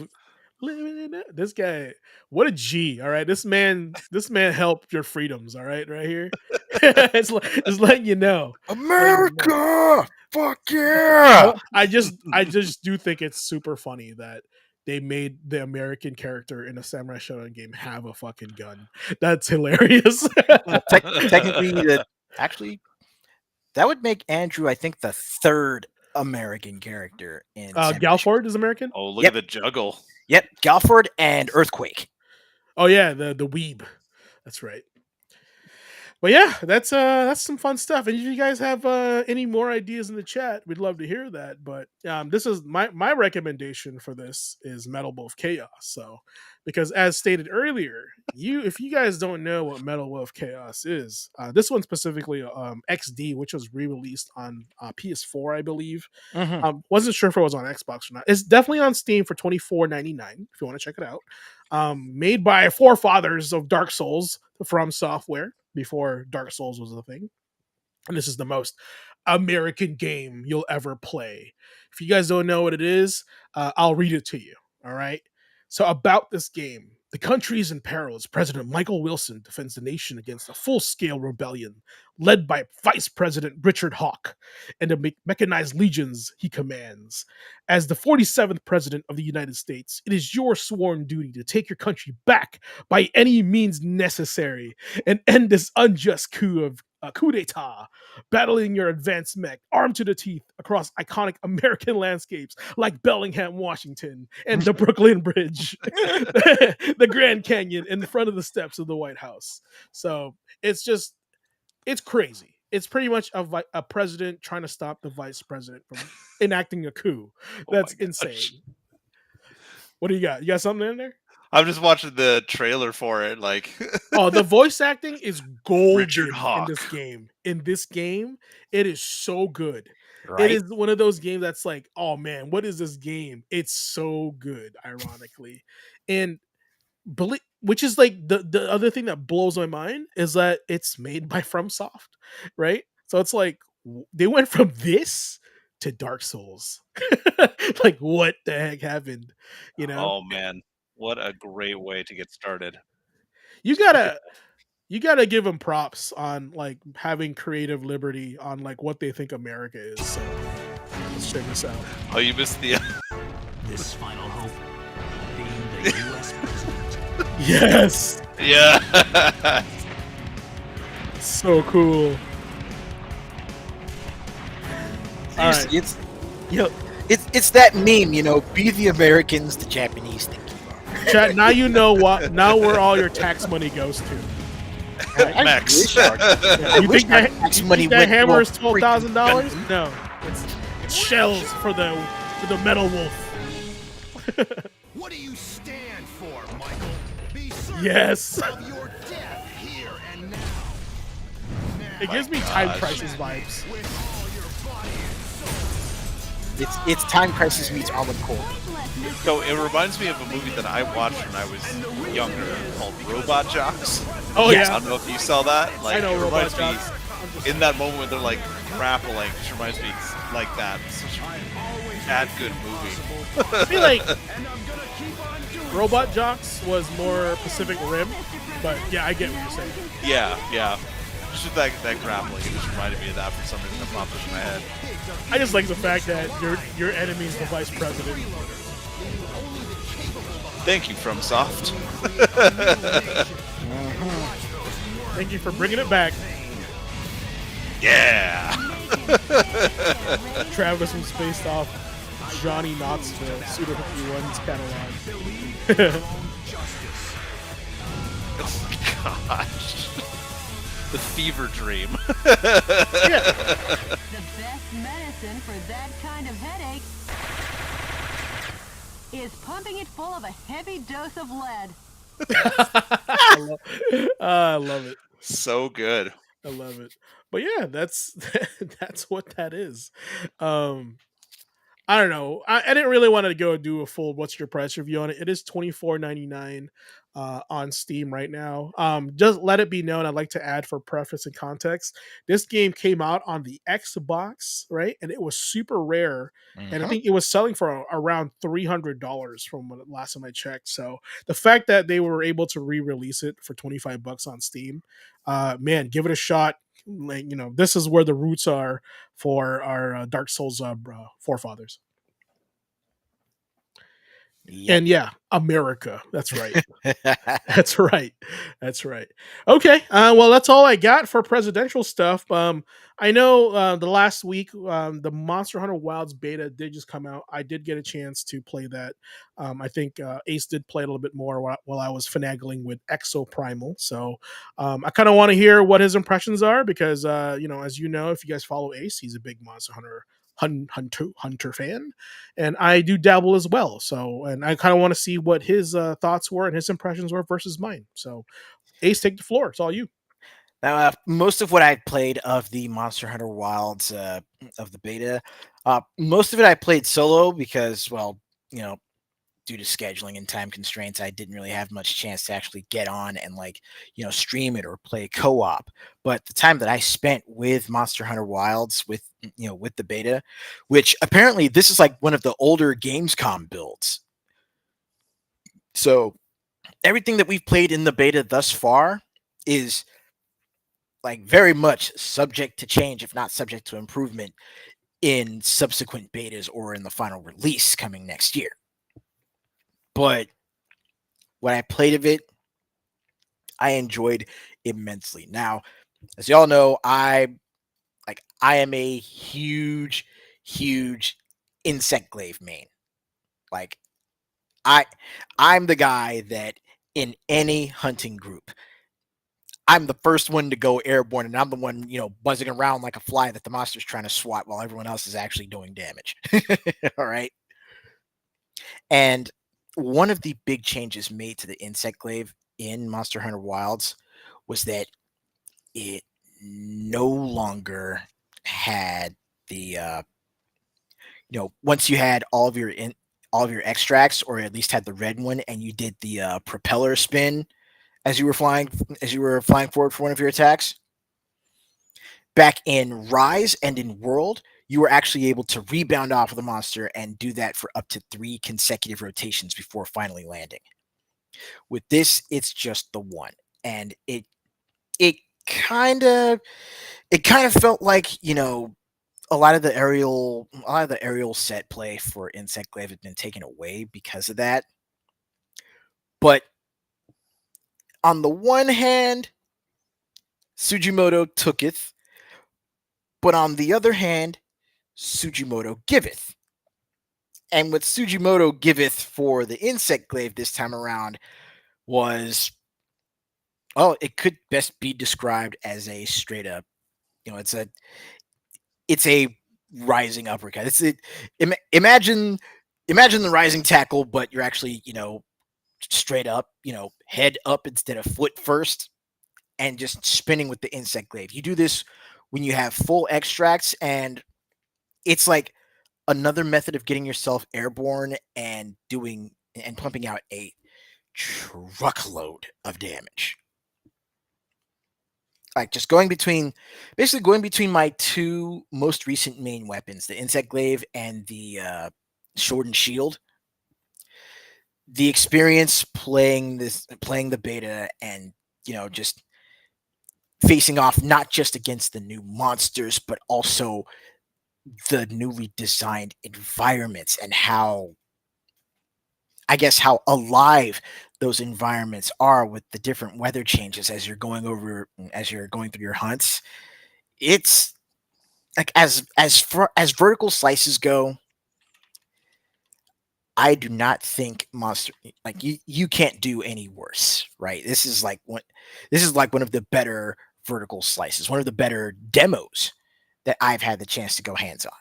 living in that. This guy, what a G. All right, this man helped your freedoms. All right, right here. it's letting you know. America! Fuck yeah! I just do think it's super funny that they made the American character in a Samurai Shodown game have a fucking gun. That's hilarious. Technically, actually, that would make Andrew, I think, the third American character in Samurai Galford is American. Oh, look at the juggle. Yep, Galford and Earthquake. Oh yeah, the weeb. That's right. But yeah, that's some fun stuff. And if you guys have any more ideas in the chat, we'd love to hear that. But this is my recommendation for this is Metal Wolf Chaos. So because as stated earlier, if you guys don't know what Metal Wolf Chaos is, this one specifically XD, which was re-released on PS4, I believe. Wasn't sure if it was on Xbox or not. It's definitely on Steam for $24.99 if you want to check it out. Made by forefathers of Dark Souls, From Software, before Dark Souls was a thing. And this is the most American game you'll ever play. If you guys don't know what it is, I'll read it to you. All right. So about this game, the country is in peril as President Michael Wilson defends the nation against a full-scale rebellion led by Vice President Richard Hawke and the mechanized legions he commands. As the 47th President of the United States, it is your sworn duty to take your country back by any means necessary and end this unjust coup d'etat, battling your advanced mech, armed to the teeth, across iconic American landscapes like Bellingham, Washington, and the Brooklyn Bridge, the Grand Canyon, in front of the steps of the White House. So it's crazy. It's pretty much a president trying to stop the vice president from enacting a coup. That's insane. What do you got? You got something in there? I'm just watching the trailer for it. Like, oh, the voice acting is golden Richard in Hawke. this game. In this game, it is so good. Right? It is one of those games that's like, oh man, what is this game? It's so good, ironically. And which is like the other thing that blows my mind is that it's made by FromSoft, right? So it's like they went from this to Dark Souls. Like, what the heck happened? You know? Oh man, what a great way to get started. You gotta give them props on like having creative liberty on like what they think America is. So let's check this out. Oh, you missed the. This final hope being the U.S. president. Yes. Yeah. So cool. All right. It's it's that meme, be the Americans the Japanese think you are. Chat, now you know what. Now where all your tax money goes to. Max. You think that hammer is $12,000? No, it's shells for the Metal Wolf. What do you stand for, Michael? Be certain Yes. of your death here and now. It gives me Time Crisis vibes. With all your body and soul. It's Time Crisis meets Armored Core. So it reminds me of a movie that I watched when I was younger called Robot Jocks. Oh Yes. yeah. I don't know if you saw that. Like, I know it Robot reminds Jocks. me in that moment when they're like grappling. It reminds me like that. It's such a bad good movie. I feel like Robot Jocks was more Pacific Rim, but yeah, I get what you're saying. Yeah. Just that grappling, it just reminded me of that for some reason that popped into my head. I just like the fact that your enemy is the vice president. Thank you, FromSoft. Thank you for bringing it back. Yeah. Travis was based off Johnny Knoxville, Suda 51's catalog. Gosh. The fever dream. Yeah. The best medicine for that kind of headache is pumping it full of a heavy dose of lead. I love it. So good. I love it. But yeah, that's that's what that is. Um I don't know. I didn't really want to go do a full what's your price review on it. It is $24.99 on Steam right now. Just let it be known, I'd like to add for preface and context. This game came out on the Xbox, right? And it was super rare. And I think it was selling for around $300 from when last time I checked. So the fact that they were able to re-release it for $25 on Steam, man, give it a shot. Like, this is where the roots are for our Dark Souls forefathers. Yep. And yeah, America. That's right. That's right. That's right. Okay. Well, that's all I got for presidential stuff. I know the last week the Monster Hunter Wilds beta did just come out. I did get a chance to play that. I think Ace did play a little bit more while I was finagling with Exo Primal. So I kind of want to hear what his impressions are because as you know, if you guys follow Ace, he's a big Monster Hunter fan, and I do dabble as well. So, and I kind of want to see what his thoughts were and his impressions were versus mine. So, Ace, take the floor. It's all you. Now, most of what I played of the Monster Hunter Wilds of the beta, most of it I played solo because, well, due to scheduling and time constraints, I didn't really have much chance to actually get on and stream it or play co-op. But the time that I spent with Monster Hunter Wilds with the beta, which apparently this is like one of the older Gamescom builds. So everything that we've played in the beta thus far is like very much subject to change, if not subject to improvement in subsequent betas or in the final release coming next year. But what I played of it, I enjoyed immensely. Now, as y'all know, I am a huge insect glaive main. Like I'm the guy that in any hunting group, I'm the first one to go airborne, and I'm the one, buzzing around like a fly that the monster's trying to swat while everyone else is actually doing damage. All right. And one of the big changes made to the insect glaive in Monster Hunter Wilds was that it no longer had the once you had all of your extracts, or at least had the red one, and you did the propeller spin as you were flying forward for one of your attacks. Back in Rise and in World, you were actually able to rebound off of the monster and do that for up to 3 consecutive rotations before finally landing. With this, it's just the one, and it kind of felt like a lot of the aerial set play for Insect Glaive had been taken away because of that. But on the one hand, Sujimoto tooketh, but on the other hand, Sujimoto giveth. And what Sujimoto giveth for the Insect Glaive this time around was, well, it could best be described as a straight up, it's a rising uppercut. Imagine the rising tackle, but you're actually, straight up, head up instead of foot first, and just spinning with the Insect Glaive. You do this when you have full extracts, and it's like another method of getting yourself airborne and pumping out a truckload of damage. Like just going between my 2 most recent main weapons, the Insect Glaive and the Sword and Shield. The experience playing the beta and just facing off not just against the new monsters, but also the newly designed environments and how alive those environments are with the different weather changes as you're going through your hunts. It's like as vertical slices go, I do not think Monster like you can't do any worse, right? This is like one of the better vertical slices, one of the better demos that I've had the chance to go hands on.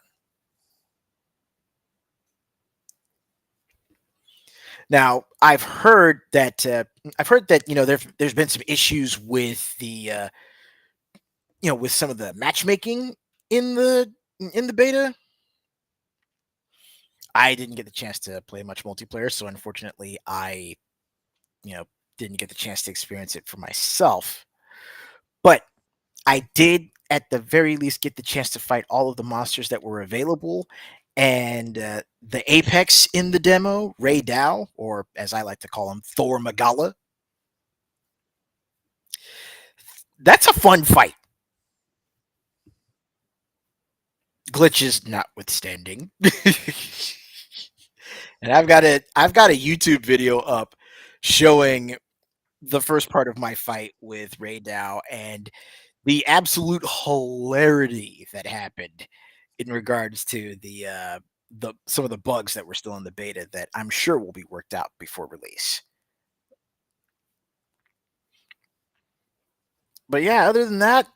Now, I've heard that there's been some issues with the with some of the matchmaking in the beta. I didn't get the chance to play much multiplayer, so unfortunately, I you know didn't get the chance to experience it for myself. But I did, at the very least, get the chance to fight all of the monsters that were available. And the apex in the demo, Ray Dow, or as I like to call him, Thor Magala, that's a fun fight. Glitches notwithstanding. And I've got a YouTube video up showing the first part of my fight with Ray Dow and the absolute hilarity that happened in regards to the some of the bugs that were still in the beta that I'm sure will be worked out before release. But yeah, other than that,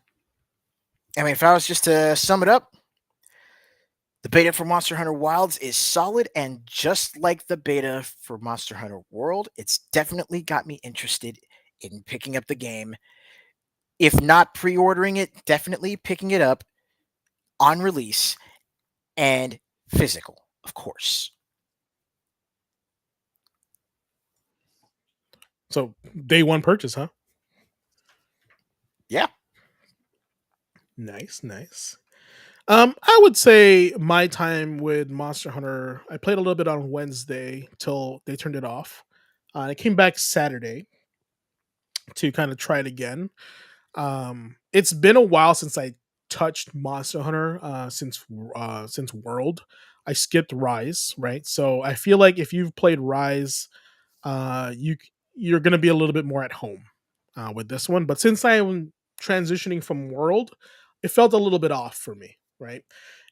I mean, if I was just to sum it up, the beta for Monster Hunter Wilds is solid, and just like the beta for Monster Hunter World, it's definitely got me interested in picking up the game. If not pre-ordering it, definitely picking it up on release and physical, of course. So day one purchase, huh? Yeah. Nice, nice. I would say my time with Monster Hunter, I played a little bit on Wednesday till they turned it off. I came back Saturday to kind of try it again. It's been a while since I touched Monster Hunter since World. I skipped Rise, right? So I feel like if you've played Rise, you're gonna be a little bit more at home with this one. But since I am transitioning from World, it felt a little bit off for me, right?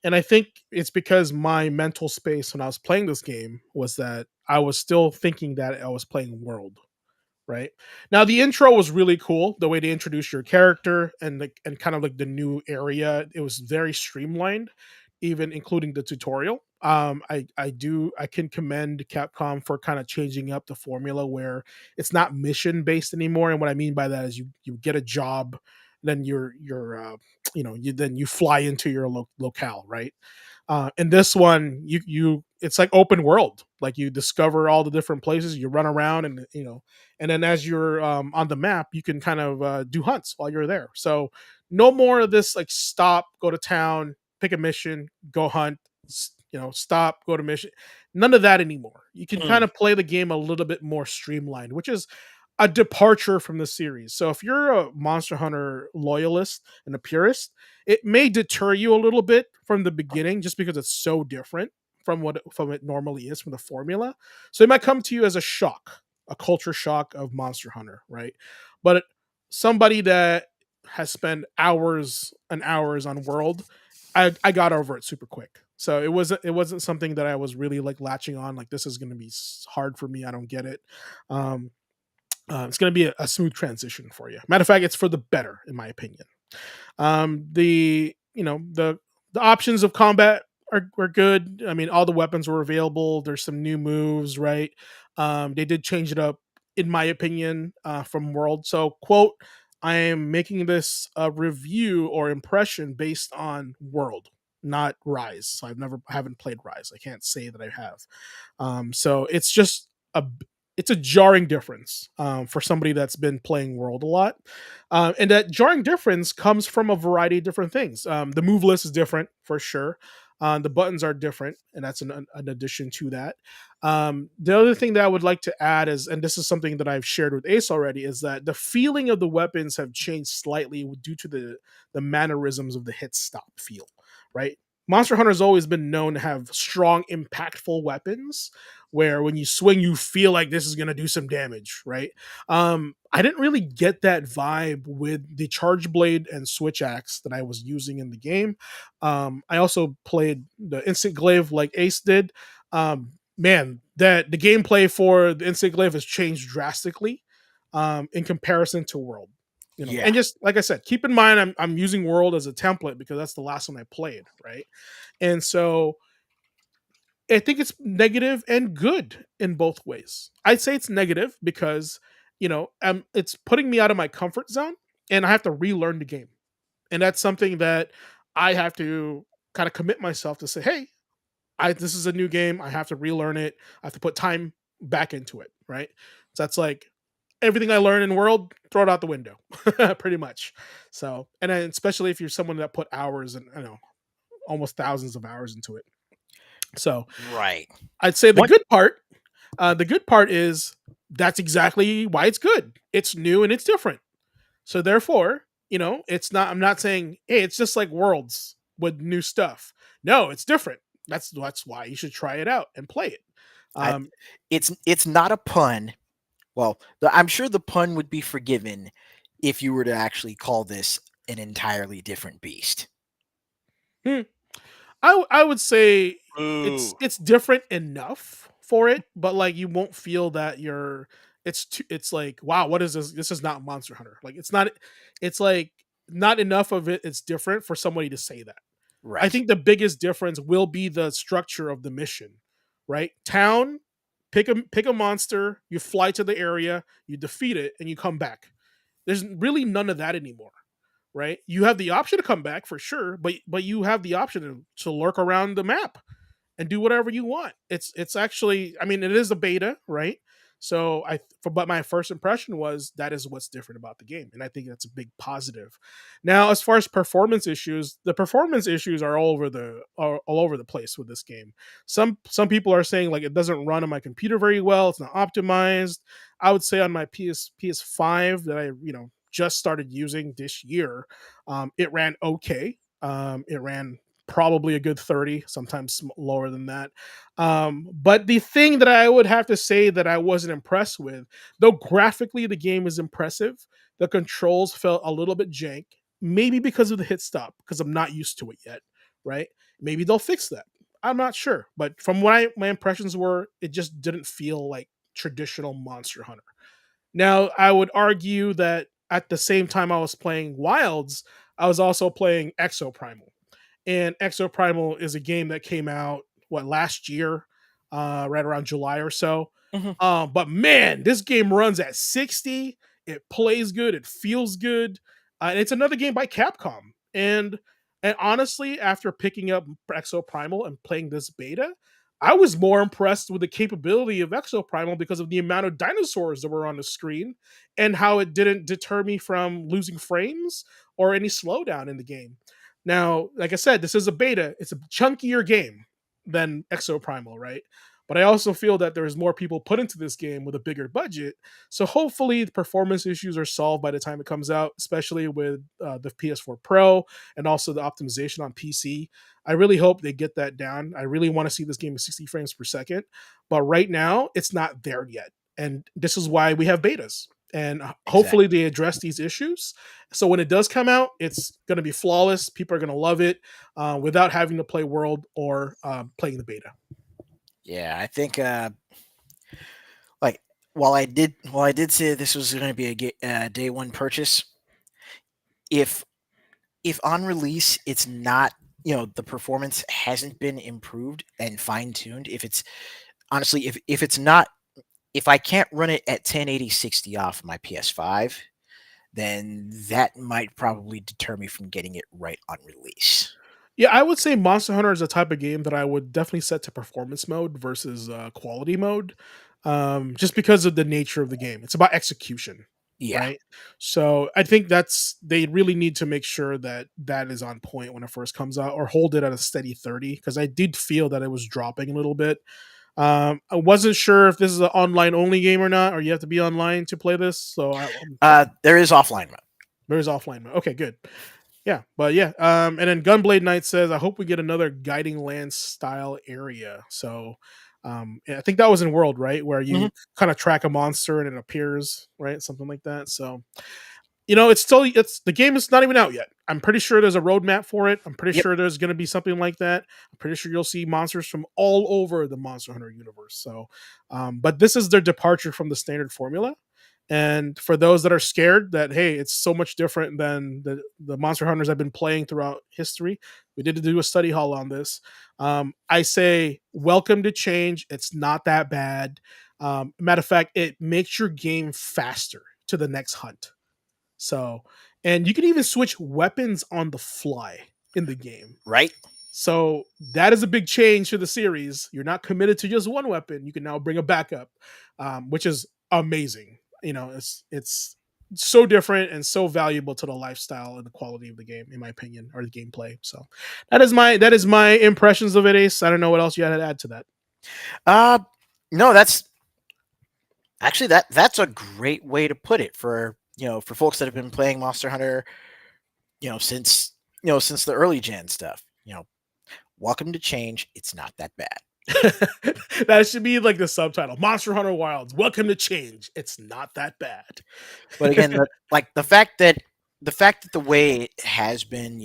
And I think it's because my mental space when I was playing this game was that I was still thinking that I was playing World, right? Now the intro was really cool, the way they introduced your character and kind of like the new area. It was very streamlined, even including the tutorial. I can commend Capcom for kind of changing up the formula where it's not mission based anymore. And what I mean by that is you get a job, then you fly into your locale, right? In this one, you it's like open world. Like you discover all the different places, you run around, and and then as you're on the map, you can kind of do hunts while you're there. So no more of this like stop, go to town, pick a mission, go hunt. Stop, go to mission. None of that anymore. You can kind Mm. of play the game a little bit more streamlined, which is a departure from the series. So if you're a Monster Hunter loyalist and a purist, it may deter you a little bit from the beginning just because it's so different from it normally is from the formula. So it might come to you as a shock, a culture shock of Monster Hunter, right? But somebody that has spent hours and hours on World, I got over it super quick. So it wasn't something that I was really like latching on. Like this is going to be hard for me. I don't get it. Um, it's going to be a smooth transition for you. Matter of fact, it's for the better, in my opinion. The the options of combat are good. I mean, all the weapons were available. There's some new moves, right? They did change it up, in my opinion, from World. So, quote, I am making this a review or impression based on World, not Rise. So I haven't played Rise. I can't say that I have. So it's just a it's a jarring difference for somebody that's been playing World a lot, and that jarring difference comes from a variety of different things. The move list is different for sure. The buttons are different, and that's an addition to that. The other thing that I would like to add is, and this is something that I've shared with Ace already, is that the feeling of the weapons have changed slightly due to the mannerisms of the hit stop feel, right? Monster Hunter has always been known to have strong, impactful weapons where when you swing, you feel like this is going to do some damage, right? I didn't really get that vibe with the Charge Blade and Switch Axe that I was using in the game. I also played the Instant Glaive like Ace did. Man, that the gameplay for the Instant Glaive has changed drastically in comparison to World. Yeah. And just like I said, keep in mind I'm using World as a template because that's the last one I played, right? And so I think it's negative and good in both ways. I'd say it's negative because it's putting me out of my comfort zone, and I have to relearn the game, and that's something that I have to kind of commit myself to say, hey, this is a new game. I have to relearn it. I have to put time back into it, right? So that's like everything I learned in World, throw it out the window, pretty much. So, and then especially if you're someone that put hours and almost thousands of hours into it. So, Right. I'd say What? the good part is that's exactly why it's good. It's new and it's different. So therefore, it's not. I'm not saying, hey, it's just like Worlds with new stuff. No, it's different. That's why you should try it out and play it. I, Um, it's not a pun. Well, I'm sure the pun would be forgiven if you were to actually call this an entirely different beast. hmm, I would say Ooh. it's different enough for it, but like you won't feel that it's like, wow, what is this? This is not Monster Hunter. Like it's not. It's like not enough of it. It's different for somebody to say that. I Right. think the biggest difference will be the structure of the mission, right? Town, pick a monster, you fly to the area, you defeat it, and you come back. There's really none of that anymore, right? You have the option to come back for sure, but you have the option to lurk around the map and do whatever you want. It's actually, I mean, it is a beta, right? So but my first impression was that is what's different about the game, and I think that's a big positive. Now, as far as performance issues, the performance issues are all over the place with this game. Some people are saying like it doesn't run on my computer very well. It's not optimized. I would say on my PS5 that I just started using this year, it ran okay. It ran probably a good 30, sometimes lower than that. But the thing that I would have to say that I wasn't impressed with, though graphically the game is impressive, the controls felt a little bit jank, maybe because of the hit stop, because I'm not used to it yet, right? Maybe they'll fix that. I'm not sure. But from what my impressions were, it just didn't feel like traditional Monster Hunter. Now, I would argue that at the same time I was playing Wilds, I was also playing Exoprimal, and Exoprimal is a game that came out last year, right around July or so. Mhm. But man, this game runs at 60. It plays good. It feels good. And it's another game by Capcom. And honestly, after picking up Exoprimal and playing this beta, I was more impressed with the capability of Exoprimal because of the amount of dinosaurs that were on the screen and how it didn't deter me from losing frames or any slowdown in the game. Now, like I said, this is a beta. It's a chunkier game than Exoprimal, right? But I also feel that there's more people put into this game with a bigger budget. So hopefully the performance issues are solved by the time it comes out, especially with the PS4 Pro and also the optimization on PC. I really hope they get that down. I really want to see this game at 60 frames per second. But right now, it's not there yet. And this is why we have betas. And hopefully Exactly. they address these issues. So when it does come out, it's going to be flawless. People are going to love it without having to play World or playing the beta. Yeah, I think like while I did say this was going to be a day one purchase, if if on release it's not, the performance hasn't been improved and fine tuned, if it's honestly if it's not, if I can't run it at 1080 60 off my PS5, then that might probably deter me from getting it right on release. Yeah, I would say Monster Hunter is a type of game that I would definitely set to performance mode versus quality mode, just because of the nature of the game. It's about execution, Yeah. right? So I think they really need to make sure that that is on point when it first comes out, or hold it at a steady 30. Because I did feel that it was dropping a little bit. I wasn't sure if this is an online only game or not, or you have to be online to play this. So There is offline mode. there's offline mode. Okay, good. Yeah, but yeah, and then Gunblade Knight says, "I hope we get another Guiding Lands style area." So, I think that was in World, right, where Mhm. you kind of track a monster and it appears, right, something like that. So, it's the game is not even out yet. I'm pretty sure there's a roadmap for it. I'm pretty Yep. sure there's going to be something like that. I'm pretty sure you'll see monsters from all over the Monster Hunter universe. So, but this is their departure from the standard formula. And for those that are scared that hey, it's so much different than the Monster Hunters I've been playing throughout history, we did do a study hall on this. I say welcome to change. It's not that bad. Matter of fact, it makes your game faster to the next hunt. So, and you can even switch weapons on the fly in the game. Right. So that is a big change to the series. You're not committed to just one weapon. You can now bring a backup, which is amazing. It's so different and so valuable to the lifestyle and the quality of the game, in my opinion, or the gameplay. So that is my impressions of it, Ace. I don't know what else you had to add to that. Uh no, that's actually that's a great way to put it for for folks that have been playing Monster Hunter, since since the early gen stuff. Welcome to change. It's not that bad. That should be like the subtitle: Monster Hunter Wilds. Welcome to change. It's not that bad. But again, like the fact that the way it has been,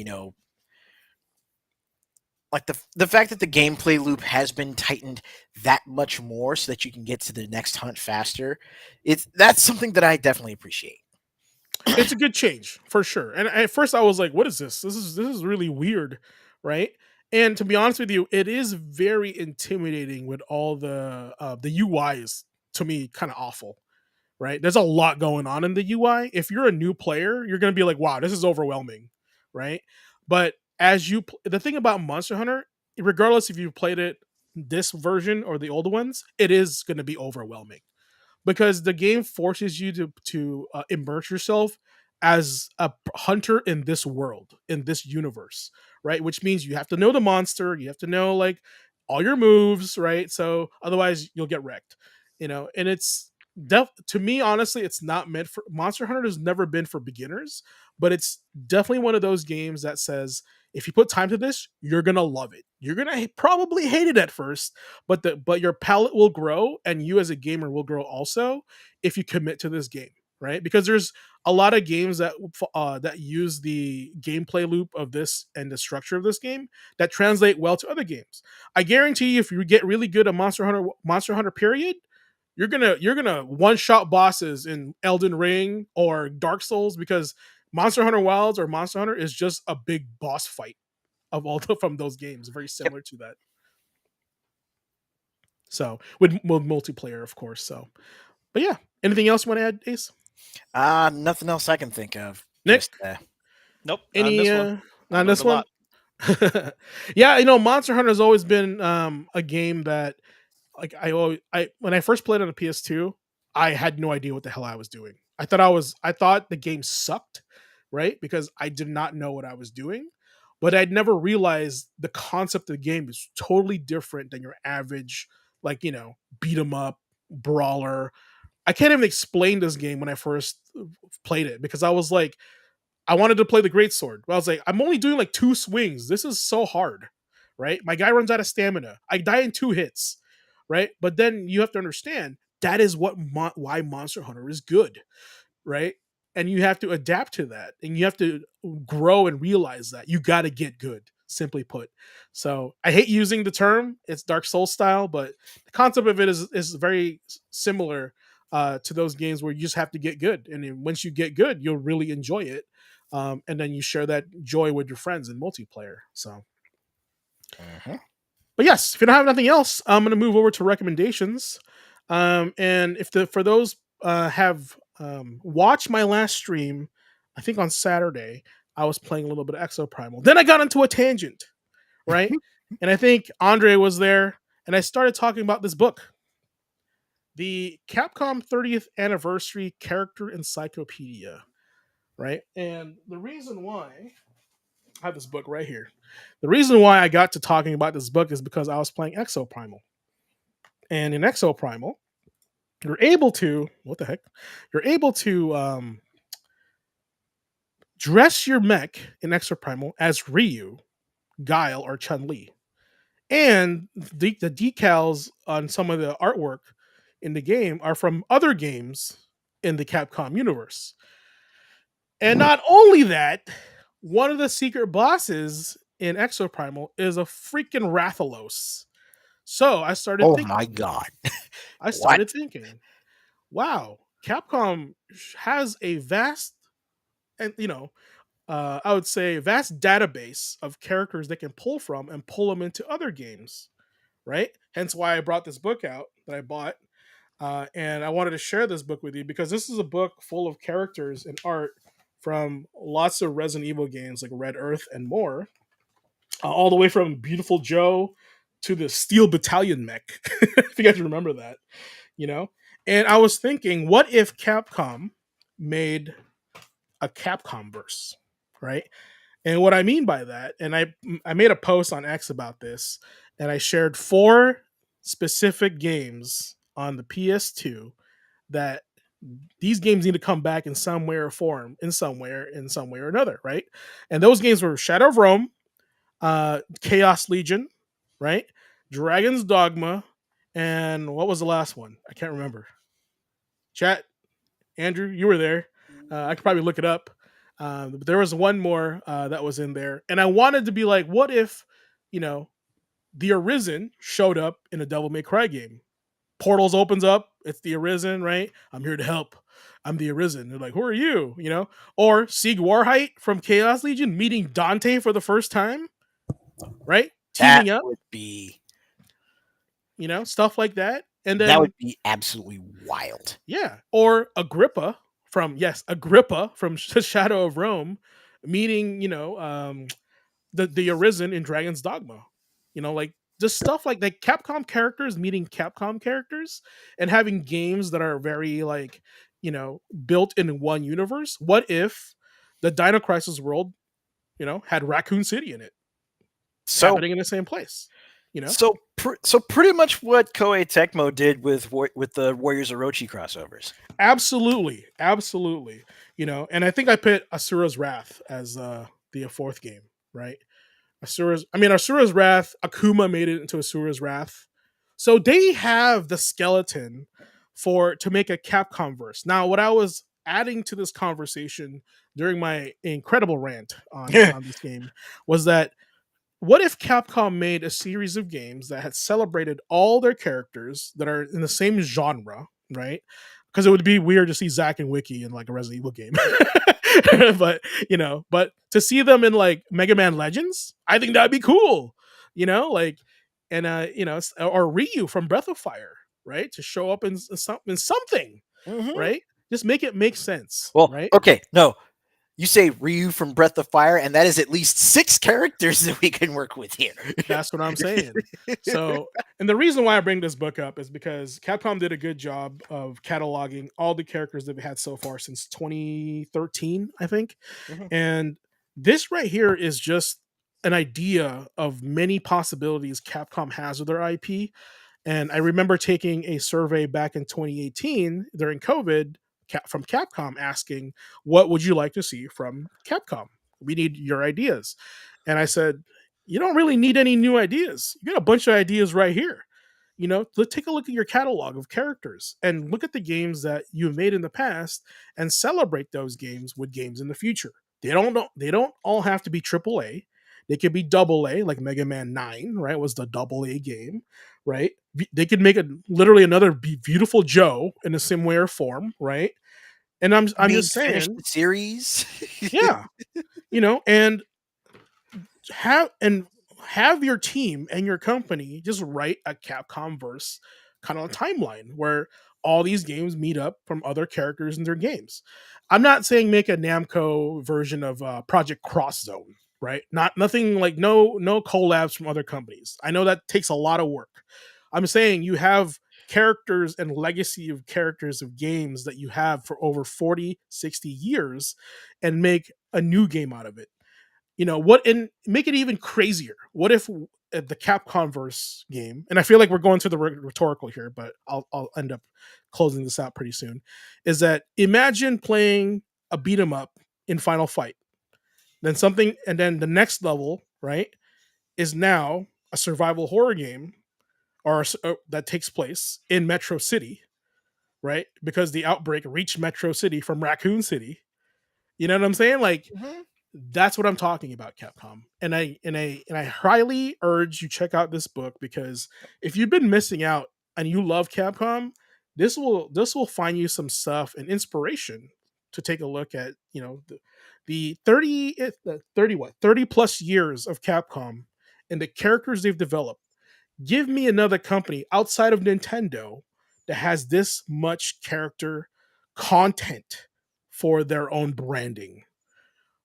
like the fact that the gameplay loop has been tightened that much more so that you can get to the next hunt faster, that's something that I definitely appreciate. It's a good change for sure. And at first I was like, "What is this? This is really weird, right?" And to be honest with you, it is very intimidating with all the UI is to me kind of awful, right? There's a lot going on in the UI. If you're a new player, you're gonna be like, "Wow, this is overwhelming," right? But the thing about Monster Hunter, regardless if you played it this version or the old ones, it is going to be overwhelming because the game forces you to immerse yourself as a hunter in this world, in this universe, right? Which means you have to know the monster, you have to know like all your moves, right? So otherwise you'll get wrecked, and to me honestly, it's not meant for Monster Hunter has never been for beginners, but it's definitely one of those games that says if you put time to this, you're gonna love it. You're gonna probably hate it at first, but your palate will grow and you as a gamer will grow also if you commit to this game, right? Because there's a lot of games that use the gameplay loop of this and the structure of this game that translate well to other games. I guarantee you if you get really good at Monster Hunter period, you're gonna one shot bosses in Elden Ring or Dark Souls because Monster Hunter Wilds or Monster Hunter is just a big boss fight of from those games, very Yep. similar to that. So with multiplayer, of course. So, but yeah, anything else you want to add, Ace? Nothing else I can think of. Nick, Just Nope, not on any this one. I on learned this a one? lot. Yeah, Monster Hunter has always been a game that like I when I first played on a PS2, I had no idea what the hell I was doing. I thought the game sucked, right? Because I did not know what I was doing. But I'd never realized the concept of the game is totally different than your average, like, beat 'em up, brawler. I can't even explain this game when I first played it because I was like, I wanted to play the great sword. But I was like, I'm only doing like two swings. This is so hard, right? My guy runs out of stamina. I die in two hits, right? But then you have to understand that is why Monster Hunter is good, right? And you have to adapt to that, and you have to grow and realize that you got to get good. Simply put. So I hate using the term. It's Dark Souls style, but the concept of it is very similar to those games where you just have to get good, and then once you get good, you'll really enjoy it, and then you share that joy with your friends in multiplayer. So, but yes, if you don't have nothing else, I'm going to move over to recommendations. And if for those have watched my last stream, I think on Saturday, I was playing a little bit of Exo Primal. Then I got into a tangent, right? And I think Andre was there, and I started talking about this book, the Capcom 30th Anniversary Character Encyclopedia, right? And the reason why I have this book right here. The reason why I got to talking about this book is because I was playing Exo Primal. And in Exo Primal, you're able to, what the heck? You're able to dress your mech in Extra Primal as Ryu, Guile, or Chun Li, and the decals on some of the artwork in the game are from other games in the Capcom universe. And not only that, one of the secret bosses in Exoprimal is a freaking Rathalos. So I started Oh thinking, my god. I What? started thinking, wow, Capcom has a vast, and I would say vast database of characters they can pull from and pull them into other games, right? Hence why I brought this book out that I bought. And I wanted to share this book with you because this is a book full of characters and art from lots of Resident Evil games like Red Earth and more, all the way from Beautiful Joe to the Steel Battalion mech. If you guys remember that, you know? And I was thinking, what if Capcom made a Capcom verse, right? And what I mean by that, and I made a post on X about this, and I shared 4 specific games on the PS2 that these games need to come back in some way or form, in some way or another, right? And those games were Shadow of Rome, Chaos Legion, right? Dragon's Dogma, and what was the last one? I can't remember. Chat, Andrew, you were there. I could probably look it up. But there was one more that was in there, and I wanted to be like, what if, the Arisen showed up in a Devil May Cry game? Portals opens up. It's the Arisen, right? I'm here to help. I'm the Arisen. They're like, who are you? Or Sieg Warheit from Chaos Legion meeting Dante for the first time, right? That Teaming up, would be stuff like that. And that would then, be absolutely wild. yeah, or Agrippa from Shadow of Rome meeting, the Arisen in Dragon's Dogma. Like just stuff like that. Capcom characters meeting Capcom characters and having games that are very like, built in one universe. What if the Dino Crisis world, had Raccoon City in it, So happening in the same place? so pretty much what Koei Tecmo did with the Warriors Orochi crossovers. Absolutely, absolutely. And I think I put Asura's Wrath as the 4th game, right? Asura's Wrath, Akuma made it into Asura's Wrath. So they have the skeleton to make a Capcom verse. Now, what I was adding to this conversation during my incredible rant on this game was that what if Capcom made a series of games that had celebrated all their characters that are in the same genre, right? Because it would be weird to see Zack and Wiki in like a Resident Evil game. but to see them in like Mega Man Legends, I think that'd be cool. Or Ryu from Breath of Fire, right? To show up in something, Mhm. right? Just make it make sense, Well, right? okay, no. You say Ryu from Breath of Fire, and that is at least 6 characters that we can work with here. That's what I'm saying. So, and the reason why I bring this book up is because Capcom did a good job of cataloging all the characters that we had so far since 2013, I think. Mhm. And this right here is just an idea of many possibilities Capcom has with their IP. And I remember taking a survey back in 2018 during COVID from Capcom asking, what would you like to see from Capcom? We need your ideas. And I said, you don't really need any new ideas. You got a bunch of ideas right here. Let's take a look at your catalog of characters and look at the games that you've made in the past and celebrate those games with games in the future. They don't all have to be AAA. They could be AA, like Mega Man 9, right? Was the AA game, right? They could make literally another Beautiful Joe in a same way or form, right? And I'm just Finish saying, the series. yeah, and have your team and your company just write a Capcom verse kind of timeline where all these games meet up from other characters in their games. I'm not saying make a Namco version of Project Cross Zone, right? Nothing like no collabs from other companies. I know that takes a lot of work. I'm saying you have characters and legacy of characters of games that you have for over 40, 60 years and make a new game out of it. What, and make it even crazier. What if the Capcom verse game, and I feel like we're going to the rhetorical here, but I'll end up closing this out pretty soon, is that imagine playing a beat 'em up in Final Fight, Then something, and then the next level, right, is now a survival horror game that takes place in Metro City, right? Because the outbreak reached Metro City from Raccoon City. You know what I'm saying? Like Mhm. that's what I'm talking about, Capcom. And I highly urge you check out this book because if you've been missing out and you love Capcom, this will find you some stuff and inspiration to take a look at, the 30 plus years of Capcom and the characters they've developed. Give me another company outside of Nintendo that has this much character content for their own branding,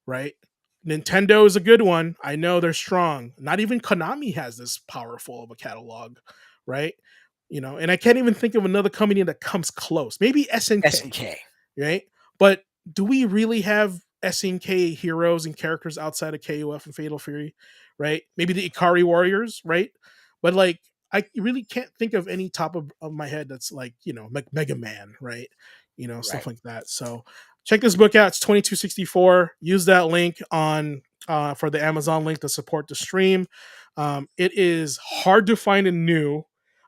right? Nintendo is a good one. I know they're strong. Not even Konami has this powerful of a catalog, right? And I can't even think of another company that comes close. Maybe SNK, SNK. right? But do we really have SNK heroes and characters outside of KOF and Fatal Fury, right? Maybe the Ikari Warriors, right? But like, I really can't think of any top of my head that's like, like Mega Man, right? Stuff Right. like that. So check this book out. It's 2264. Use that link on for the Amazon link to support the stream. It is hard to find and new.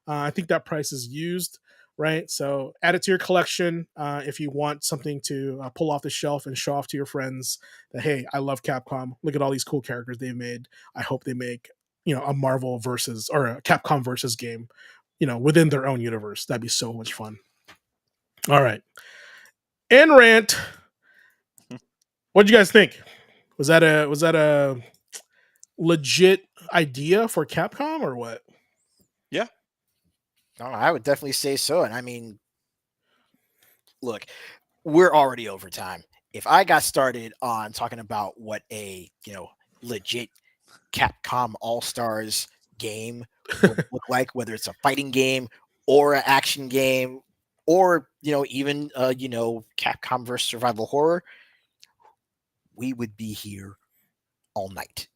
I think that price is used, right? So add it to your collection if you want something to pull off the shelf and show off to your friends that, hey, I love Capcom. Look at all these cool characters they've made. I hope they make a Marvel versus or a Capcom versus game, within their own universe. That'd be so much fun. All right, and rant. What do you guys think? Was that a legit idea for Capcom or what? Yeah. No, I would definitely say so. And I mean, look, we're already over time. If I got started on talking about what a legit Capcom All Stars game would look like, whether it's a fighting game or an action game, or even Capcom versus survival horror, we would be here all night.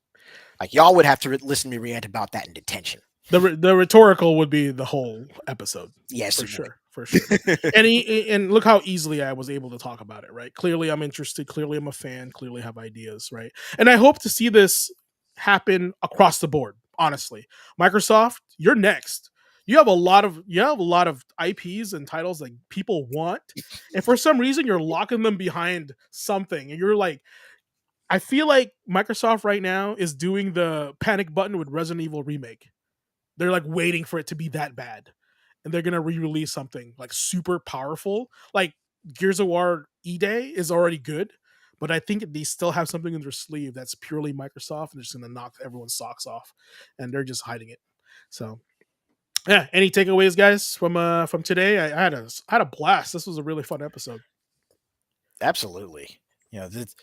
Like y'all would have to listen to me rant about that in detention. The rhetorical would be the whole episode. Yes, For it sure, for would. sure. And look how easily I was able to talk about it, right? Clearly I'm interested, clearly I'm a fan, clearly have ideas, right? And I hope to see this happen across the board, honestly. Microsoft, you're next. You have a lot of IPs and titles that people want, and for some reason you're locking them behind something. And you're like, I feel like Microsoft right now is doing the panic button with Resident Evil Remake. They're like waiting for it to be that bad. And they're gonna re-release something like super powerful. Like Gears of War E-Day is already good, but I think they still have something in their sleeve that's purely Microsoft and they're just gonna knock everyone's socks off. And they're just hiding it. So yeah, any takeaways, guys, from today? I had a blast. This was a really fun episode. Absolutely.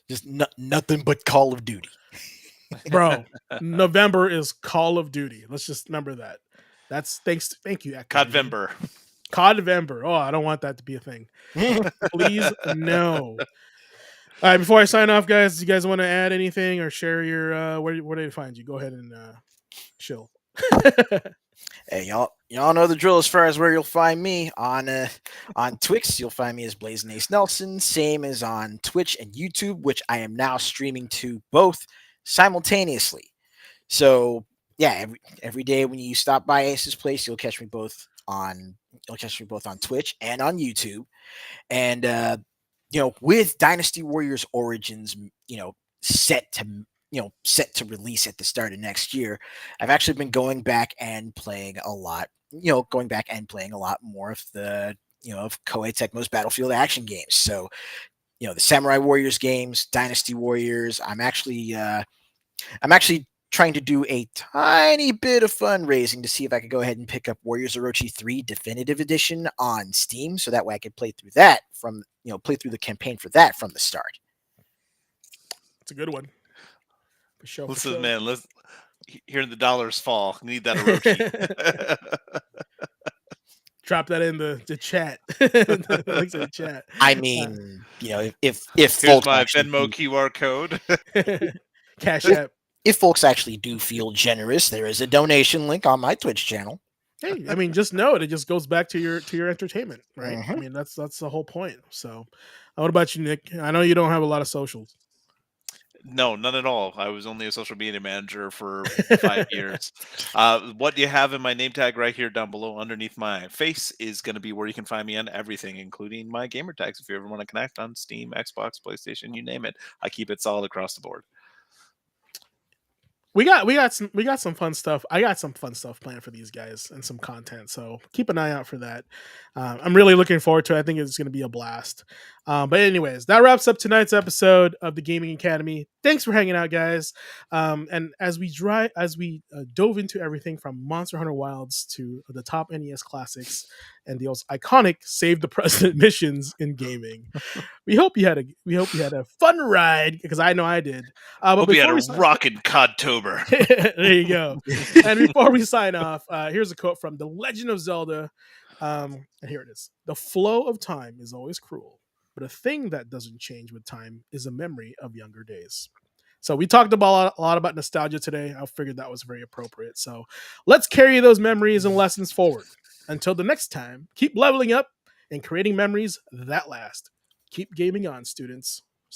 Just nothing but Call of Duty. Bro, November is Call of Duty. Let's just remember that. Thank you, Activision. Codvember. Codvember. Oh, I don't want that to be a thing. Please, no. All right, before I sign off, guys, do you guys want to add anything or share your where do they find you? Go ahead and chill. Hey, y'all know the drill as far as where you'll find me on Twix. You'll find me as Blazing Ace Nelson, same as on Twitch and YouTube, which I am now streaming to both simultaneously. So yeah, every day when you stop by Ace's place, you'll catch me both on Twitch and on YouTube. And with Dynasty Warriors Origins, set to release at the start of next year, I've actually been going back and playing a lot more of the of Koei Tecmo's Battlefield action games. So the Samurai Warriors games, Dynasty Warriors. I'm actually trying to do a tiny bit of fundraising to see if I could go ahead and pick up Warriors Orochi 3 Definitive Edition on Steam, so that way I could play through the campaign for that from the start. It's a good one. For sure. Listen, man, hearing the dollars fall. Need that Orochi. Drop that in the chat. The links in the chat. I mean, if Here's folks my actually Venmo QR code. Cash App. if folks actually do feel generous, there is a donation link on my Twitch channel. Hey, I mean, just know it just goes back to your entertainment, right? Mhm. I mean, that's the whole point. So, what about you, Nick? I know you don't have a lot of socials. No, none at all. I was only a social media manager for 5 years. What you have in my name tag right here down below underneath my face is going to be where you can find me on everything, including my gamer tags. If you ever want to connect on Steam, Xbox, PlayStation, you name it, I keep it solid across the board. We got some fun stuff. I got some fun stuff planned for these guys and some content. So keep an eye out for that. I'm really looking forward to it. I think it's going to be a blast. But anyways, that wraps up tonight's episode of the Gaming Academy. Thanks for hanging out, guys. And as we dove into everything from Monster Hunter Wilds to the top NES classics and the most iconic Save the President missions in gaming, we hope you had a fun ride, because I know I did. But Hope you had before we a rockin' Codtober. there you go. And before we sign off, here's a quote from The Legend of Zelda. And here it is. The flow of time is always cruel, but a thing that doesn't change with time is a memory of younger days. So we talked about a lot about nostalgia today. I figured that was very appropriate. So let's carry those memories and lessons forward. Until the next time, keep leveling up and creating memories that last. Keep gaming on, students.